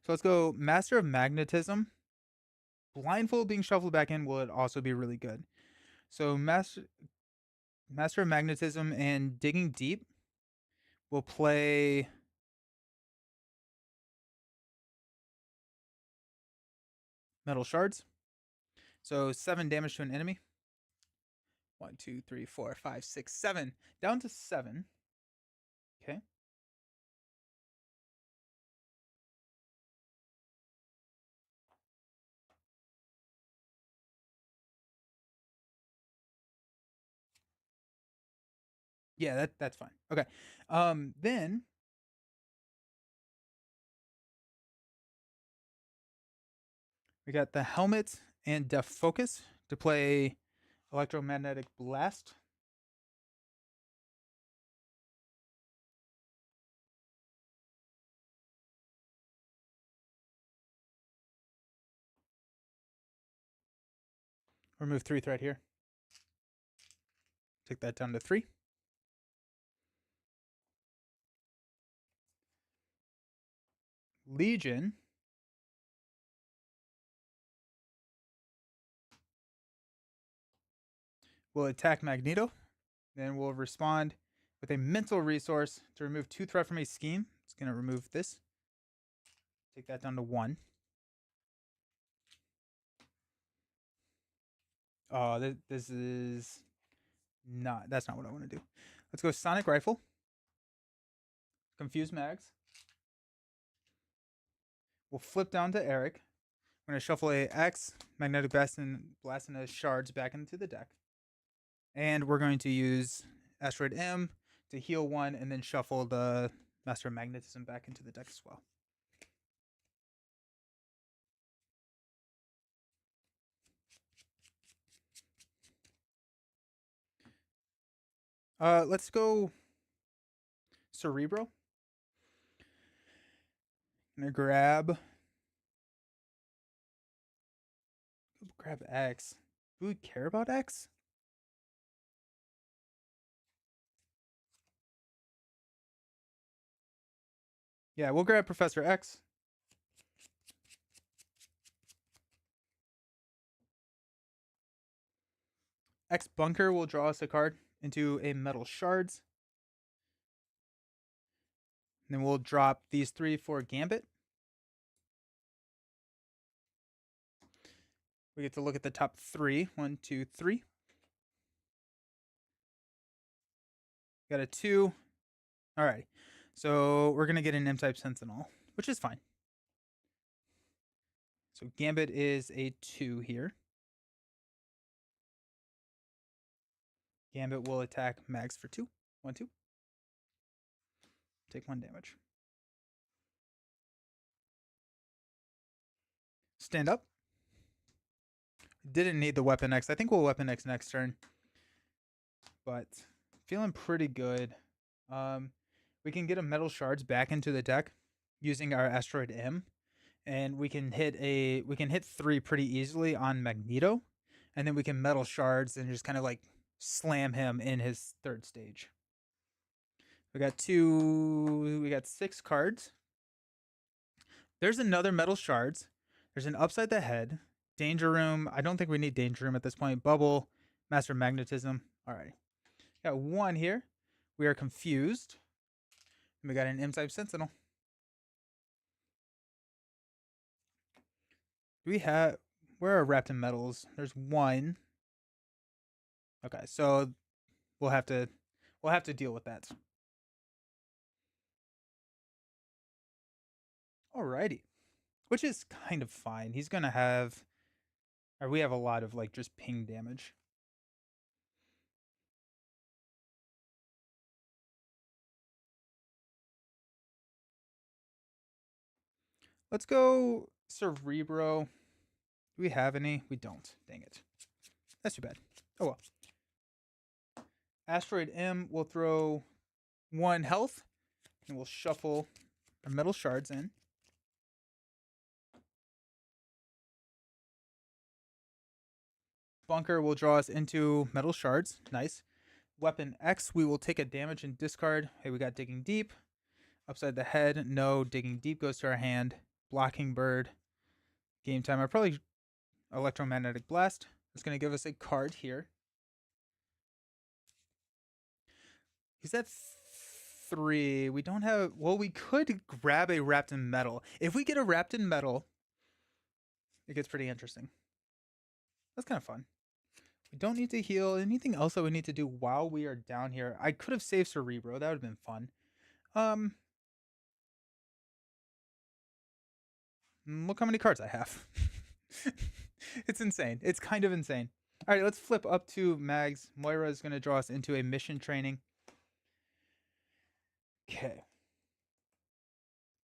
A: So let's go Master of Magnetism. Blindfold being shuffled back in would also be really good. So Master of Magnetism and Digging Deep will play Metal Shards. So 7 damage to an enemy. 1, 2, 3, 4, 5, 6, 7. Down to 7. Okay. Yeah, that's fine. Okay. Then we got the Helmet and Def Focus to play Electromagnetic Blast. Remove 3 threat here. Take that down to 3. Legion will attack Magneto. Then we'll respond with a mental resource to remove 2 threat from a scheme. It's going to remove this. Take that down to 1. Oh, this is not. That's not what I want to do. Let's go Sonic Rifle. Confuse Mags. We'll flip down to Eric. I'm going to shuffle a X, Magnetic Blast and his shards back into the deck. And we're going to use Asteroid M to heal 1 and then shuffle the Master of Magnetism back into the deck as well. Let's go Cerebro. I'm gonna grab X. Do we care about X? Yeah, we'll grab Professor X. X Bunker will draw us a card into a Metal Shards. And then we'll drop these 3 for Gambit. We get to look at the top three. 1, 2, 3. Got a 2. All right. So we're going to get an M-type Sentinel, which is fine. So Gambit is a 2 here. Gambit will attack Mags for 2. 1, 2. Take 1 damage. Stand up. Didn't need the Weapon X. I think we'll Weapon X next turn. But feeling pretty good. We can get a Metal Shards back into the deck using our Asteroid M. And we can hit 3 pretty easily on Magneto. And then we can Metal Shards and just kind of like slam him in his third stage. We got 6 cards. There's another Metal Shards. There's an Upside the Head. Danger Room. I don't think we need Danger Room at this point. Bubble. Master Magnetism. All right. Got 1 here. We are confused. And we got an M-type Sentinel. Do we have... Where are wrapped in metals? There's 1. Okay, so we'll have to deal with that. Alrighty. Which is kind of fine. He's gonna have... Or we have a lot of like just ping damage. Let's go Cerebro. Do we have any? We don't. Dang it. That's too bad. Oh well. Asteroid M will throw 1 health. And we'll shuffle our Metal Shards in. Bunker will draw us into Metal Shards. Nice. Weapon X, we will take a damage and discard. Hey, we got Digging Deep. Upside the Head, no. Digging Deep goes to our hand. Blocking Bird. Game time. I probably Electromagnetic Blast. It's going to give us a card here. He's at 3. We don't have... Well, we could grab a Wrapped in Metal. If we get a Wrapped in Metal, it gets pretty interesting. That's kind of fun. We don't need to heal. Anything else that we need to do while we are down here? I could have saved Cerebro. That would have been fun. Look how many cards I have. It's insane. It's kind of insane. All right, let's flip up to Mags. Moira is going to draw us into a mission training. Okay.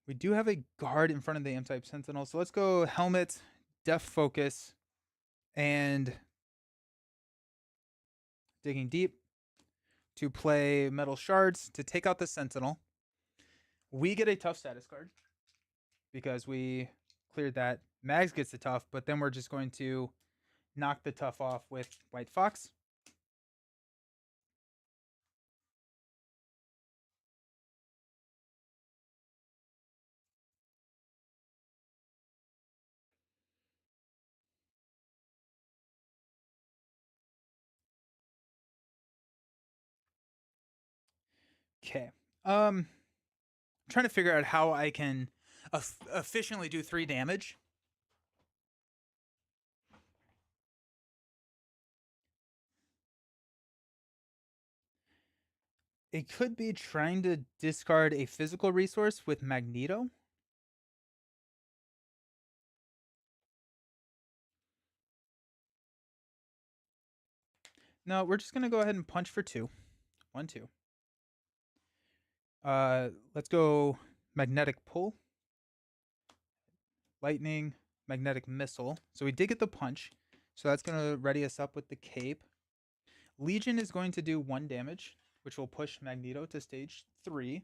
A: We do have a guard in front of the M-type Sentinel. So let's go Helmet, Def Focus, and Digging Deep to play Metal Shards to take out the Sentinel. We get a tough status card because we cleared that. Mags gets the tough, but then we're just going to knock the tough off with White Fox. Okay. Trying to figure out how I can efficiently do 3 damage. It could be trying to discard a physical resource with Magneto. No, we're just going to go ahead and punch for 2. 1, 2. Let's go Magnetic Pull. Lightning, Magnetic Missile. So we did get the punch. So that's going to ready us up with the cape. Legion is going to do 1 damage, which will push Magneto to stage 3.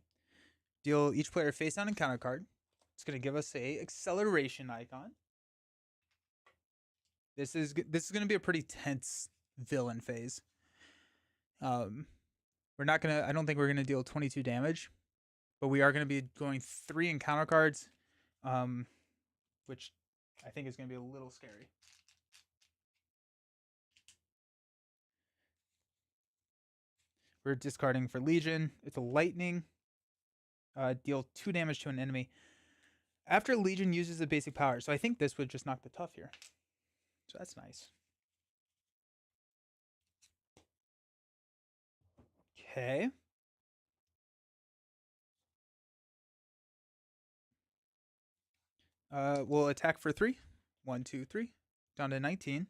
A: Deal each player face down and counter card. It's going to give us a acceleration icon. This is going to be a pretty tense villain phase. We're not going to... I don't think we're going to deal 22 damage. But we are going to be going 3 in counter cards. Which I think is going to be a little scary. We're discarding for Legion. It's a Lightning. Deal 2 damage to an enemy. After Legion uses a basic power. So I think this would just knock the tough here. So that's nice. Okay. We'll attack for 3. 1, 2, 3. Down to 19.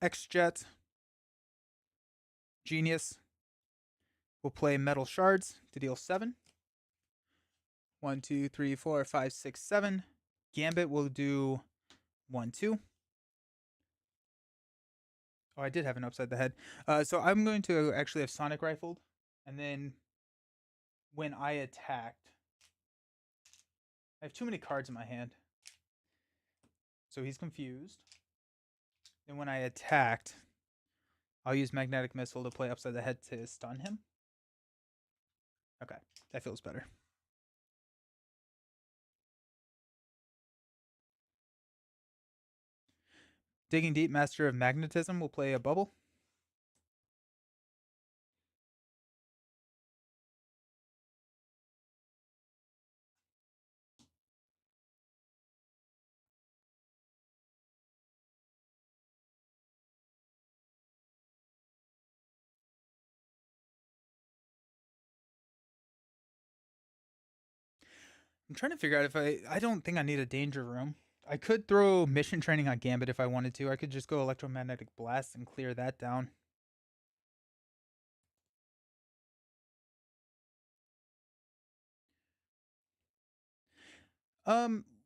A: X-Jet. Genius. We'll play Metal Shards to deal 7. 1, 2, 3, 4, 5, 6, 7. Gambit will do 1, 2. Oh, I did have an upside the head. So I'm going to actually have Sonic Rifled. And then when I attacked, I have too many cards in my hand. So he's confused. And when I attacked, I'll use Magnetic Missile to play upside the head to stun him. Okay, that feels better. Digging Deep, Master of Magnetism will play a bubble. I'm trying to figure out if I don't think I need a Danger Room. I could throw Mission Training on Gambit if I wanted to. I could just go Electromagnetic Blast and clear that down.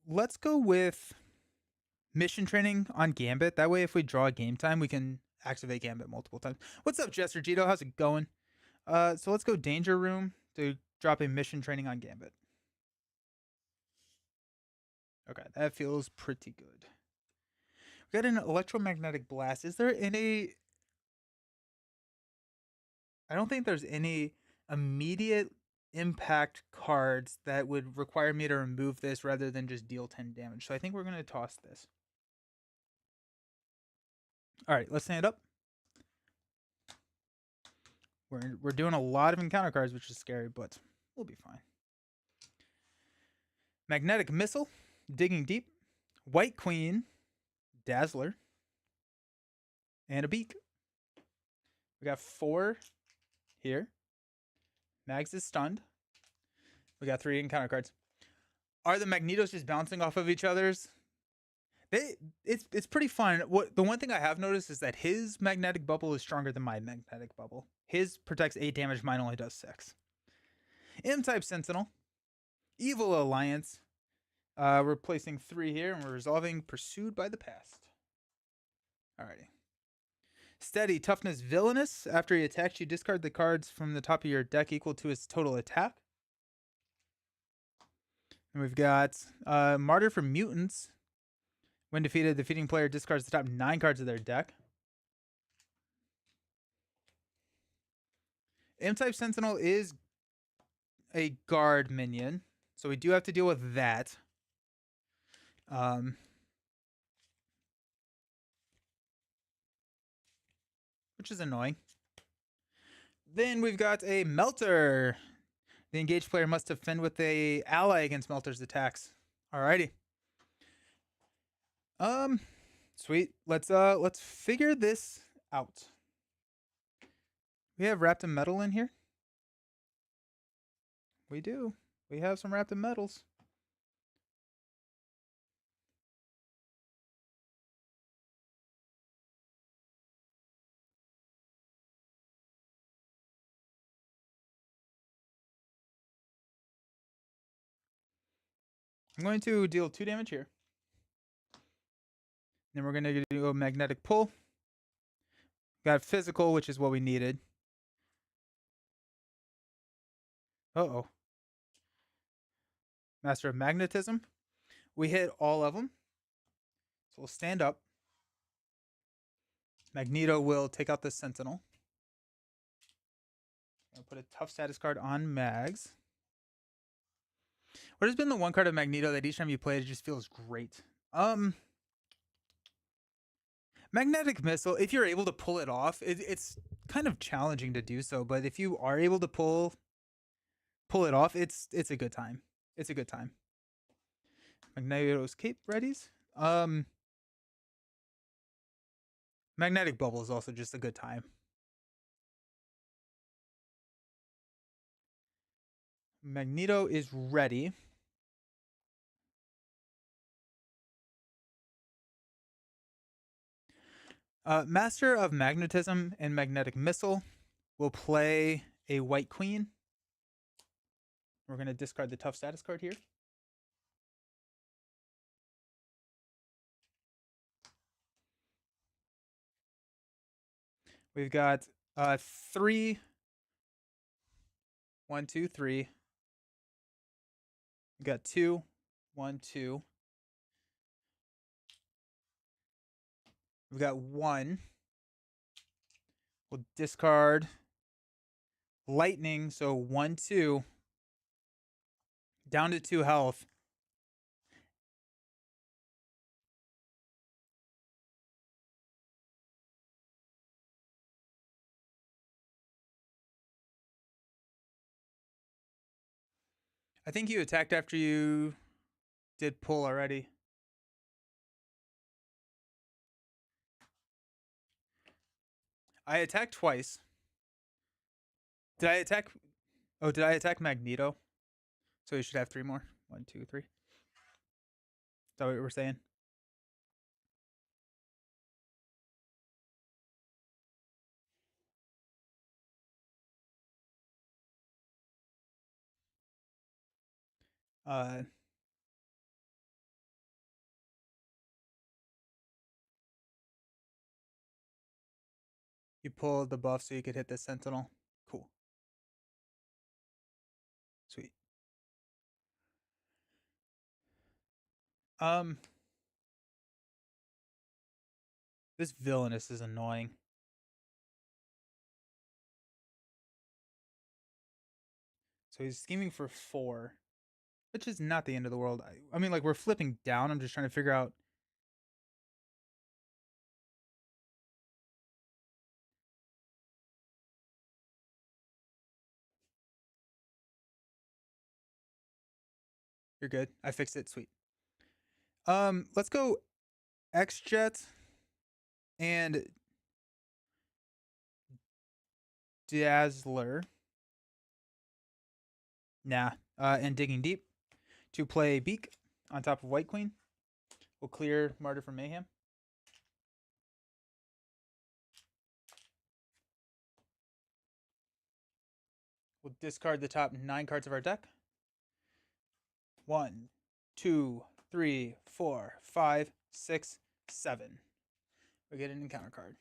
A: Let's go with Mission Training on Gambit. That way, if we draw game time, we can activate Gambit multiple times. What's up, Jester Gito? How's it going? So let's go Danger Room to drop a Mission Training on Gambit. Okay, that feels pretty good. We got an Electromagnetic Blast. Is there any... I don't think there's any immediate impact cards that would require me to remove this rather than just deal 10 damage. So I think we're going to toss this. All right, let's stand up. We're doing a lot of encounter cards, which is scary, but we'll be fine. Magnetic Missile, Digging Deep, White Queen, Dazzler, and a Beak. We got 4 here. Mags is stunned. We got 3 encounter cards. Are the Magnetos just bouncing off of each other's? It's pretty fun. The one thing I have noticed is that his magnetic bubble is stronger than my magnetic bubble. His protects 8 damage, mine only does 6. M-type Sentinel, Evil Alliance. We're placing 3 here, and we're resolving Pursued by the Past. Alrighty. Steady, Toughness, Villainous. After he attacks, you discard the cards from the top of your deck equal to his total attack. And we've got Martyr for Mutants. When defeated, the defeating player discards the top 9 cards of their deck. M-type Sentinel is a guard minion, so we do have to deal with that. Which is annoying. Then we've got a Melter. The engaged player must defend with a ally against Melter's attacks. Alrighty. Sweet. Let's figure this out. We have Wrapped in Metal in here. We do. We have some Wrapped in Metals. I'm going to deal 2 damage here. Then we're going to do a Magnetic Pull. Got Physical, which is what we needed. Uh-oh. Master of Magnetism. We hit all of them. So we'll stand up. Magneto will take out the Sentinel. I'll put a tough status card on Mags. What has been the one card of Magneto that each time you play it just feels great? Magnetic Missile, if you're able to pull it off, it's kind of challenging to do so, but if you are able to pull pull it off, it's a good time. It's a good time. Magneto's cape readies. Magnetic bubble is also just a good time. Magneto is ready. Master of Magnetism and Magnetic Missile will play a white queen. We're going to discard the tough status card here. We've got 3, 1, 2, 3. We've got 2, 1, 2. We've got 1. We'll discard lightning, so 1, 2. Down to 2 health. I think you attacked after you did pull already. I attacked twice. Did I attack? Oh, did I attack Magneto? So you should have 3 more. 1, 2, 3. Is that what we're saying? You pulled the buff so you could hit the Sentinel. Cool. Sweet. This villainous is annoying. So he's scheming for 4, which is not the end of the world. I mean, like, we're flipping down. I'm just trying to figure out. You're good. I fixed it. Sweet. Let's go X-Jet and Dazzler. Nah. And Digging Deep to play Beak on top of White Queen. We'll clear Martyr from Mayhem. We'll discard the top 9 cards of our deck. 1, 2, 3, 4, 5, 6, 7. We get an encounter card.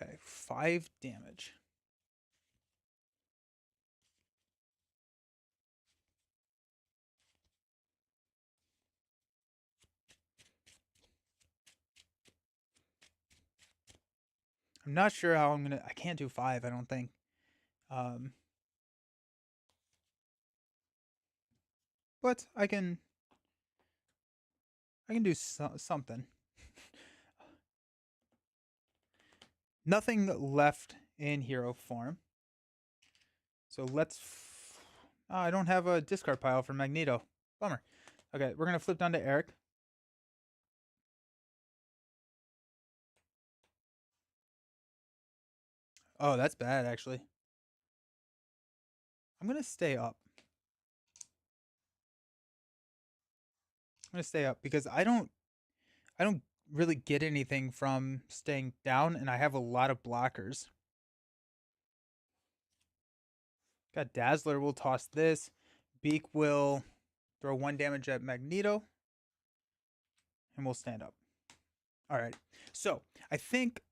A: Okay, 5 damage. I'm not sure how I'm gonna. I can't do 5. I don't think. But I can. I can do something. Nothing left in hero form. So let's. Oh, I don't have a discard pile for Magneto. Bummer. Okay, we're gonna flip down to Eric. Oh, that's bad actually. I'm gonna stay up. I'm gonna stay up because I don't really get anything from staying down, and I have a lot of blockers. Got Dazzler. We'll toss this. Beak will throw 1 damage at Magneto, and we'll stand up. All right. So I think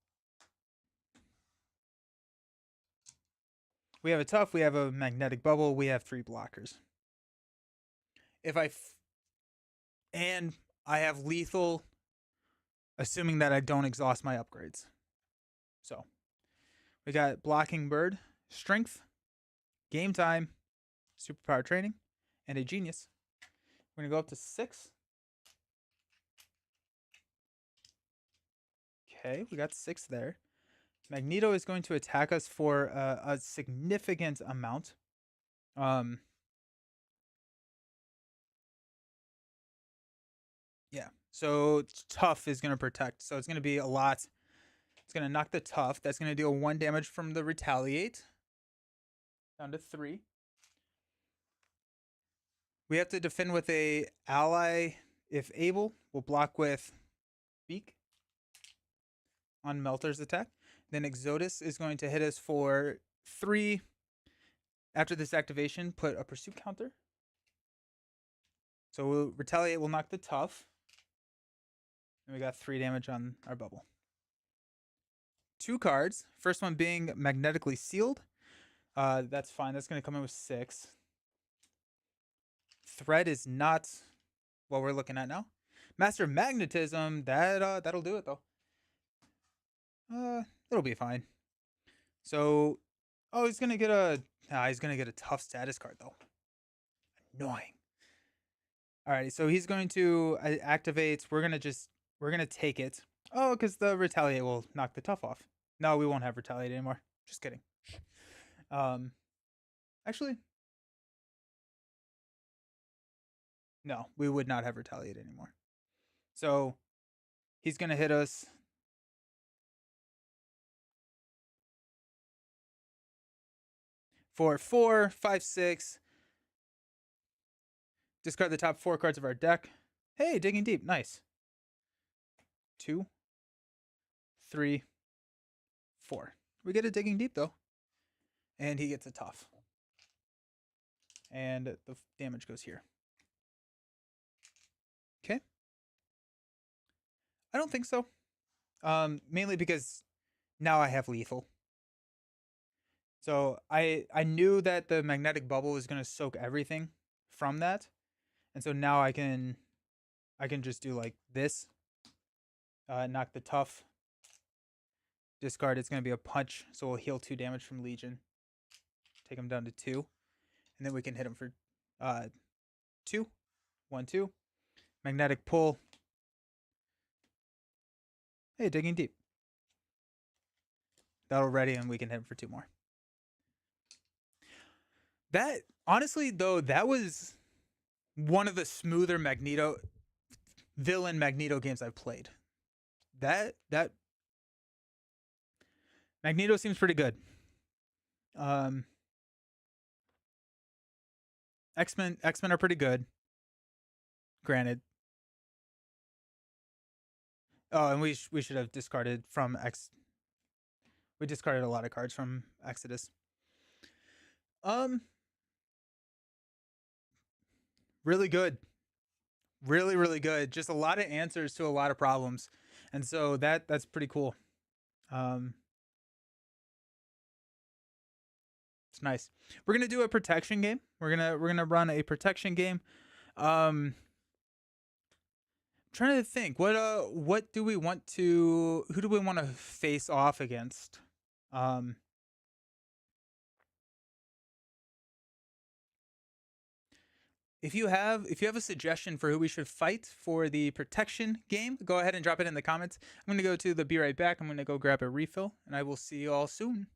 A: we have a tough. We have a magnetic bubble. We have 3 blockers. If and I have lethal, assuming that I don't exhaust my upgrades. So we got blocking bird, strength, game time, superpower training, and a genius. We're gonna go up to 6. Okay, we got 6 there. Magneto is going to attack us for a significant amount. Yeah. So tough is going to protect. So it's going to be a lot. It's going to knock the tough. That's going to deal 1 damage from the retaliate. Down to 3. We have to defend with a ally if able. We'll block with Beak on Melter's attack. Then Exodus is going to hit us for 3. After this activation, put a pursuit counter. So we'll retaliate will knock the tough. And we got 3 damage on our bubble. 2 cards. First one being magnetically sealed. That's fine. That's going to come in with 6. Thread is not what we're looking at now. Master Magnetism, that'll do it though. It'll be fine. So, he's gonna get a tough status card though. Annoying. Alrighty, so he's going to activate. We're gonna take it. Oh, because the retaliate will knock the tough off. No, we won't have retaliate anymore. Just kidding. Actually, no, we would not have retaliate anymore. So he's gonna hit us. For 4, 5, 6. Discard the top 4 cards of our deck. Hey, digging deep. Nice. 2, 3, 4. We get a digging deep though. And he gets a tough. And the damage goes here. Okay. I don't think so. Mainly because now I have lethal. So I knew that the magnetic bubble was going to soak everything from that. And so now I can just do like this. Knock the tough. Discard, it's going to be a punch. So we'll heal 2 damage from Legion. Take him down to 2. And then we can hit him for 2. 1, 2. Magnetic pull. Hey, digging deep. That'll ready and we can hit him for 2 more. That, honestly, though, that was one of the smoother villain Magneto games I've played. That Magneto seems pretty good. X-Men are pretty good. Granted. Oh, and we should have discarded from X. We discarded a lot of cards from Exodus. Really good. Really, really good. Just a lot of answers to a lot of problems. And so that's pretty cool. It's nice. We're gonna do a protection game. We're gonna run a protection game. Trying to think. What do we want to? Who do we want to face off against? If you have a suggestion for who we should fight for the protection game, go ahead and drop it in the comments. I'm going to go to the Be Right Back. I'm going to go grab a refill, and I will see you all soon.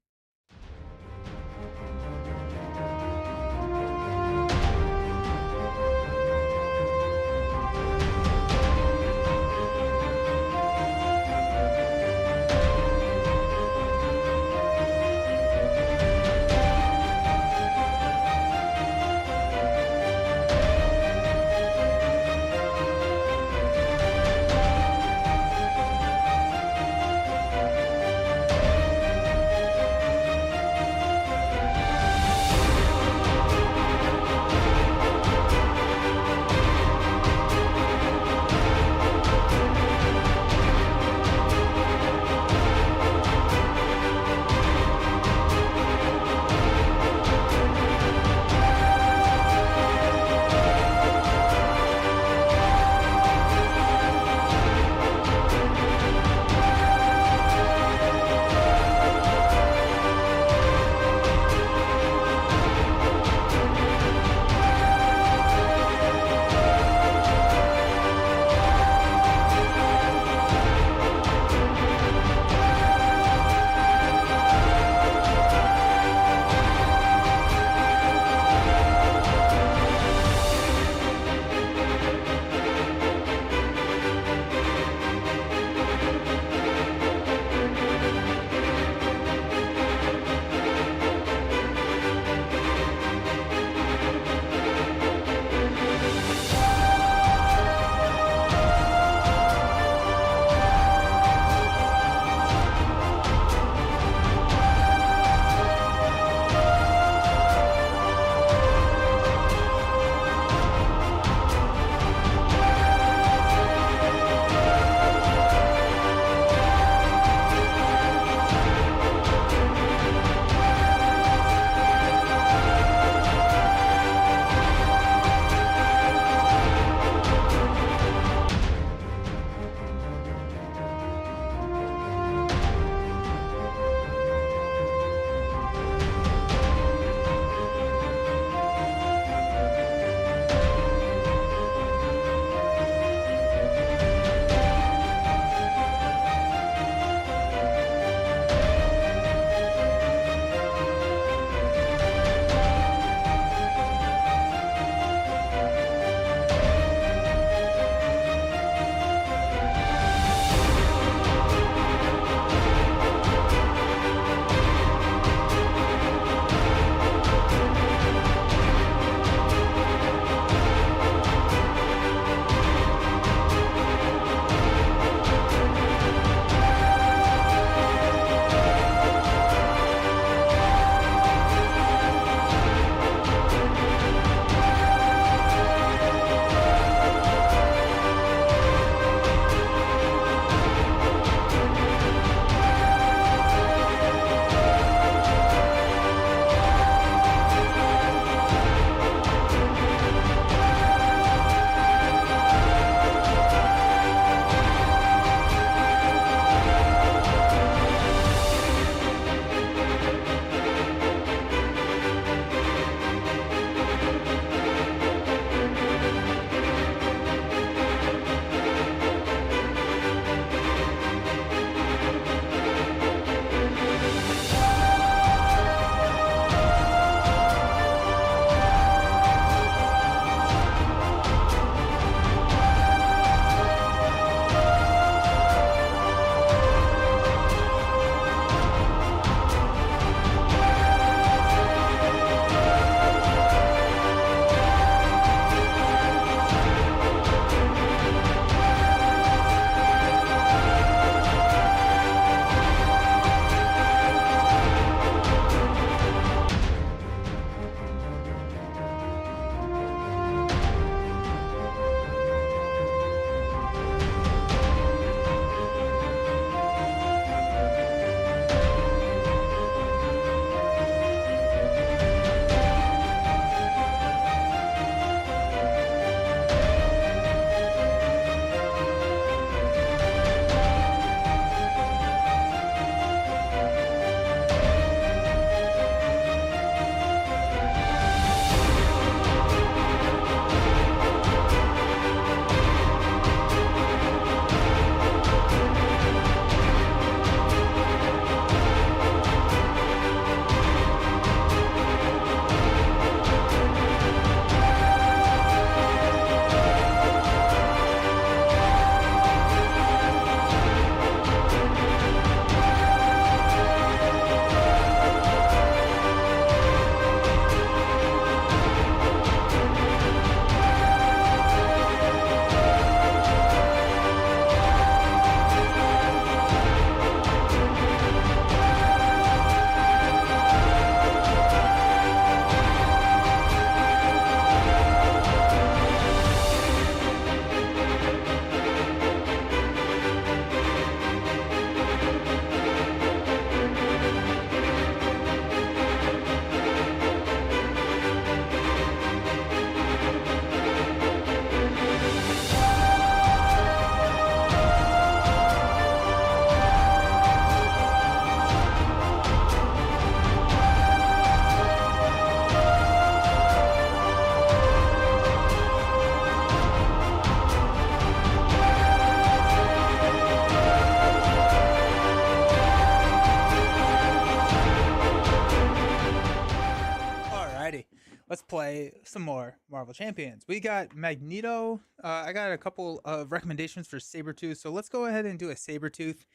A: play some more Marvel Champions. We got Magneto. I got a couple of recommendations for Saber-tooth. So let's go ahead and do a Saber-tooth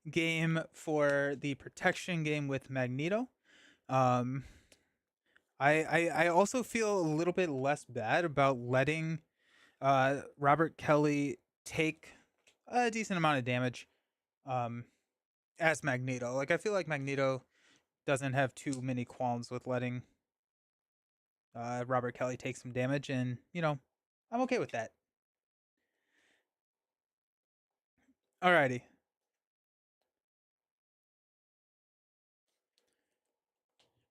A: game for the protection game with Magneto. Um, I also feel a little bit less bad about letting Robert Kelly take a decent amount of damage um, as Magneto. Like I feel like Magneto doesn't have too many qualms with letting Robert Kelly take some damage, and I'm okay with that. Alrighty,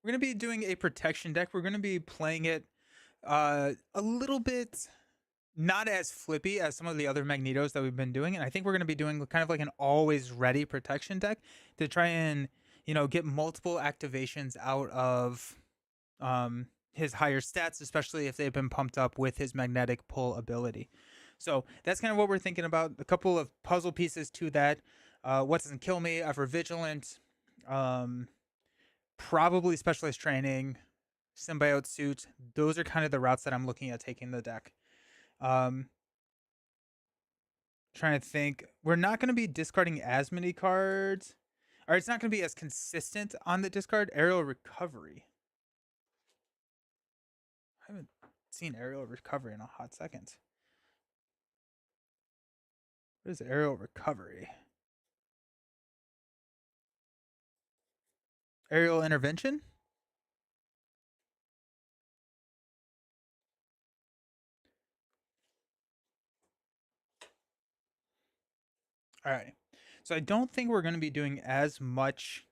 A: we're gonna be doing a protection deck. We're gonna be playing it a little bit not as flippy as some of the other Magnetos that we've been doing, and I think we're gonna be doing kind of like an always ready protection deck to try and get multiple activations out of his higher stats, especially if they've been pumped up with his magnetic pull ability. So that's kind of what we're thinking about. A couple of puzzle pieces to that. What doesn't kill me? Ever vigilant. Um, Probably specialist training, symbiote suit. Those are kind of the routes that I'm looking at taking the deck. Um, Trying to think. We're not going to be discarding as many cards, or it's not going to be as consistent on the discard. Aerial recovery. I haven't seen aerial recovery in a hot second. What is aerial recovery? Aerial intervention? All right. So I don't think we're going to be doing as much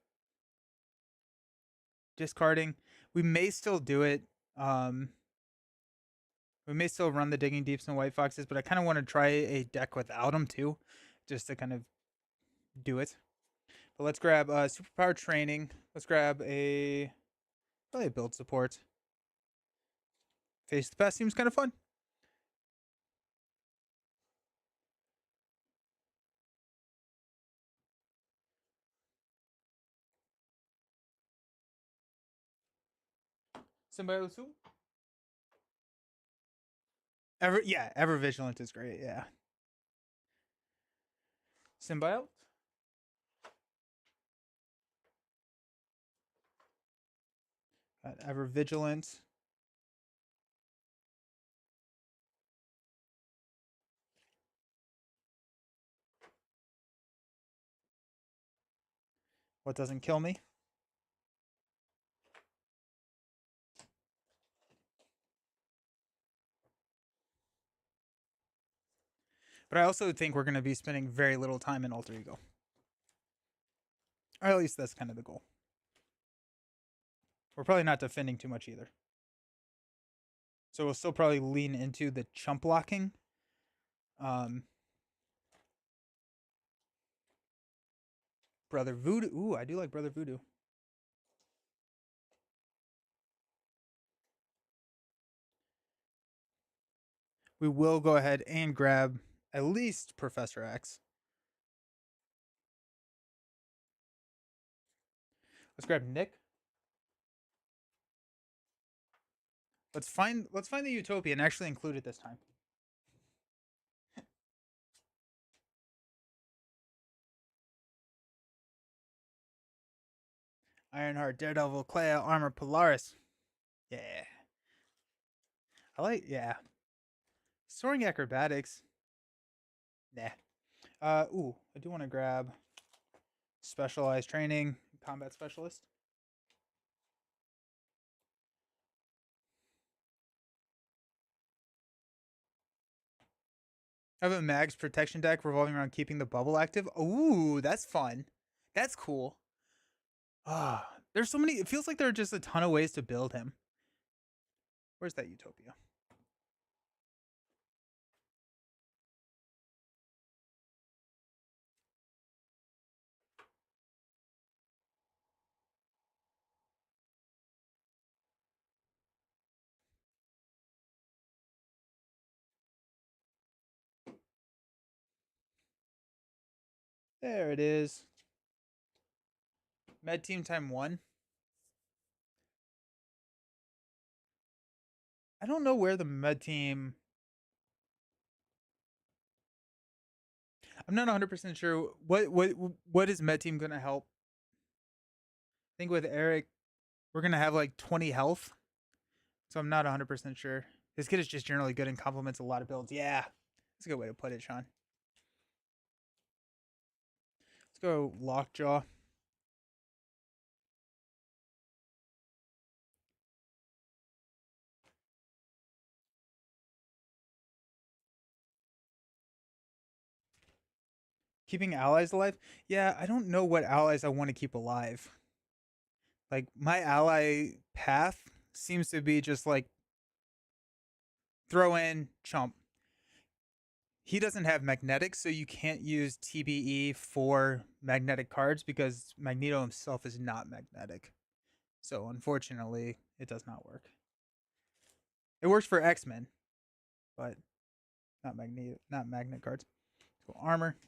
A: discarding. We may still do it. Um, we may still run the digging deeps and white foxes, but I kind of want to try a deck without them too, just to kind of do it. But let's grab superpower training. Let's grab a probably a build support. Face the past seems kind of fun. Symbiote. Ever vigilant is great. Yeah. Symbiote. Ever vigilant. What doesn't kill me? But I also think we're going to be spending very little time in Alter Ego. Or at least that's kind of the goal. We're probably not defending too much either. So we'll still probably lean into the chump blocking. Brother Voodoo. Ooh, I do like Brother Voodoo. We will go ahead and grab at least Professor X. Let's grab Nick. Let's find the Utopia and actually include it this time. Ironheart, Daredevil, Clea, Armor, Polaris. Yeah. Yeah. Soaring Acrobatics. Nah. Ooh, I do want to grab Specialized Training, Combat Specialist. I have a Mag's protection deck revolving around keeping the bubble active. Ooh, that's fun. That's cool. Ah, there's so many. It feels like there are just a ton of ways to build him. Where's that Utopia? There it is. Med Team Time 1. I don't know where the med team. I'm not 100% sure what is med team gonna help. I think with Eric, we're gonna have like 20 health, so I'm not 100% sure. This kid is just generally good and complements a lot of builds. Yeah, that's a good way to put it, Sean. Let's go Lockjaw. Keeping allies alive? Yeah, I don't know what allies I want to keep alive. Like my ally path seems to be just like throw in chump. He doesn't have magnetic, so you can't use TBE for magnetic cards because Magneto himself is not magnetic. So unfortunately, it does not work. It works for X-Men, but not magnet cards. So armor.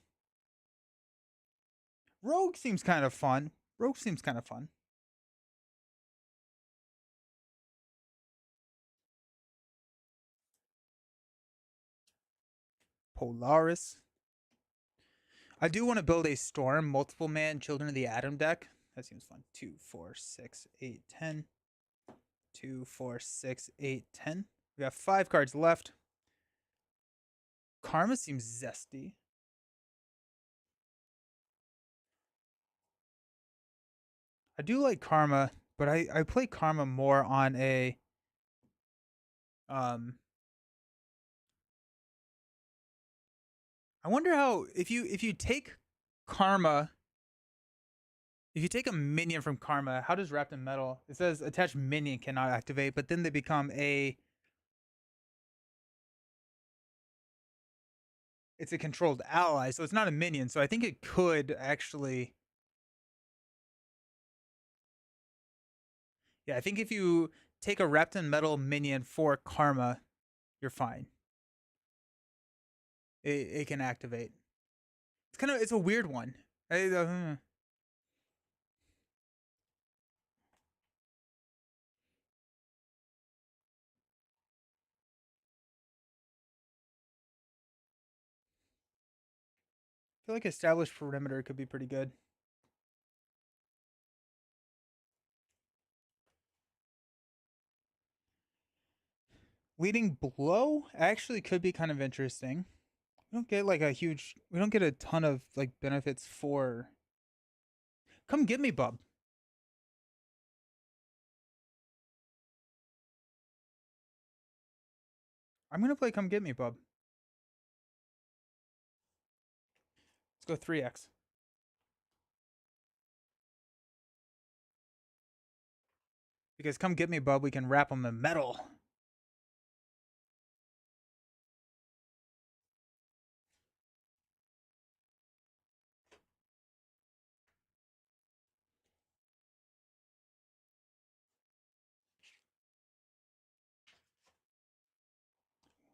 A: Rogue seems kind of fun. Rogue seems kind of fun. Polaris. I do want to build a Storm multiple man Children of the Atom deck. That seems fun. 2, 4, 6, 8, 10. 2, 4, 6, 8, 10. We got 5 cards left. Karma seems zesty. I do like Karma, but I play Karma more on a I wonder how if you take Karma, if you take a minion from Karma, how does Wrapped in Metal? It says attached minion cannot activate, but then they become a it's a controlled ally, so it's not a minion. So I think it could actually yeah, I think if you take a Wrapped in Metal minion for Karma, you're fine. It can activate. It's a weird one. I feel like established perimeter could be pretty good. Leading blow actually could be kind of interesting. We don't get like a huge. We don't get a ton of like benefits for. Come get me, bub. I'm gonna play Come Get Me, bub. Let's go 3x. Because Come Get Me, bub, we can wrap them in metal.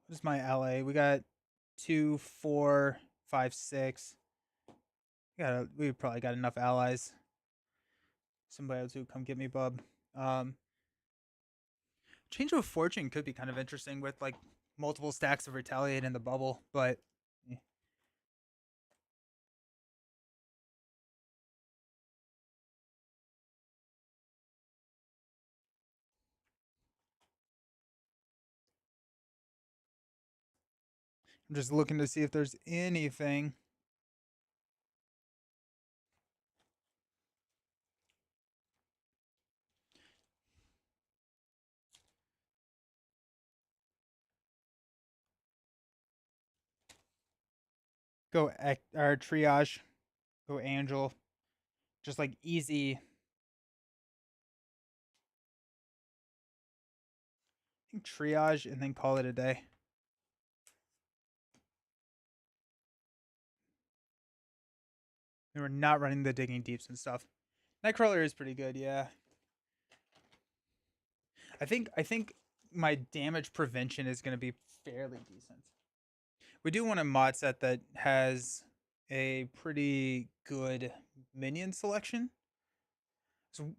A: What is my ally? We got 2, 4, 5, 6. We probably got enough allies. Somebody else who Come Get Me, bub. Change of Fortune could be kind of interesting with like multiple stacks of Retaliate in the bubble, but I'm just looking to see if there's anything. Go or triage. Go Angel. Just like easy. I think triage and then call it a day. And we're not running the digging deeps and stuff. Nightcrawler is pretty good, yeah. I think my damage prevention is going to be fairly decent. We do want a mod set that has a pretty good minion selection. So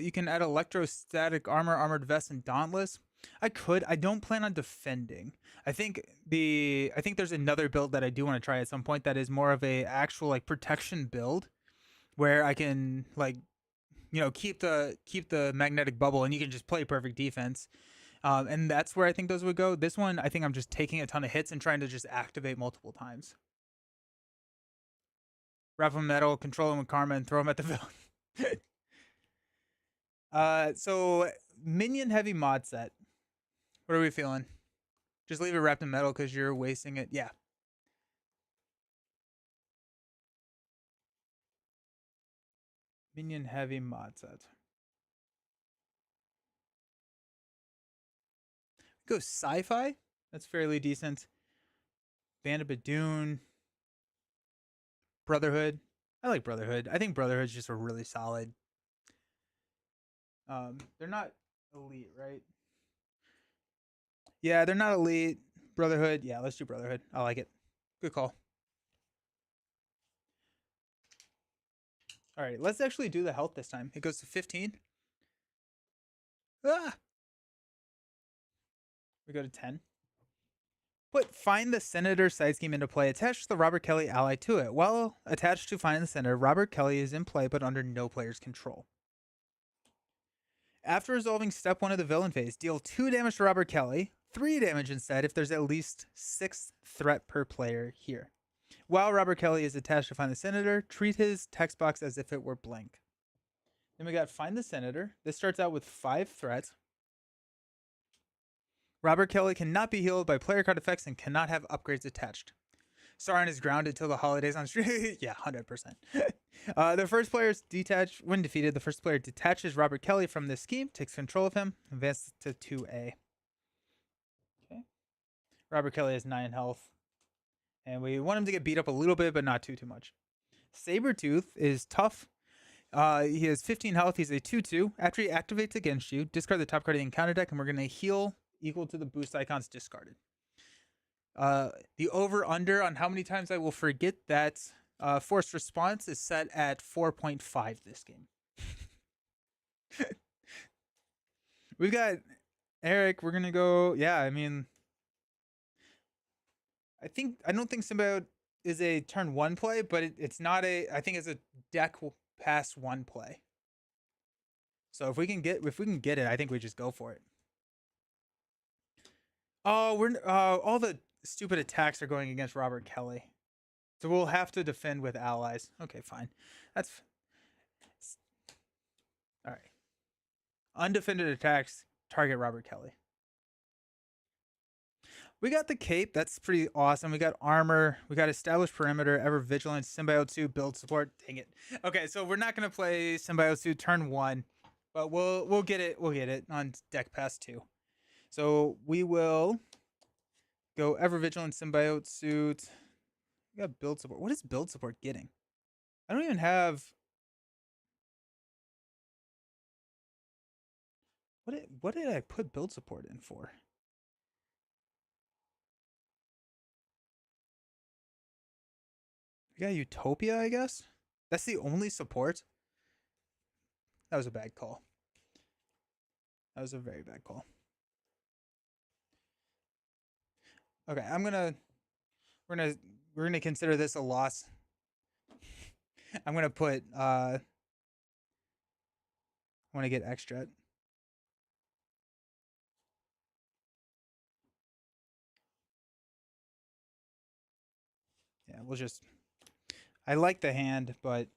A: you can add electrostatic armor, armored vest, and dauntless. I could. I don't plan on defending. I think there's another build that I do want to try at some point that is more of a actual like protection build where I can like keep the magnetic bubble and you can just play perfect defense. And that's where I think those would go. This one, I think I'm just taking a ton of hits and trying to just activate multiple times. Wrap him metal, control him with karma, and throw him at the villain. So minion heavy mod set. What are we feeling? Just leave it wrapped in metal because you're wasting it. Yeah. Minion heavy mod set. Go sci-fi. That's fairly decent. Band of Badoon. Brotherhood. I like Brotherhood. I think Brotherhood's just a really solid. They're not elite, right? Yeah, they're not elite. Brotherhood. Yeah, let's do Brotherhood. I like it. Good call. All right, let's actually do the health this time. It goes to 15. Ah! We go to 10. Put Find the Senator side scheme into play. Attach the Robert Kelly ally to it. While attached to Find the Senator, Robert Kelly is in play but under no player's control. After resolving step 1 of the villain phase, deal 2 damage to Robert Kelly, 3 damage instead if there's at least 6 threat per player here. While Robert Kelly is attached to Find the Senator, treat his text box as if it were blank. Then we got Find the Senator. This starts out with 5 threats. Robert Kelly cannot be healed by player card effects and cannot have upgrades attached. Sauron is grounded till the holidays on stream. Yeah, 100%. The first player is detached. When defeated, the first player detaches Robert Kelly from this scheme, takes control of him, advances to 2A. Okay. Robert Kelly has 9 health. And we want him to get beat up a little bit, but not too much. Saber-tooth is tough. He has 15 health. He's a 2/2. After he activates against you, discard the top card of the encounter deck, and we're going to heal equal to the boost icons discarded. The over-under on how many times I will forget that forced response is set at 4.5 this game. We've got Eric. We're going to go... Yeah, I mean... I don't think Symbiote is a turn 1 play, but it's not a... I think it's a deck pass 1 play. So if we can get it, I think we just go for it. Oh, we're all the stupid attacks are going against Robert Kelly. So we'll have to defend with allies. Okay, fine. That's all right. Undefended attacks target Robert Kelly. We got the cape. That's pretty awesome. We got armor. We got established perimeter, ever vigilant, symbiote 2, build support. Dang it. Okay, so we're not gonna play symbiote 2 turn 1, but we'll get it. We'll get it on deck pass 2. So we will go ever vigilant symbiote suit. We got build support. What is build support getting? I don't even have. What did I put build support in for? We got Utopia, I guess. That's the only support. That was a bad call. That was a very bad call. Okay, we're gonna consider this a loss. I'm gonna put I want to get extra. Yeah, we'll just... I like the hand, but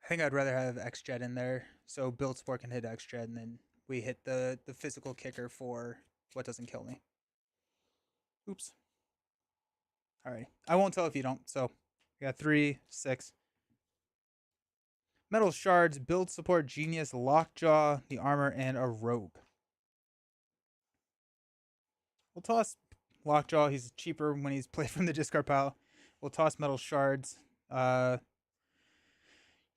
A: I think I'd rather have X-Jet in there, so build support can hit X-Jet, and then we hit the physical kicker for what doesn't kill me. Oops. All right. I won't tell if you don't. So we got 3, 6. Metal shards, build support, genius, lockjaw, the armor, and a rogue. We'll toss lockjaw. He's cheaper when he's played from the discard pile. We'll toss metal shards. Do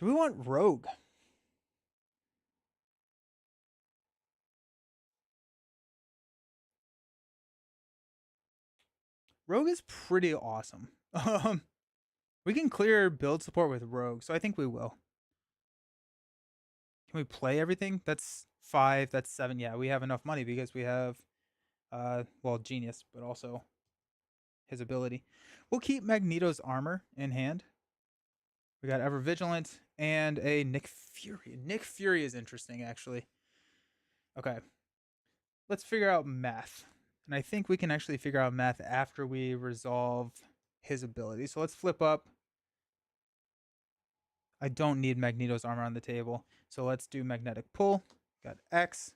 A: we want rogue? Rogue is pretty awesome. We can clear build support with rogue, so I think we will. Can we play everything? That's 5, that's 7. Yeah, we have enough money because we have, well, Genius, but also his ability. We'll keep Magneto's armor in hand. We got Ever Vigilant and a Nick Fury. Nick Fury is interesting, actually. Okay, let's figure out math. And I think we can actually figure out math after we resolve his ability. So let's flip up. I don't need Magneto's armor on the table. So let's do Magnetic Pull. Got X,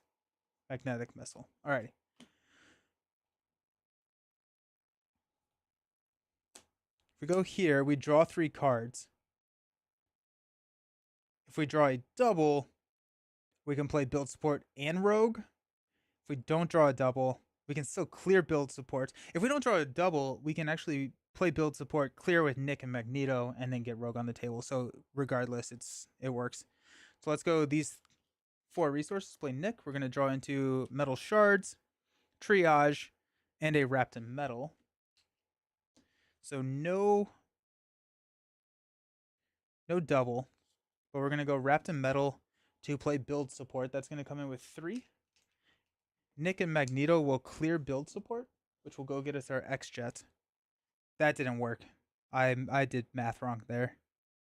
A: Magnetic Missile. Alrighty. If we go here, we draw 3 cards. If we draw a double, we can play Build Support and Rogue. If we don't draw a double, we can still clear Build Support. If we don't draw a double, we can actually play Build Support, clear with Nick and Magneto, and then get Rogue on the table. So regardless, it works. So let's go these 4 resources. Play Nick. We're going to draw into Metal Shards, Triage, and a Wrapped in Metal. So no double, but we're going to go Wrapped in Metal to play Build Support. That's going to come in with 3. Nick and Magneto will clear Build Support, which will go get us our X-Jet. That didn't work. I did math wrong there.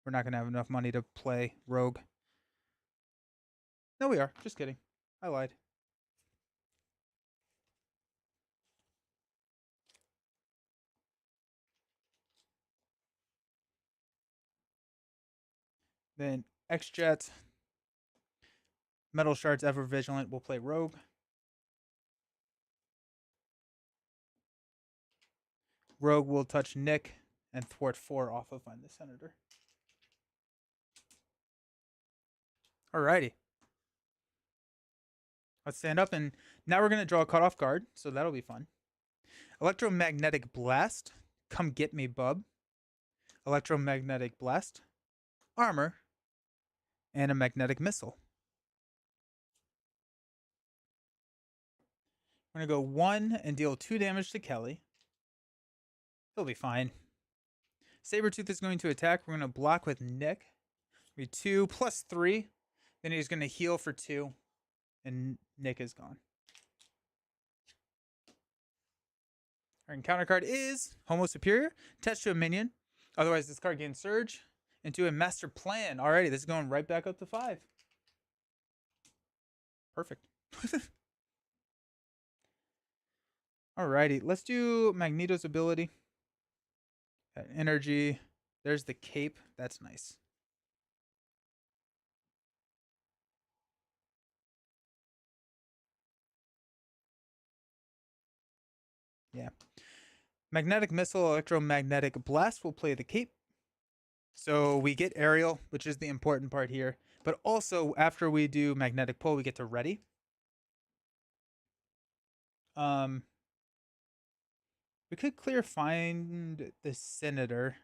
A: We're not going to have enough money to play Rogue. No, we are. Just kidding. I lied. Then X-Jet, Metal Shards, Ever Vigilant will play Rogue. Rogue will touch Nick and thwart 4 off of Find the Senator. Alrighty. Let's stand up, and now we're going to draw a cutoff card, so that'll be fun. Electromagnetic Blast. Come get me, bub. Electromagnetic Blast. Armor. And a Magnetic Missile. We're going to go 1 and deal 2 damage to Kelly. He'll be fine. Saber-tooth is going to attack. We're going to block with Nick. Be 2 plus 3. Then he's going to heal for 2. And Nick is gone. Our encounter card is Homo Superior. Attached to a minion. Otherwise, this card gains Surge into a Master Plan. Alrighty, this is going right back up to 5. Perfect. Alrighty, let's do Magneto's ability. Got energy. There's the cape. That's nice. Yeah. Magnetic Missile, Electromagnetic Blast will play the cape. So we get aerial, which is the important part here. But also, after we do Magnetic Pull, we get to ready. We could clear Find the Senator.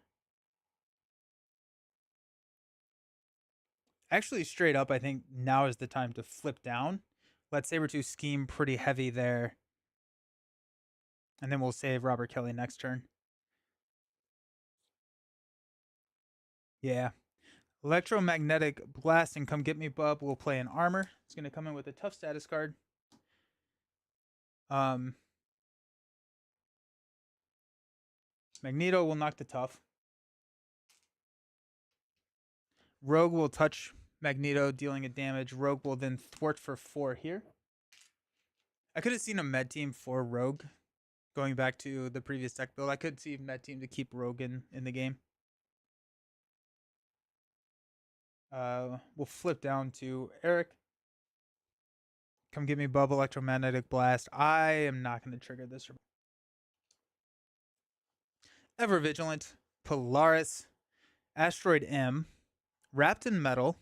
A: Actually, straight up, I think now is the time to flip down. Let Saber-tooth scheme pretty heavy there. And then we'll save Robert Kelly next turn. Yeah. Electromagnetic Blast and Come Get Me Bub will play an armor. It's going to come in with a tough status card. Magneto will knock the tough. Rogue will touch Magneto, dealing a damage. Rogue will then thwart for 4 here. I could have seen a med team for Rogue. Going back to the previous deck build, I could see med team to keep Rogue in the game. We'll flip down to Eric. Come Get Me Bub, Electromagnetic Blast. I am not going to trigger this. Ever Vigilant, Polaris, Asteroid M, Wrapped in Metal,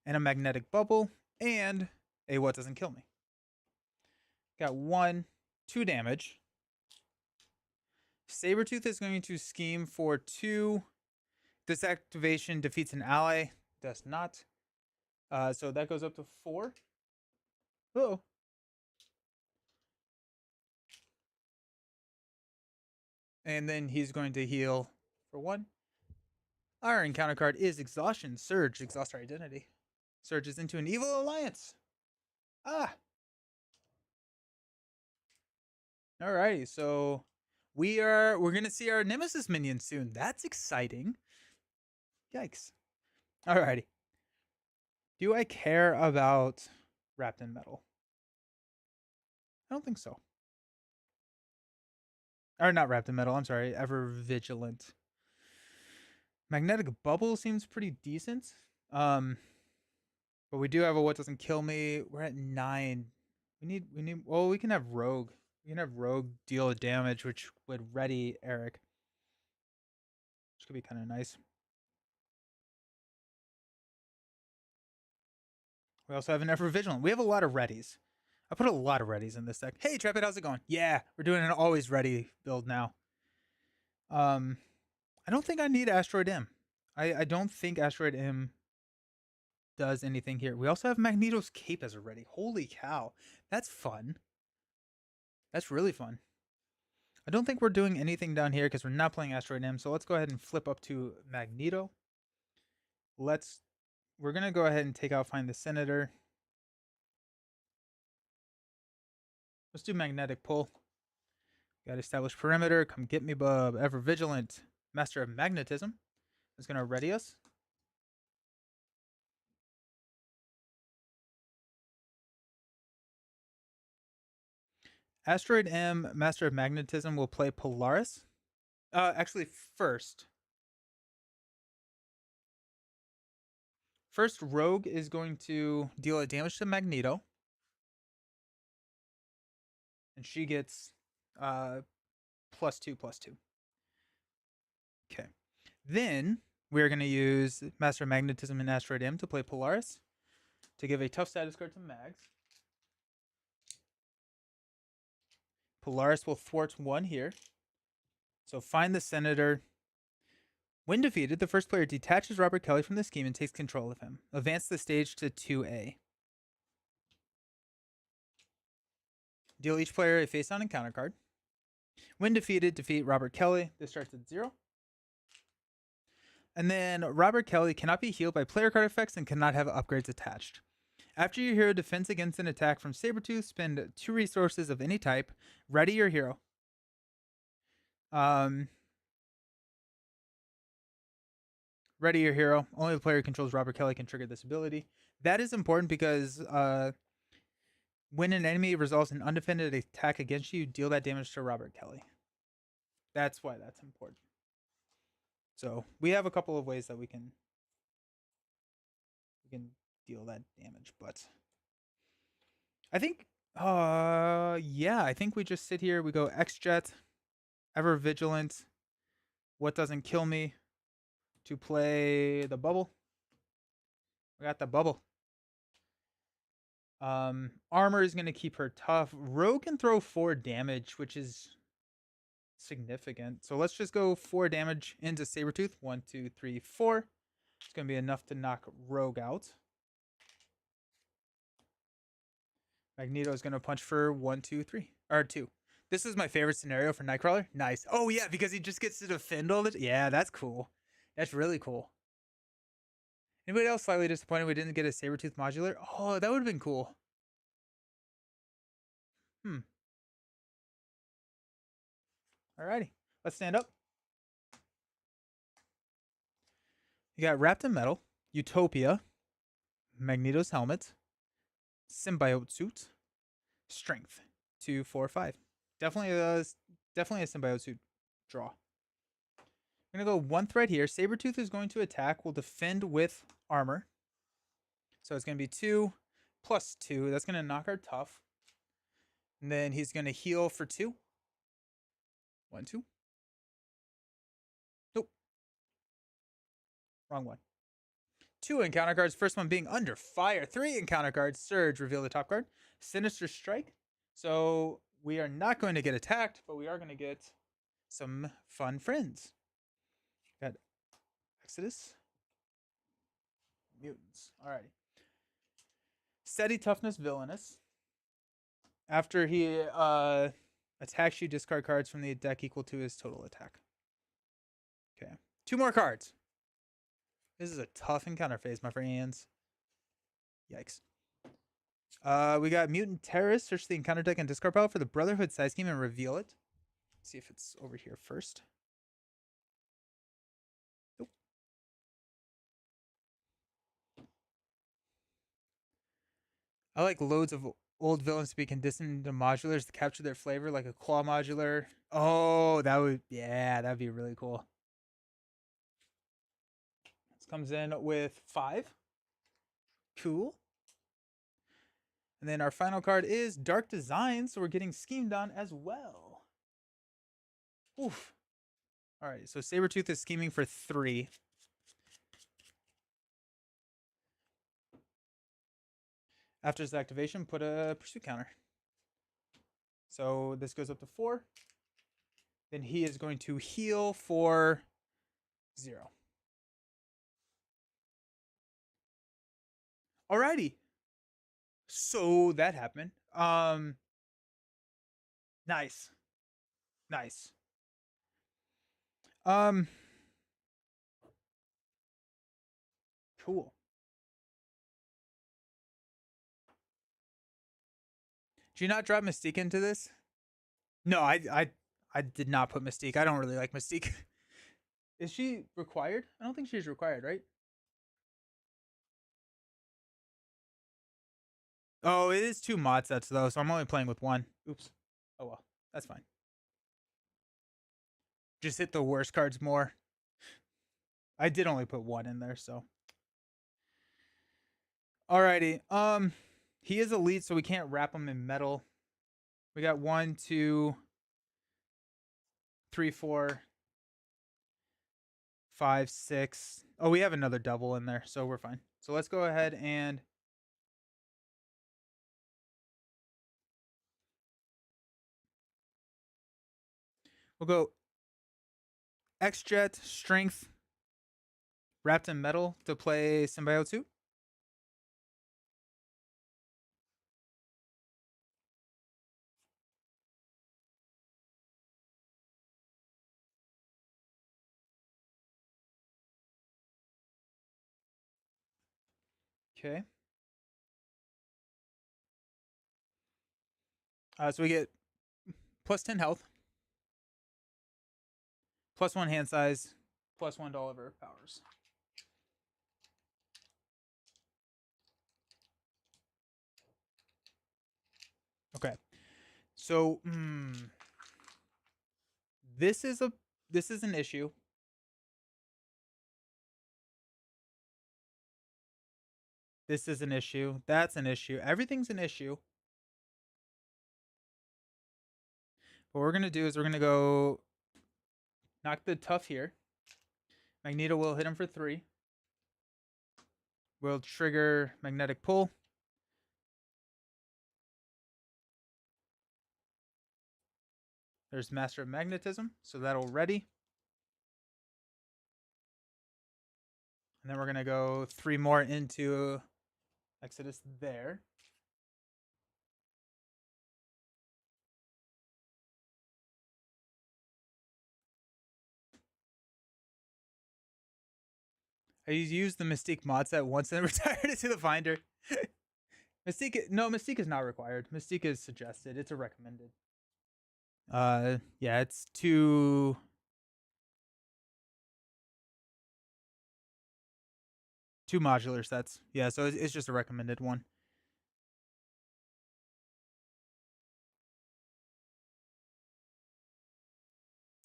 A: and a Magnetic Bubble, and a What Doesn't Kill Me. Got 1, 2 damage. Saber-tooth is going to scheme for 2. This activation defeats an ally. Does not. So that goes up to 4. Uh-oh. And then he's going to heal for 1. Our encounter card is Exhaustion. Surge. Exhaust our identity. Surges into an evil alliance. Ah, alrighty. So we're gonna see our Nemesis minion soon. That's exciting. Yikes. Alrighty. Do I care about wrapped in metal? I don't think so. Or not wrapped in metal. I'm sorry. Ever vigilant. Magnetic bubble seems pretty decent. Um, but we do have a what doesn't kill me. We're at 9. We need. Well, we can have rogue. We can have rogue deal damage, which would ready Eric, which could be kind of nice. We also have an ever vigilant. We have a lot of readies. I put a lot of readies in this deck. Hey, Trepid, how's it going? Yeah, we're doing an always ready build now. Um, I don't think I need Asteroid M. I don't think Asteroid M does anything here. We also have Magneto's cape as a ready. Holy cow, that's fun. That's really fun. I don't think we're doing anything down here because we're not playing Asteroid M. So let's go ahead and flip up to Magneto. We're gonna go ahead and take out Find the Senator. Let's do Magnetic Pull. Got Established Perimeter. Come get me, bub. Ever Vigilant. Master of Magnetism. Is gonna ready us. Asteroid M, Master of Magnetism, will play Polaris. Actually, first. First, Rogue is going to deal a damage to Magneto. And she gets +2/+2. Okay. Then we're going to use Master of Magnetism and Asteroid M to play Polaris to give a tough status card to Mags. Polaris will thwart 1 here. So find the Senator. When defeated, the first player detaches Robert Kelly from the scheme and takes control of him. Advance the stage to 2A. Deal each player a face-down encounter card. When defeated, defeat Robert Kelly. This starts at 0. And then Robert Kelly cannot be healed by player card effects and cannot have upgrades attached. After your hero defends against an attack from Saber-tooth, spend 2 resources of any type. Ready your hero. Ready your hero. Only the player who controls Robert Kelly can trigger this ability. That is important because when an enemy resolves an undefended attack against you, deal that damage to Robert Kelly. That's why that's important. So we have a couple of ways that we can deal that damage, but I think yeah, I think we just sit here, we go X-Jet, Ever Vigilant, What Doesn't Kill Me to play the bubble. We got the bubble. Armor is going to keep her tough. Rogue can throw 4 damage, which is significant. So let's just go 4 damage into Saber-tooth. 1, 2, 3, 4. It's going to be enough to knock Rogue out. Magneto is going to punch for 1, 2, 3. Or 2. This is my favorite scenario for Nightcrawler. Nice. Oh, yeah, because he just gets to defend all the... Yeah, that's cool. That's really cool. Anybody else slightly disappointed we didn't get a Saber-tooth modular? Oh, that would have been cool. Alrighty. Let's stand up. You got Wrapped in Metal, Utopia, Magneto's Helmet, Symbiote Suit, Strength. 2, 4, 5. Definitely a Symbiote Suit draw. I'm going to go 1 thread here. Saber-tooth is going to attack. We'll defend with armor. So it's going to be 2 plus 2. That's going to knock our tough. And then he's going to heal for 2. 1, 2. Nope. Wrong one. 2 encounter cards. First one being Under Fire. 3 encounter cards. Surge. Reveal the top card. Sinister Strike. So we are not going to get attacked, but we are going to get some fun friends. Got Exodus. Mutants. Alrighty. Steady Toughness Villainous. After he attacks you, discard cards from the deck equal to his total attack. Okay. 2 more cards. This is a tough encounter phase, my friends. Yikes. We got Mutant Terrorist. Search the encounter deck and discard pile for the Brotherhood side scheme and reveal it. Let's see if it's over here first. Nope. I like loads of old villains to be conditioned into modulars to capture their flavor, like a claw modular. Oh, that'd be really cool. This comes in with 5. Cool. And then our final card is Dark Design, so we're getting schemed on as well. Oof. All right, so Saber-tooth is scheming for 3. After his activation, put a pursuit counter. So this goes up to 4. Then he is going to heal for 0. Alrighty. So that happened. Nice. Nice. Cool. Did you not drop Mystique into this? No, I did not put Mystique. I don't really like Mystique. Is she required? I don't think she's required, right? Oh, it is 2 mod sets though, so I'm only playing with 1. Oops. Oh well, that's fine. Just hit the worst cards more. I did only put 1 in there, so. Alrighty. He is elite, so we can't wrap him in metal. We got 1, 2, 3, 4, 5, 6. Oh, we have another double in there, so we're fine. So let's go ahead and we'll go X-Jet, Strength, Wrapped in Metal to play Symbiote 2. Okay. So we get plus 10 health, plus 1 hand size, plus 1 to all of our powers. Okay. So this is an issue. This is an issue. That's an issue. Everything's an issue. What we're gonna do is we're gonna go knock the tough here. Magneto will hit him for 3. We'll trigger magnetic pull. There's Master of Magnetism, so that'll ready. And then we're gonna go 3 more into Exodus there. I used the Mystique mod set once and retired it to the finder. Mystique is not required. Mystique is suggested. It's a recommended. Yeah, it's 2 modular sets. Yeah, so it's just a recommended one.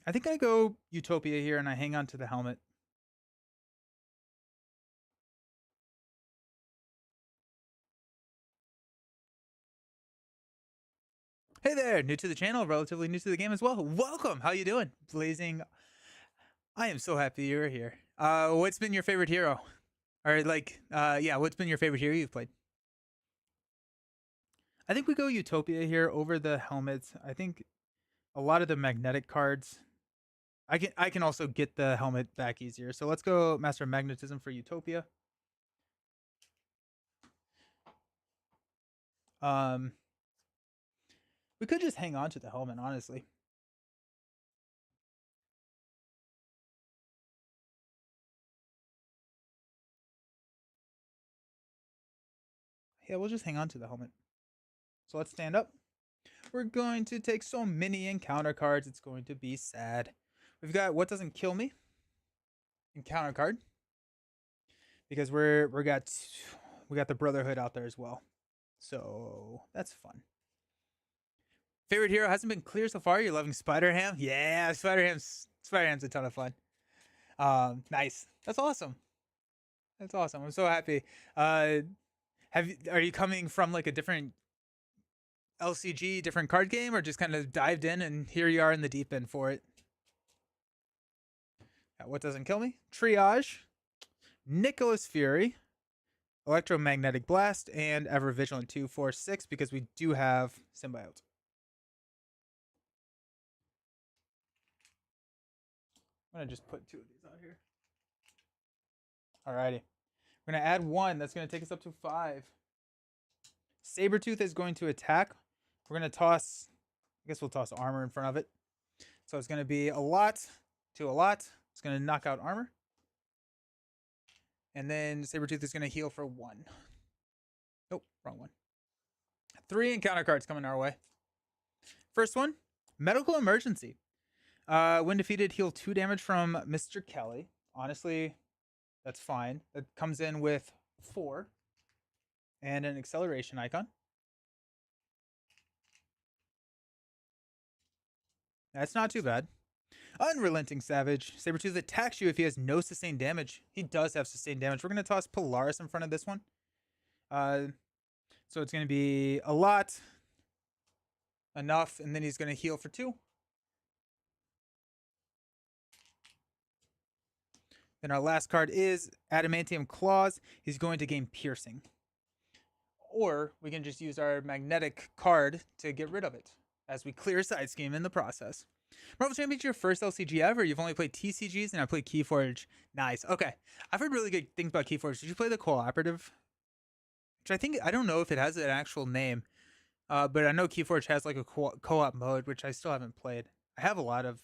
A: I think I go Utopia here and I hang on to the helmet. Hey there, new to the channel, relatively new to the game as well. Welcome. How you doing? Blazing. I am so happy you're here. What's been your favorite hero? Or what's been your favorite hero you've played? I think we go Utopia here over the helmets. I think a lot of the magnetic cards. I can also get the helmet back easier. So let's go Master of Magnetism for Utopia. We could just hang on to the helmet, honestly. Yeah, we'll just hang on to the helmet. So let's stand up. We're going to take so many encounter cards. It's going to be sad. We've got What Doesn't Kill Me encounter card because we got the Brotherhood out there as well. So that's fun. Favorite hero hasn't been clear so far. You're loving Spider-Ham? Yeah, Spider-Ham's a ton of fun. Nice. That's awesome. That's awesome. I'm so happy. Are you coming from like a different LCG, different card game, or just kind of dived in and here you are in the deep end for it? What Doesn't Kill Me? Triage, Nicholas Fury, Electromagnetic Blast, and Ever Vigilant 2, 4, 6 because we do have Symbiote. I'm going to just put 2 of these out here. Alrighty. We're going to add 1. That's going to take us up to 5. Saber-tooth is going to attack. We're going to toss, I guess we'll toss armor in front of it. So it's going to be a lot to a lot. It's going to knock out armor. And then Saber-tooth is going to heal for 1. Nope, wrong one. 3 encounter cards coming our way. First one, Medical Emergency. When defeated, heal 2 damage from Mr. Kelly. Honestly, that's fine. That comes in with 4. And an acceleration icon. That's not too bad. Unrelenting Savage. Saber-tooth attacks you if he has no sustained damage. He does have sustained damage. We're going to toss Polaris in front of this one. So it's going to be a lot. Enough. And then he's going to heal for 2. Then our last card is Adamantium Claws. He's going to gain Piercing. Or we can just use our magnetic card to get rid of it as we clear side scheme in the process. Marvel Champion's your first LCG ever. You've only played TCGs and I played Keyforge. Nice. Okay. I've heard really good things about Keyforge. Did you play the cooperative? Which I don't know if it has an actual name. But I know Keyforge has like a co-op mode, which I still haven't played. I have a lot of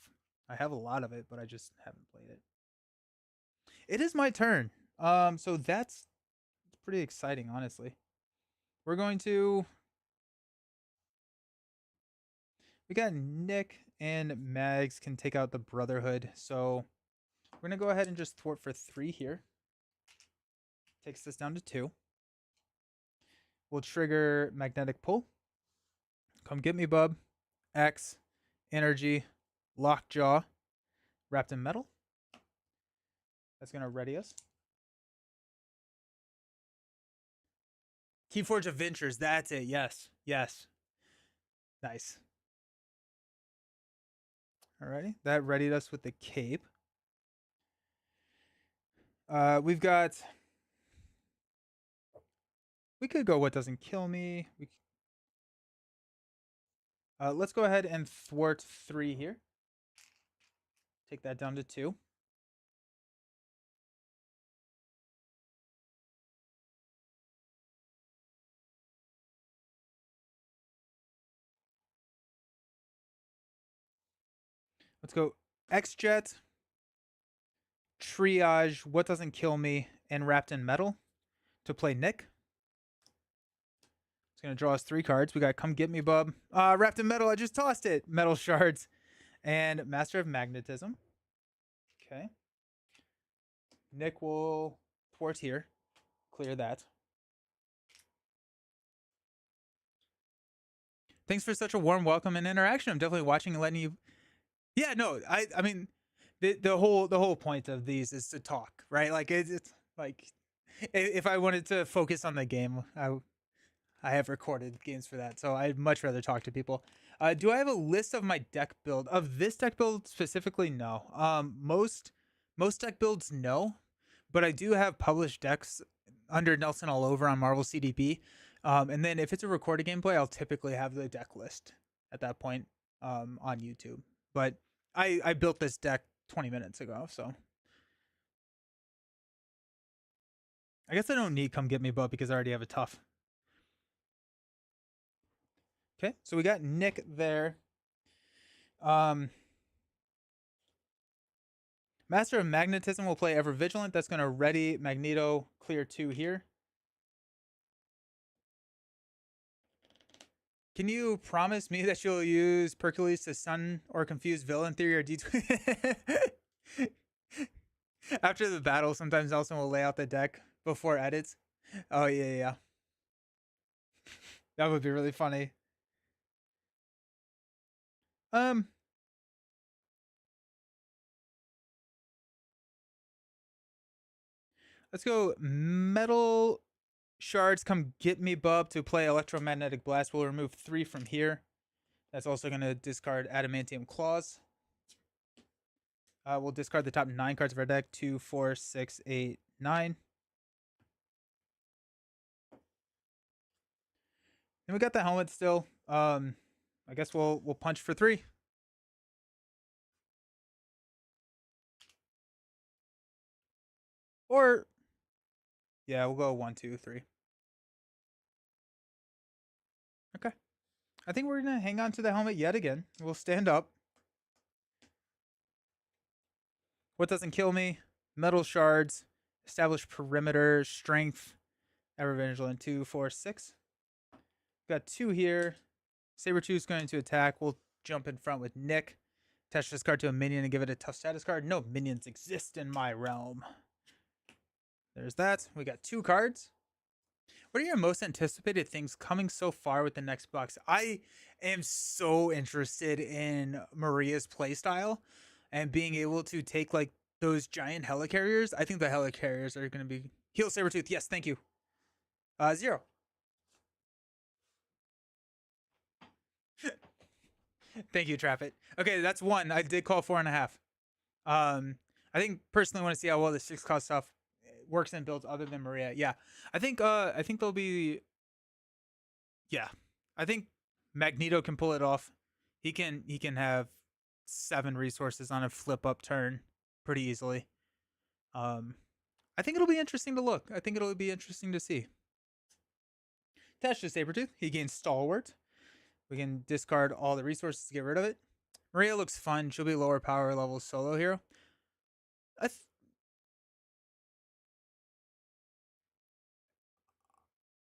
A: it, but I just haven't played it. It is my turn. So that's pretty exciting, honestly. We're going to... We got Nick and Mags can take out the Brotherhood. So we're going to go ahead and just thwart for 3 here. Takes this down to 2. We'll trigger Magnetic Pull. Come Get Me, Bub. X. Energy. Lockjaw. Wrapped in Metal. That's going to ready us. Keyforge Adventures. That's it. Yes. Yes. Nice. Alrighty. That readied us with the cape. We've got... We could go What Doesn't Kill Me. Let's go ahead and thwart 3 here. Take that down to 2. Let's go X-Jet, Triage, What Doesn't Kill Me, and Wrapped in Metal to play Nick. It's going to draw us 3 cards. We got Come Get Me, Bub. Wrapped in Metal, I just tossed it. Metal Shards and Master of Magnetism. Okay. Nick will thwart here. Clear that. Thanks for such a warm welcome and interaction. I'm definitely watching and letting you... Yeah, no, I mean, the whole point of these is to talk, right? Like it's like if I wanted to focus on the game, I have recorded games for that, so I'd much rather talk to people. Do I have a list of my deck build of this deck build specifically? No. Most deck builds, no, but I do have published decks under Nelson All Over on Marvel CDP. And then if it's a recorded gameplay, I'll typically have the deck list at that point on YouTube. But I built this deck 20 minutes ago, so I guess I don't need Come Get Me, Bub, because I already have a tough. Okay, so we got Nick there. Master of Magnetism will play Ever Vigilant. That's going to ready Magneto, clear 2 here. Can you promise me that you'll use Pericles to stun or confuse villain theory or D2? After the battle, sometimes Nelson will lay out the deck before edits. Oh, yeah, yeah. That would be really funny. Um, let's go metal shards. Come get me, bub, to play electromagnetic blast. We'll remove 3 from here. That's also going to discard adamantium claws. We'll discard the top 9 cards of our deck. 2, 4, 6, 8, 9. And we got the helmet still. I guess we'll punch for 3. Or yeah, we'll go 1, 2, 3. Okay. I think we're gonna hang on to the helmet yet again. We'll stand up. What doesn't kill me? Metal shards, establish perimeter, strength, ever vigilant. 2, 4, 6. Got 2 here. Saber-tooth's going to attack. We'll jump in front with Nick. Attach this card to a minion and give it a tough status card. No minions exist in my realm. There's that. We got 2 cards. What are your most anticipated things coming so far with the next box? I am so interested in Maria's playstyle and being able to take like those giant helicarriers. I think the helicarriers are going to be heal Saber-tooth. Yes, thank you. 0. Thank you, Trap-It. Okay, that's 1. I did call 4.5. I think personally want to see how well the 6 cost stuff works in builds other than Maria. Yeah. I think there'll be yeah. I think Magneto can pull it off. He can have 7 resources on a flip up turn pretty easily. I think it'll be interesting to look. I think it'll be interesting to see. Attached to Saber-tooth, he gains Stalwart. We can discard all the resources to get rid of it. Maria looks fun. She'll be lower power level solo hero.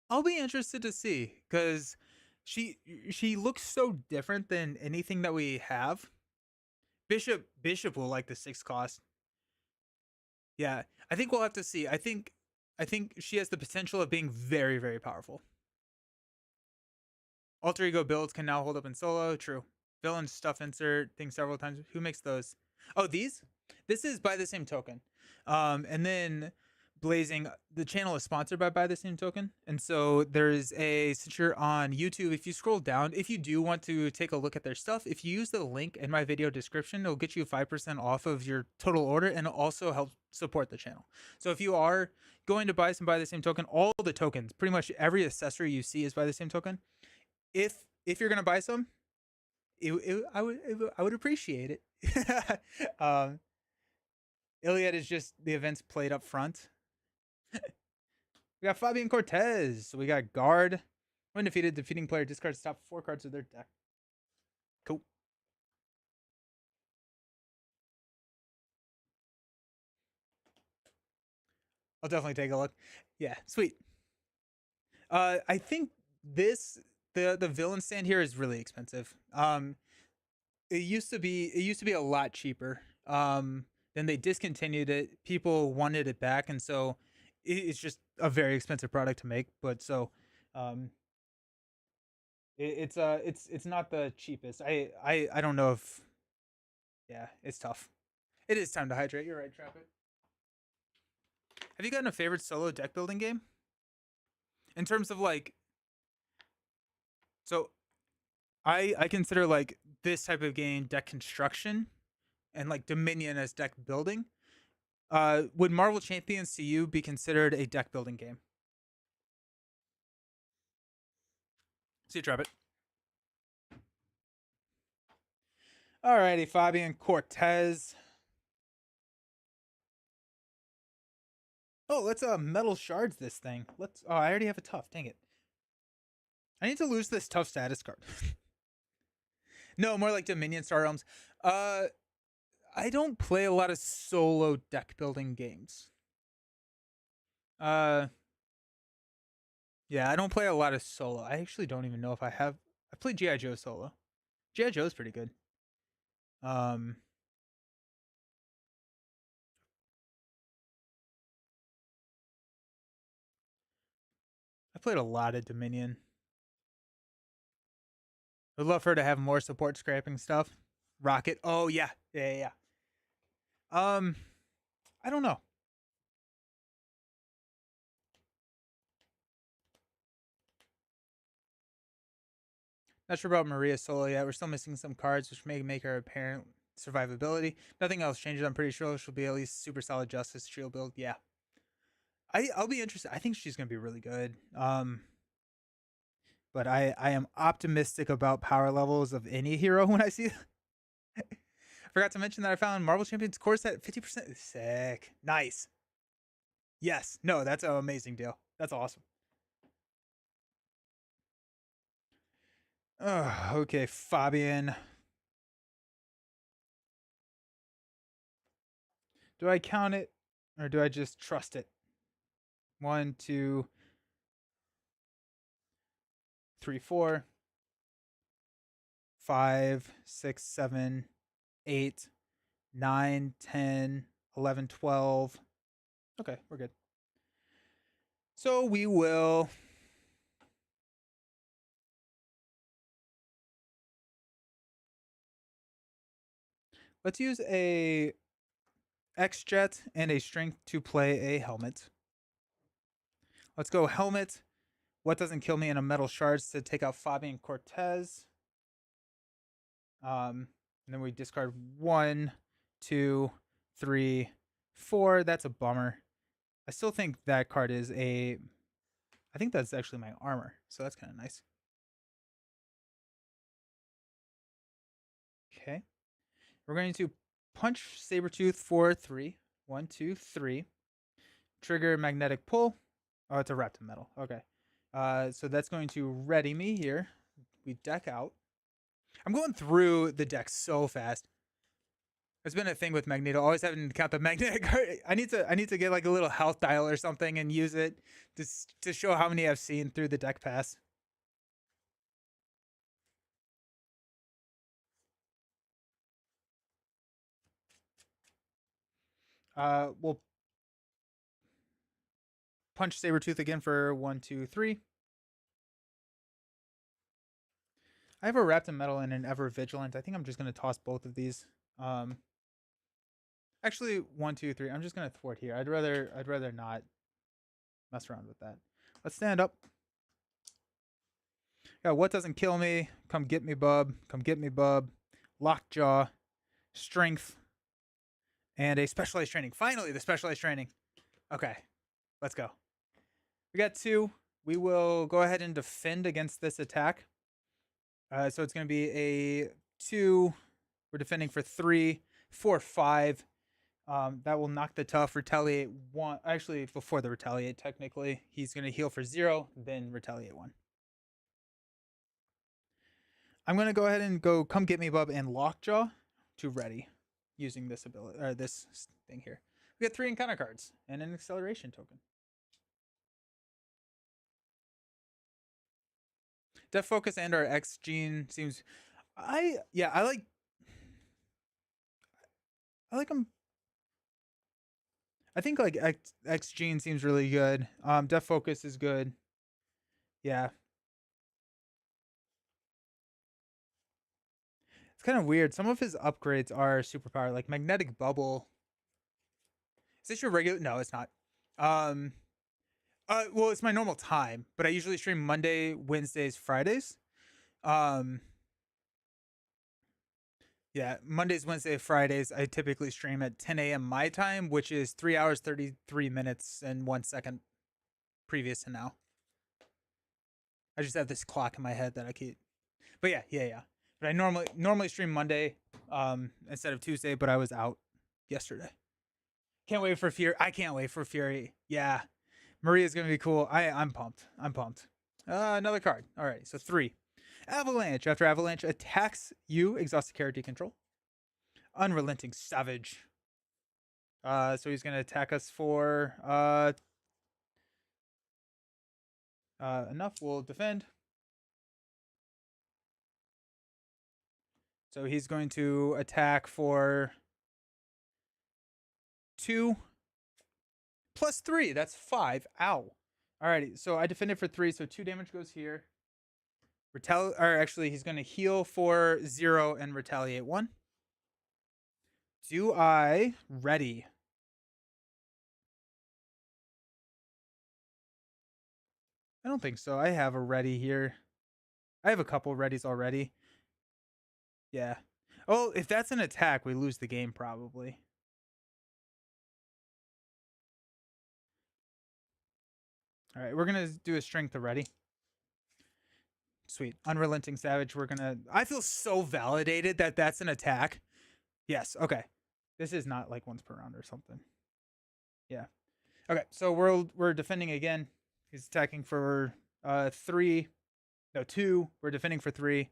A: I'll be interested to see because she looks so different than anything that we have. Bishop will like the 6 cost. Yeah, I think we'll have to see. I think she has the potential of being very, very powerful. Alter ego builds can now hold up in solo. True. Villain stuff insert things several times. Who makes those? Oh, these? This is Buy the Same Token. And then Blazing, the channel is sponsored by Buy the Same Token. And so there's since you're on YouTube, if you scroll down, if you do want to take a look at their stuff, if you use the link in my video description, it'll get you 5% off of your total order and it'll also help support the channel. So if you are going to buy Buy the Same Token, all the tokens, pretty much every accessory you see is Buy the Same Token. If you're gonna buy some, I would appreciate it. Iliad is just the events played up front. We got Fabian Cortez. We got Guard. When defeated, defeating player discards top 4 cards of their deck. Cool. I'll definitely take a look. Yeah, sweet. I think the villain stand here is really expensive. It used to be a lot cheaper. Then they discontinued it. People wanted it back, and so it's just a very expensive product to make. But so, it's not the cheapest. I don't know if, yeah, it's tough. It is time to hydrate. You're right, Trap It. Have you gotten a favorite solo deck building game? In terms of like, so I consider like this type of game deck construction and like Dominion as deck building. Would Marvel Champions to you be considered a deck building game? See you, Trap It. Alrighty, Fabian Cortez. Oh, let's metal shards this thing. Let's. Oh, I already have a tough. Dang it. I need to lose this tough status card. No, more like Dominion Star Realms. I don't play a lot of solo deck building games. Yeah, I don't play a lot of solo. I actually don't even know if I have I played G.I. Joe solo. G.I. Joe's pretty good. Um, I played a lot of Dominion. I'd love for her to have more support scrapping stuff. Rocket. Oh yeah, yeah. I don't know. Not sure about Maria solo yet. We're still missing some cards, which may make her apparent survivability. Nothing else changes. I'm pretty sure she'll be at least super solid Justice Shield build. Yeah, I'll be interested. I think she's gonna be really good. But I am optimistic about power levels of any hero when I see. Forgot to mention that I found Marvel Champions core set 50%. Sick, nice. Yes, no, that's an amazing deal. That's awesome. Okay, Fabian. Do I count it or do I just trust it? 1, 2, 3, 4, 5, 6, 7, 8, 9, 10, 11, 12. Okay, we're good. So we will. Let's use a X-Jet and a Strength to play a helmet. Let's go helmet. What doesn't kill me in a metal shards to take out Fabian Cortez. And then we discard 1, 2, 3, 4. That's a bummer. I still think that card is a. I think that's actually my armor, so that's kind of nice. Okay. We're going to punch Saber-tooth for 3. 1, 2, 3. Trigger magnetic pull. Oh, it's a Raptor metal. Okay. So that's going to ready me here. We deck out. I'm going through the deck so fast. It's been a thing with Magneto, always having to count the magnetic. I need to get like a little health dial or something and use it to show how many I've seen through the deck pass. We'll punch Saber-tooth again for 1, 2, 3. I have a Raptor Metal and an Ever Vigilant. I think I'm just gonna toss both of these. Actually, 1, 2, 3. I'm just gonna thwart here. I'd rather not mess around with that. Let's stand up. Yeah, what doesn't kill me? Come get me, bub. Come get me, bub. Lockjaw, strength, and a specialized training. Finally, the specialized training. Okay, let's go. We got 2. We will go ahead and defend against this attack. So it's going to be a 2. We're defending for 3, 4, 5. That will knock the tough. Retaliate 1. Actually, before the retaliate, technically, he's going to heal for 0, then retaliate 1. I'm going to go ahead and go come get me, bub, and lockjaw to ready using this ability or this thing here. We got 3 encounter cards and an acceleration token. Def Focus and our X Gene seems. I like them. I think like X Gene seems really good. Def Focus is good. Yeah. It's kind of weird. Some of his upgrades are superpower, like Magnetic Bubble. Is this your regular? No, it's not. Um. Well, it's my normal time, but I usually stream Monday, Wednesdays, Fridays. Um. Yeah, Mondays, Wednesdays, Fridays. I typically stream at 10 a.m. my time, which is 3 hours, 33 minutes, and 1 second previous to now. I just have this clock in my head that I keep. But yeah. But I normally stream Monday instead of Tuesday, but I was out yesterday. Can't wait for Fury. I can't wait for Fury. Yeah. Maria's going to be cool. I'm pumped. Another card. All right, so 3. Avalanche. After Avalanche attacks you, exhausted character control. Unrelenting Savage. So he's going to attack us for enough. We'll defend. So he's going to attack for 2 plus 3. That's 5. Ow. Alrighty, so I defended for 3, so 2 damage goes here. Or actually, he's going to heal for 0 and retaliate 1. Do I ready? I don't think so. I have a ready here. I have a couple readies already. Yeah. Oh, if that's an attack, we lose the game probably. All right, we're going to do a strength ready. Sweet. Unrelenting Savage. We're going to... I feel so validated that that's an attack. Yes. Okay. This is not like once per round or something. Yeah. Okay. So we're defending again. He's attacking for 3. No, 2. We're defending for 3.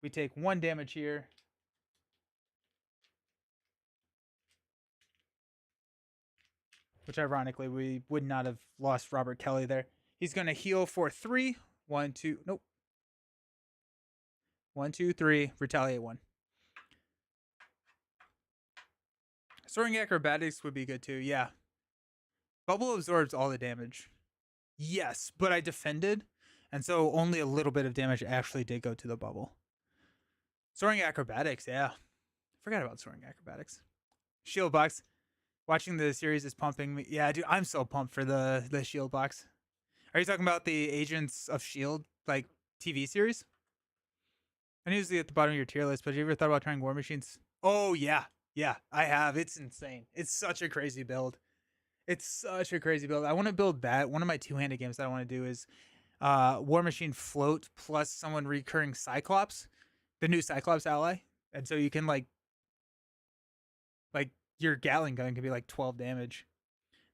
A: We take 1 damage here. Which ironically, we would not have lost Robert Kelly there. He's going to heal for 3. 1, 2. Nope. 1, 2, 3. Retaliate 1. Soaring Acrobatics would be good too. Yeah. Bubble absorbs all the damage. Yes, but I defended. And so only a little bit of damage actually did go to the bubble. Soaring Acrobatics, yeah. Forgot about Soaring Acrobatics. Shield box. Watching the series is pumping me. Yeah, dude, I'm so pumped for the Shield box. Are you talking about the Agents of Shield like TV series? I know usually at the bottom of your tier list, but have you ever thought about trying War Machines? Oh yeah, yeah, I have. It's insane. It's such a crazy build. It's such a crazy build. I want to build that. One of my two-handed games that I want to do is War Machine Float plus someone recurring Cyclops, the new Cyclops ally, and so you can like your Gatling gun can be like 12 damage.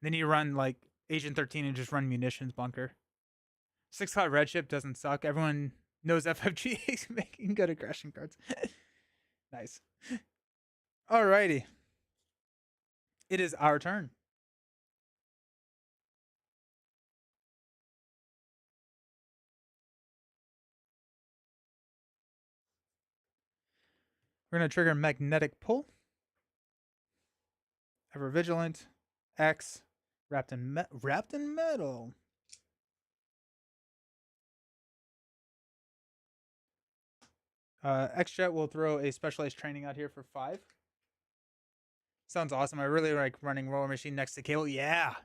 A: Then you run like Agent 13 and just run munitions bunker. 6-Cloud Red Ship doesn't suck. Everyone knows FFG is making good aggression cards. Nice. Alrighty. It is our turn. We're going to trigger Magnetic Pull. Ever Vigilant. X. Wrapped in metal. X-Jet will throw a specialized training out here for 5. Sounds awesome. I really like running War Machine next to Cable. Yeah.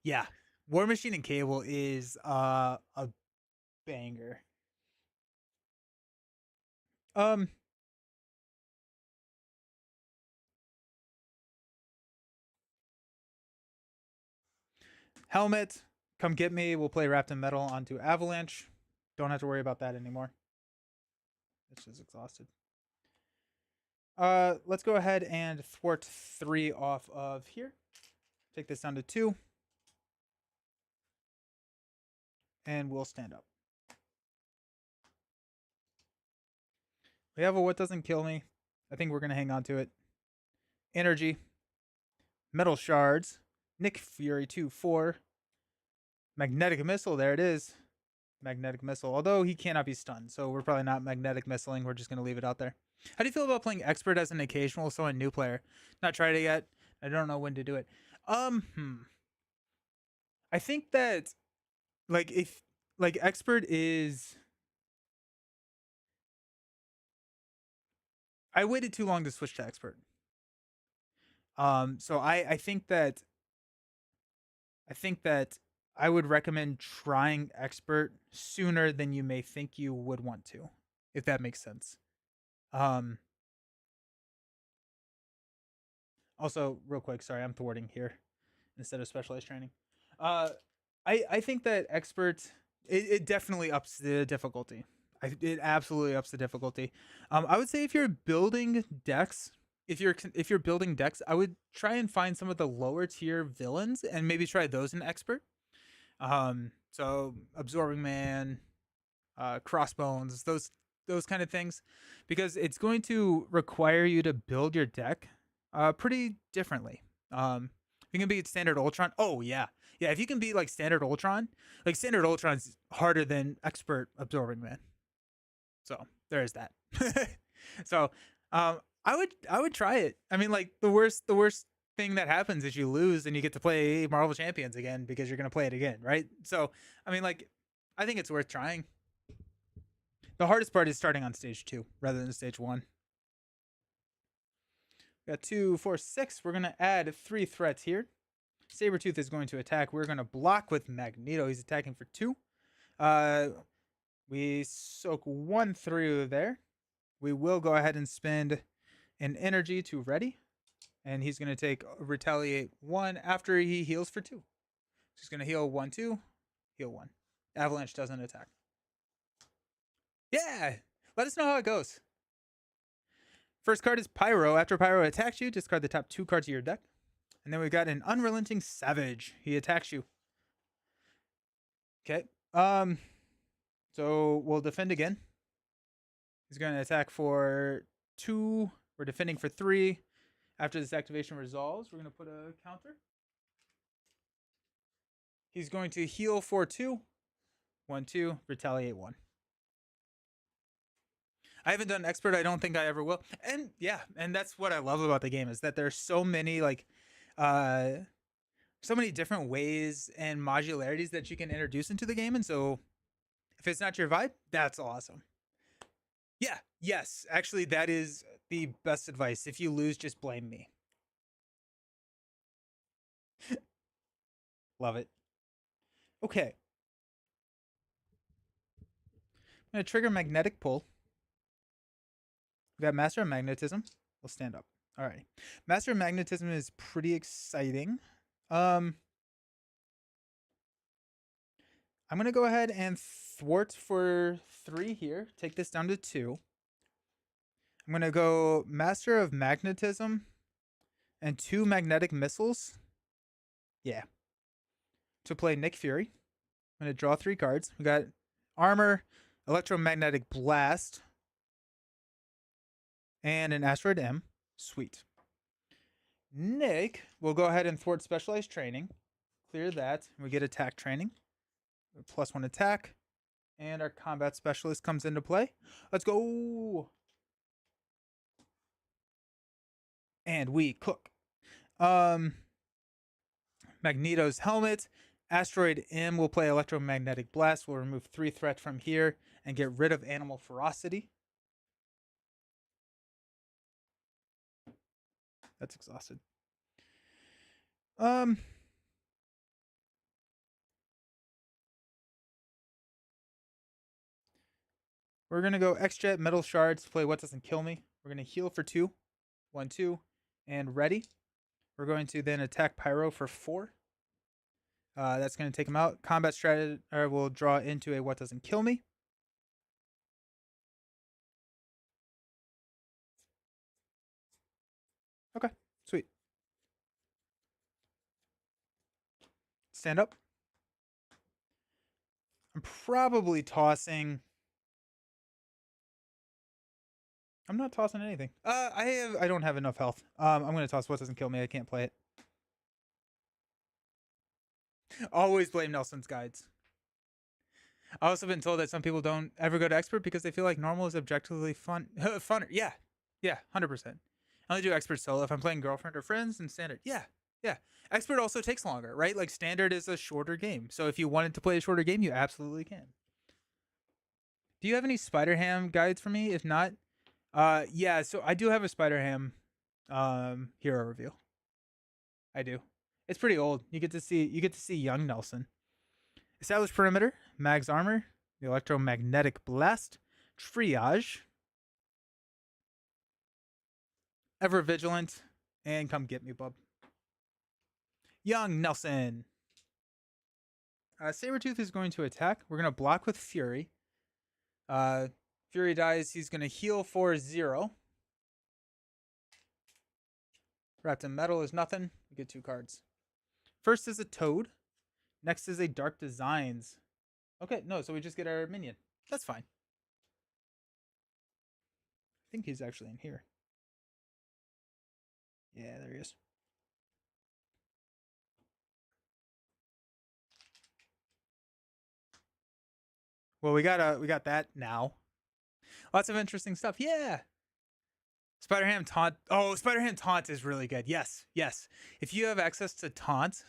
A: Yeah. War Machine and Cable is a banger. Helmet, come get me. We'll play Wrapped in Metal onto Avalanche. Don't have to worry about that anymore. It's just exhausted. Let's go ahead and thwart 3 off of here. Take this down to 2. And we'll stand up. We have a What Doesn't Kill Me. I think we're going to hang on to it. Energy. Metal Shards. Nick Fury 2-4. Magnetic Missile. There it is. Magnetic Missile. Although he cannot be stunned, so we're probably not magnetic missiling. We're just going to leave it out there. How do you feel about playing Expert as an occasional, so a new player? Not tried it yet. I don't know when to do it. I think that like if like Expert is I waited too long to switch to Expert. So I think that I would recommend trying Expert sooner than you may think you would want to, if that makes sense. Also, real quick, sorry, I'm thwarting here instead of specialized training. I think that Expert it definitely ups the difficulty. It absolutely ups the difficulty. I would say if you're building decks, if you're building decks, I would try and find some of the lower tier villains and maybe try those in Expert. So Absorbing Man, Crossbones, those kind of things, because it's going to require you to build your deck pretty differently. You can beat Standard Ultron. Oh yeah, yeah. If you can beat like Standard Ultron's harder than Expert Absorbing Man. So there is that. So, I would try it. I mean, like the worst thing that happens is you lose and you get to play Marvel Champions again because you're gonna play it again, right? So, I mean, like, I think it's worth trying. The hardest part is starting on stage 2 rather than stage 1. We got 2, 4, 6. We're gonna add 3 threats here. Saber-tooth is going to attack. We're gonna block with Magneto. He's attacking for 2. Uh, we soak 1 through there. We will go ahead and spend an energy to ready, and he's going to take retaliate 1 after he heals for 2. He's going to heal 1, 2, heal 1. Avalanche doesn't attack. Yeah, let us know how it goes. First card is Pyro. After Pyro attacks you, discard the top 2 cards of your deck. And then we got an Unrelenting Savage. He attacks you. Okay. So we'll defend again. He's going to attack for 2. We're defending for 3. After this activation resolves, we're going to put a counter. He's going to heal for 2. 1, 2, retaliate 1. I haven't done expert. I don't think I ever will. And yeah, and that's what I love about the game is that there's so many so many different ways and modularities that you can introduce into the game. And so if it's not your vibe, that's awesome. Yeah, yes. Actually, that is the best advice. If you lose, just blame me. Love it. Okay. I'm going to trigger Magnetic Pull. We got Master of Magnetism. We'll stand up. Alrighty. Master of Magnetism is pretty exciting. I'm going to go ahead and thwart for 3 here. Take this down to 2. I'm going to go Master of Magnetism and 2 Magnetic Missiles. Yeah. To play Nick Fury. I'm going to draw 3 cards. We got Armor, Electromagnetic Blast, and an Asteroid M. Sweet. Nick will go ahead and thwart Specialized Training. Clear that. We get Attack Training. +1 attack. And our Combat Specialist comes into play. Let's go! And we cook. Magneto's Helmet. Asteroid M will play Electromagnetic Blast. We'll remove 3 threats from here and get rid of Animal Ferocity. That's exhausted. We're going to go X-Jet, Metal Shards, play What Doesn't Kill Me. We're going to heal for 2. 1, 2, and ready. We're going to then attack Pyro for 4. That's going to take him out. Combat strategy will draw into a What Doesn't Kill Me. Okay, sweet. Stand up. I'm probably tossing. I'm not tossing anything. I don't have enough health. I'm gonna toss What Doesn't Kill Me. I can't play it. Always blame Nelson's guides. I've also been told that some people don't ever go to expert because they feel like normal is objectively funner. Yeah, 100%. I only do expert solo if I'm playing girlfriend or friends, and standard. Yeah. Expert also takes longer, right? Like standard is a shorter game. So if you wanted to play a shorter game, you absolutely can. Do you have any Spider-Ham guides for me? If not, yeah. So I do have a Spider-Ham hero review. I do. It's pretty old. You get to see young Nelson. Establish perimeter, Mag's armor, the electromagnetic blast, triage, ever vigilant, and come get me, bub. Young Nelson. Saber-tooth is going to attack. We're going to block with Fury. Fury dies. He's going to heal for 0. Wrapped in metal is nothing. We get 2 cards. First is a Toad. Next is a Dark Designs. Okay, no, so we just get our minion. That's fine. I think he's actually in here. Yeah, there he is. Well, we got that now. Lots of interesting stuff. Yeah. Spider-Ham taunt. Oh, Spider-Ham taunt is really good. Yes, yes. If you have access to taunt,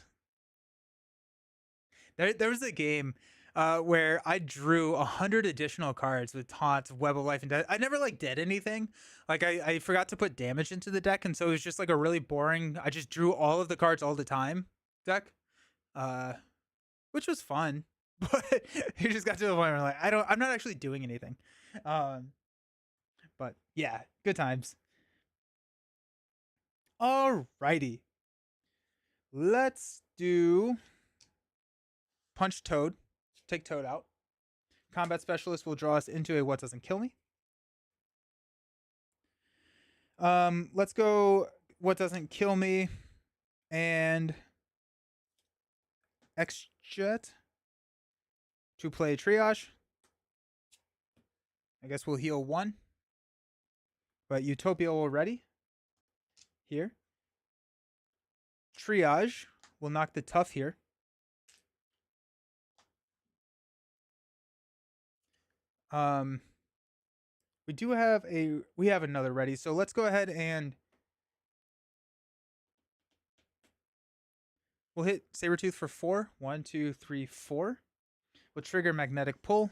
A: there was a game where I drew 100 additional cards with taunt, web of life, and death. I never like did anything. Like I forgot to put damage into the deck, and so it was just like a really boring. I just drew all of the cards all the time deck, uh, which was fun. But it just got to the point where like I'm not actually doing anything. Um, but yeah, good times. Alrighty, let's do punch Toad. Take Toad out. Combat Specialist will draw us into a what doesn't kill me. Let's go what doesn't kill me and X-Jet to play Triage. I guess we'll heal 1. But Utopia will ready. Here. Triage will knock the tough here. We have another ready, so let's go ahead and we'll hit Saber-tooth for 4. 1, 2, 3, 4. We'll trigger Magnetic Pull.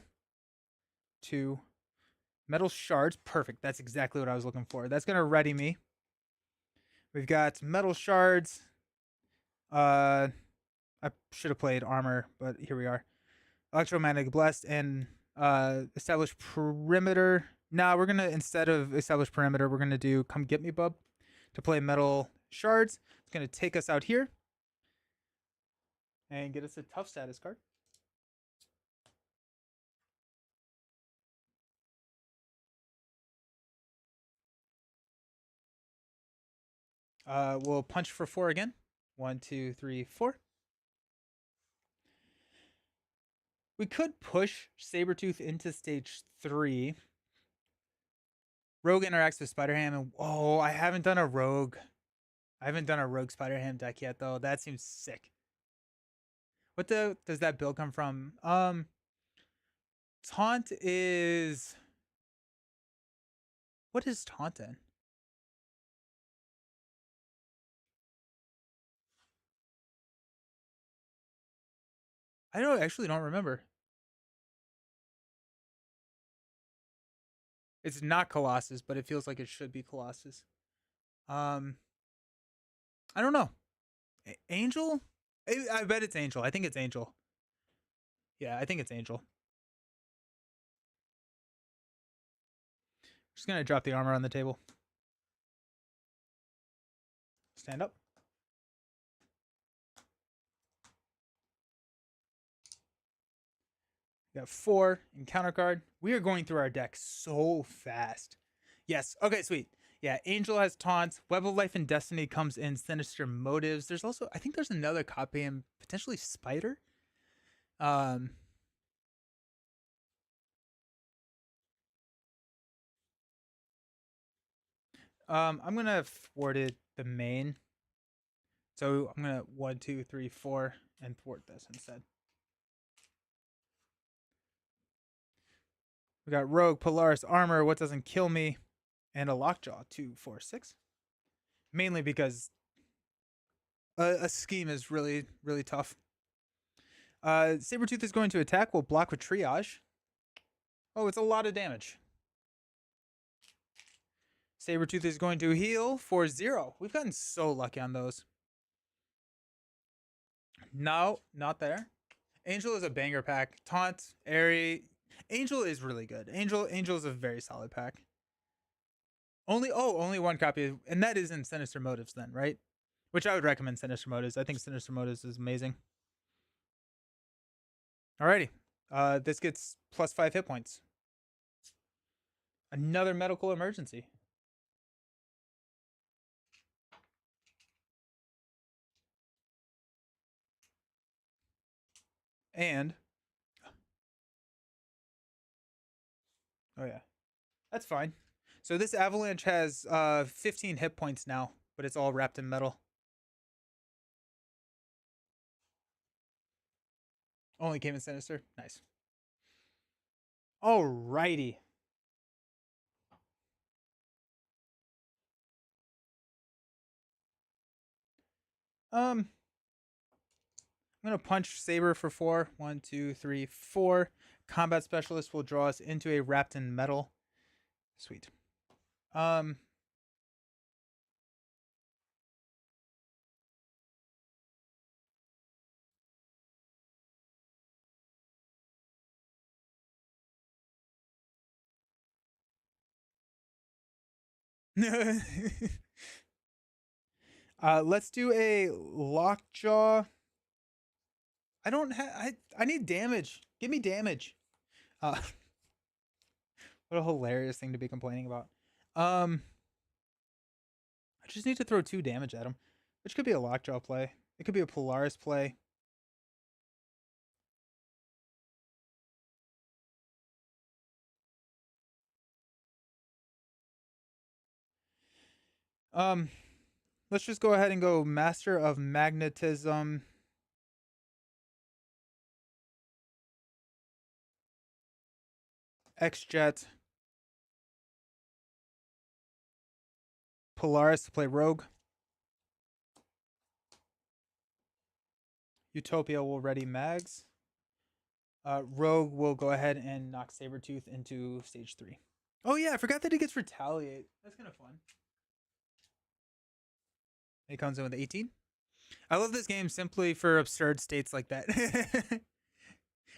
A: 2. Metal Shards. Perfect. That's exactly what I was looking for. That's going to ready me. We've got Metal Shards. I should have played Armor, but here we are. Electromagnetic Blast and Establish Perimeter. Nah, we're going to, instead of Establish Perimeter, we're going to do Come Get Me Bub to play Metal Shards. It's going to take us out here and get us a tough status card. We'll punch for 4 again. 1, 2, 3, 4. We could push Saber-tooth into stage 3. Rogue interacts with Spider-Ham, and I haven't done a Rogue. I haven't done a Rogue Spider-Ham deck yet, though. That seems sick. What does that build come from? Taunt is... What is Taunt in? I actually don't remember. It's not Colossus, but it feels like it should be Colossus. I don't know. Angel? I bet it's Angel. I think it's Angel. Yeah, I think it's Angel. Just gonna drop the armor on the table. Stand up. We got 4 encounter card. We are going through our deck so fast. Yes. Okay, sweet. Yeah, Angel has taunts. Web of Life and Destiny comes in. Sinister Motives. There's also, I think there's another copy and potentially Spider. I'm gonna thwart it the main. So I'm gonna 1, 2, 3, 4 and thwart this instead. We got Rogue, Polaris, Armor, What Doesn't Kill Me, and a Lockjaw. 2, 4, 6. Mainly because a scheme is really, really tough. Saber-tooth is going to attack. We'll block with Triage. Oh, it's a lot of damage. Saber-tooth is going to heal for 0. We've gotten so lucky on those. No, not there. Angel is a banger pack. Taunt, Airy. Angel is really good. Angel is a very solid pack. Only 1 copy, and that is in Sinister Motives then, right? Which I would recommend Sinister Motives. I think Sinister Motives is amazing. Alrighty. This gets plus 5 hit points. Another medical emergency. And oh yeah, that's fine. So this avalanche has 15 hit points now, but it's all wrapped in metal. Only came in Sinister. Nice. Alrighty. I'm gonna punch Saber for 4. 1, 2, 3, 4. Combat specialist will draw us into a wrapped in metal. Sweet. Um, let's do a lockjaw. I don't have. I need damage. Give me damage. Uh, what a hilarious thing to be complaining about. Um, I just need to throw 2 damage at him, which could be a lockjaw play. It could be a Polaris play. Um, let's just go ahead and go Master of Magnetism. X-Jet. Polaris to play Rogue. Utopia will ready Mags. Rogue will go ahead and knock Saber-tooth into stage 3. Oh yeah, I forgot that he gets Retaliate. That's kind of fun. He comes in with 18. I love this game simply for absurd states like that.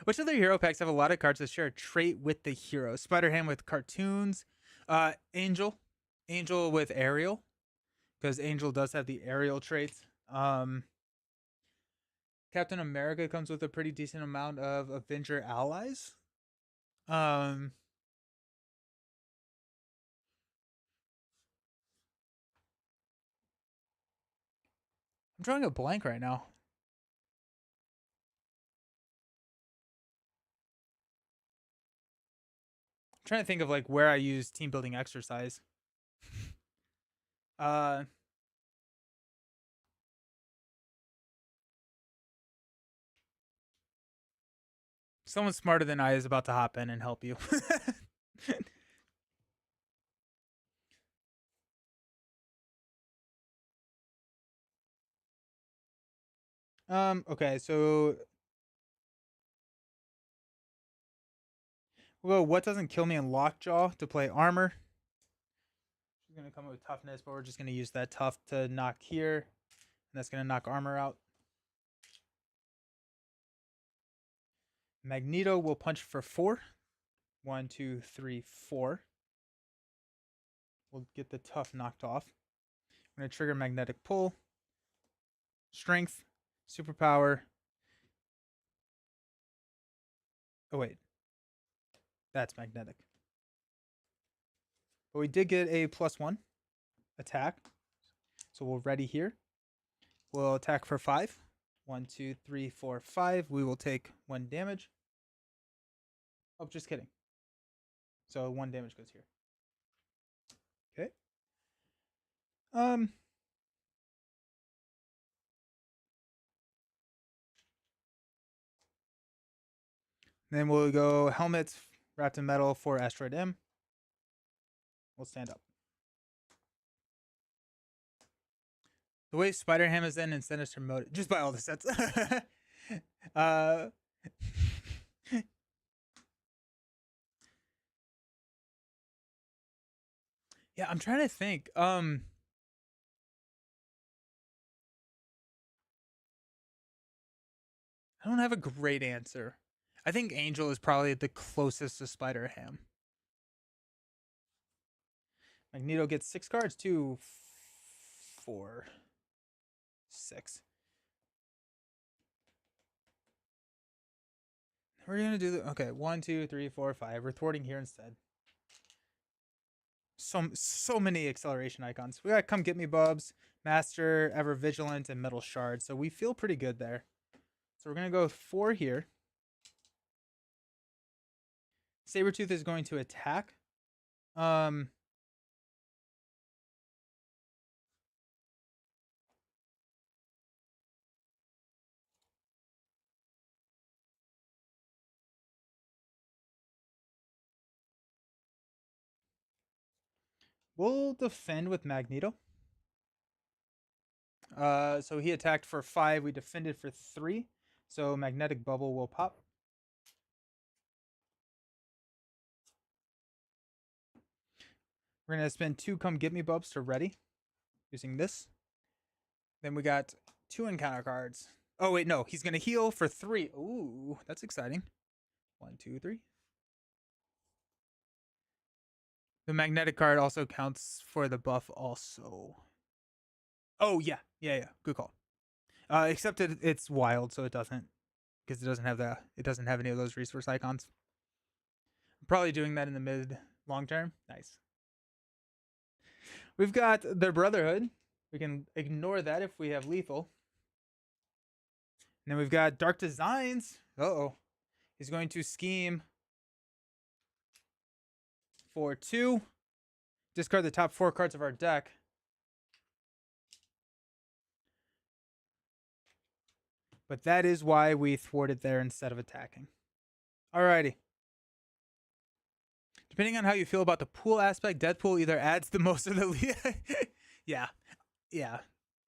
A: Which other hero packs have a lot of cards that share a trait with the hero? Spider-Ham with cartoons. Angel. Angel with aerial. Because Angel does have the aerial traits. Captain America comes with a pretty decent amount of Avenger allies. I'm drawing a blank right now. I'm trying to think of like where I use team building exercise. uh Someone smarter than I is about to hop in and help you. Okay, so we'll go what doesn't kill me in Lockjaw to play armor. She's gonna come up with toughness, but we're just gonna use that tough to knock here. And that's gonna knock armor out. Magneto will punch for 4. 1, 2, 3, 4. We'll get the tough knocked off. I'm gonna trigger magnetic pull. Strength, superpower. Oh wait, that's magnetic. But we did get a +1 attack. So we'll ready here. We'll attack for 5. 1, 2, 3, 4, 5. We will take 1 damage. Oh, just kidding. So 1 damage goes here. Okay. Then we'll go helmets wrapped in metal for Asteroid M. We'll stand up. The way Spider-Ham is in and Sinister Mode, just buy all the sets. uh, yeah, I'm trying to think. I don't have a great answer. I think Angel is probably the closest to Spider-Ham. Magneto gets 6 cards. 2, 4, 6. We're gonna do the okay. 1, 2, 3, 4, 5. We're thwarting here instead. So many acceleration icons. We got Come Get Me Bubs, Master, Ever Vigilant, and Metal Shard. So we feel pretty good there. So we're gonna go 4 here. Saber-tooth is going to attack. We'll defend with Magneto. So he attacked for 5. We defended for 3. So magnetic bubble will pop. We're gonna spend 2 come get me bubs to ready using this. Then we got 2 encounter cards. Oh wait, no, he's gonna heal for 3. Ooh, that's exciting. 1, 2, 3. The magnetic card also counts for the buff also. Oh yeah. Good call. Except it's wild, so it doesn't, because it doesn't have any of those resource icons. I'm probably doing that in the mid long term. Nice. We've got the Brotherhood. We can ignore that if we have lethal. And then we've got Dark Designs. Uh-oh. He's going to scheme for 2. Discard the top 4 cards of our deck. But that is why we thwarted there instead of attacking. Alrighty. Depending on how you feel about the pool aspect, Deadpool either adds the most of the yeah.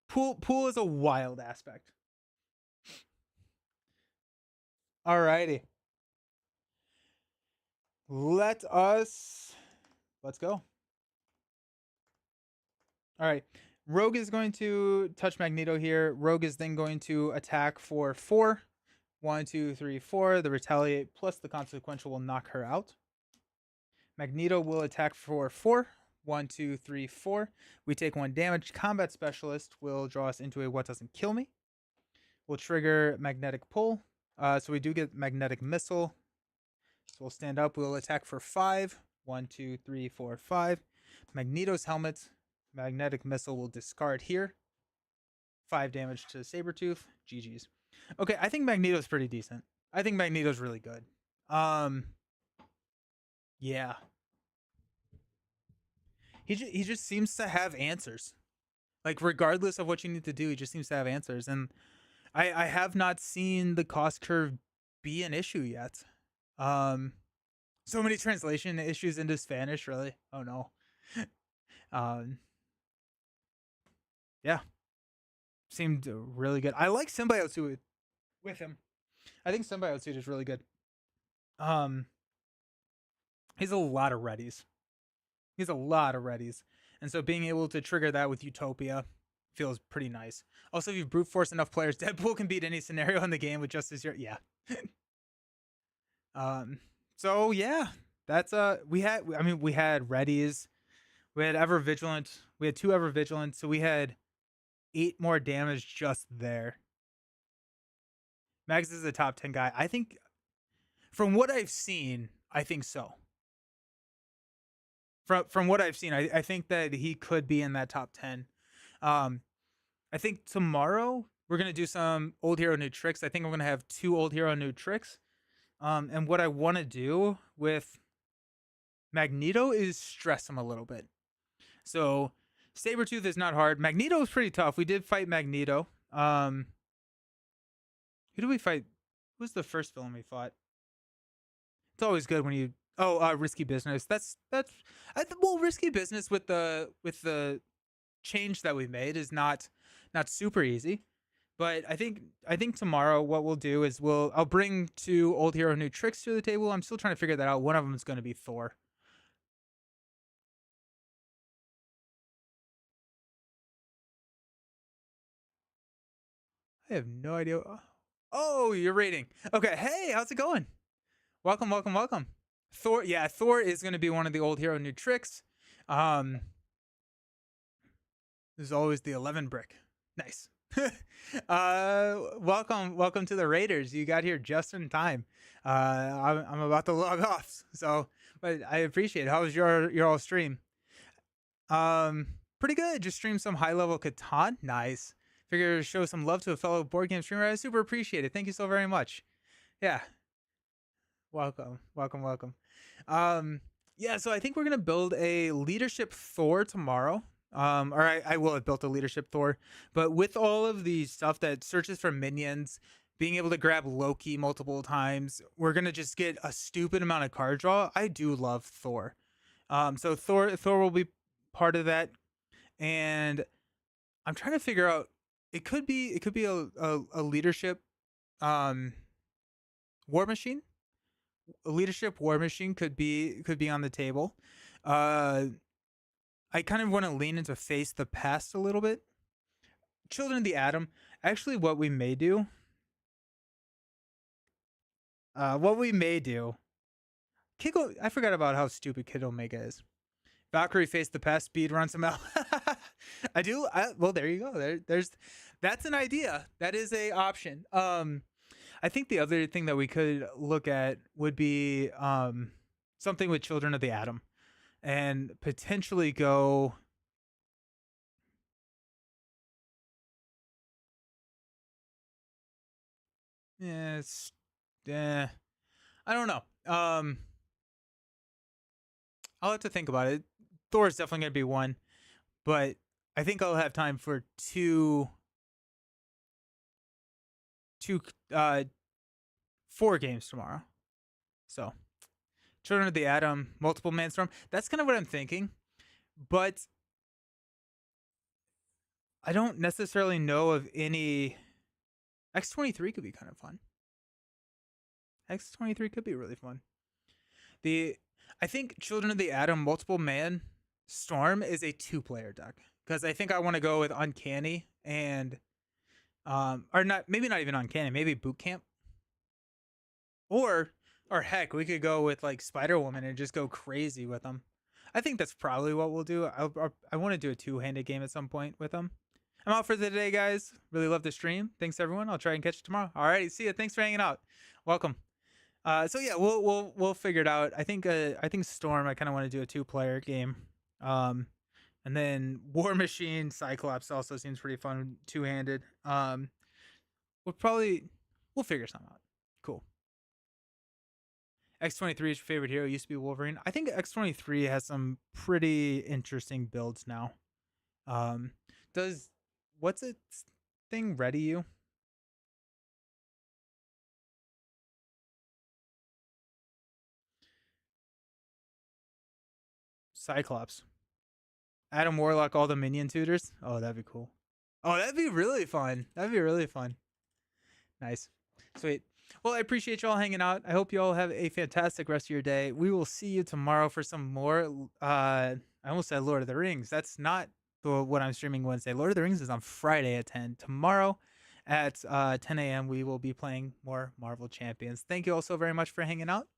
A: Pool is a wild aspect. Alrighty. Let's go. Alright. Rogue is going to touch Magneto here. Rogue is then going to attack for 4. 1, 2, 3, 4. The retaliate plus the consequential will knock her out. Magneto will attack for 4. 1, 2, 3, 4. We take 1 damage. Combat Specialist will draw us into a what doesn't kill me. We'll trigger Magnetic Pull. So we do get Magnetic Missile. So we'll stand up. We'll attack for 5. 1, 2, 3, 4, 5. Magneto's helmet. Magnetic Missile will discard here. 5 damage to Saber-tooth. GG's. Okay, I think Magneto's pretty decent. I think Magneto's really good. Yeah. He just seems to have answers. Like, regardless of what you need to do, he just seems to have answers. And I have not seen the cost curve be an issue yet. So many translation issues into Spanish, really. Oh no. Yeah. Seemed really good. I like Symbiote Suit with him. I think Symbiote Suit is really good. He's a lot of readies. And so being able to trigger that with Utopia feels pretty nice. Also, if you brute force enough players, Deadpool can beat any scenario in the game with just his yeah. So yeah, that's we had readies, we had ever vigilant, we had 2 ever vigilant, so we had 8 more damage just there. Mags is a top 10 guy. I think, from what I've seen, I think so. From what I've seen, I think that he could be in that top 10. I think tomorrow we're gonna do some old hero new tricks. I think I'm gonna have 2 old hero new tricks. And what I want to do with Magneto is stress him a little bit. So Saber-tooth is not hard. Magneto is pretty tough. We did fight Magneto. Who did we fight? Who was the first villain we fought? It's always good when you Risky Business. That's Risky Business with the change that we made is not super easy. But I think tomorrow what we'll do is I'll bring 2 old hero new tricks to the table. I'm still trying to figure that out. One of them is going to be Thor. I have no idea. Oh, you're rating. Okay, hey, how's it going? Welcome. Thor, yeah, Thor is going to be one of the old hero new tricks. There's always the 11 brick. Nice. Welcome to the Raiders. You got here just in time. I'm about to log off, so but I appreciate it. How was your all stream? Pretty good. Just streamed some high level Catan. Nice. Figure show some love to a fellow board game streamer. I super appreciate it. Thank you so very much. Yeah. Welcome. Yeah, so I think we're gonna build a leadership Thor tomorrow. Or I will have built a leadership Thor, but with all of the stuff that searches for minions, being able to grab Loki multiple times, we're gonna just get a stupid amount of card draw. I do love Thor. So Thor will be part of that, and I'm trying to figure out it could be a leadership um war machine. A leadership war machine could be on the table. Uh I kind of want to lean into face the past a little bit. Children of the Atom. Actually, what we may do. I forgot about how stupid Kid Omega is. Valkyrie face the past, speed run some out. Well, there you go. That's an idea. That is a option. I think the other thing that we could look at would be something with Children of the Atom, and potentially go. Yes, I don't know. I'll have to think about it. Thor is definitely gonna be one, but I think I'll have time for two, 4 games tomorrow. So, Children of the Atom, multiple Man Storm. That's kind of what I'm thinking, but I don't necessarily know of any. X-23 could be kind of fun. X-23 could be really fun. The I think Children of the Atom multiple man Storm is a 2-player deck, because I think I want to go with Uncanny and or not, maybe not even Uncanny, maybe Boot Camp, or heck, we could go with like Spider Woman and just go crazy with them. I think that's probably what we'll do. I want to do a 2-handed game at some point with them. I'm out for the day, guys. Really love the stream. Thanks everyone. I'll try and catch you tomorrow. All righty, see ya. Thanks for hanging out. Welcome. So yeah, we'll figure it out. I think Storm. I kind of want to do a 2-player game, and then War Machine Cyclops also seems pretty fun 2-handed. We'll figure something out. Cool. X-23 is your favorite hero. Used to be Wolverine. I think X-23 has some pretty interesting builds now. Does what's its thing ready you? Cyclops. Adam Warlock, all the minion tutors. Oh, that'd be cool. Oh, that'd be really fun. That'd be really fun. Nice. Sweet. Well, I appreciate you all hanging out. I hope you all have a fantastic rest of your day. We will see you tomorrow for some more. I almost said Lord of the Rings. That's not what I'm streaming Wednesday. Lord of the Rings is on Friday at 10. Tomorrow at 10 a.m. we will be playing more Marvel Champions. Thank you all so very much for hanging out.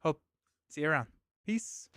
A: Hope see you around. Peace.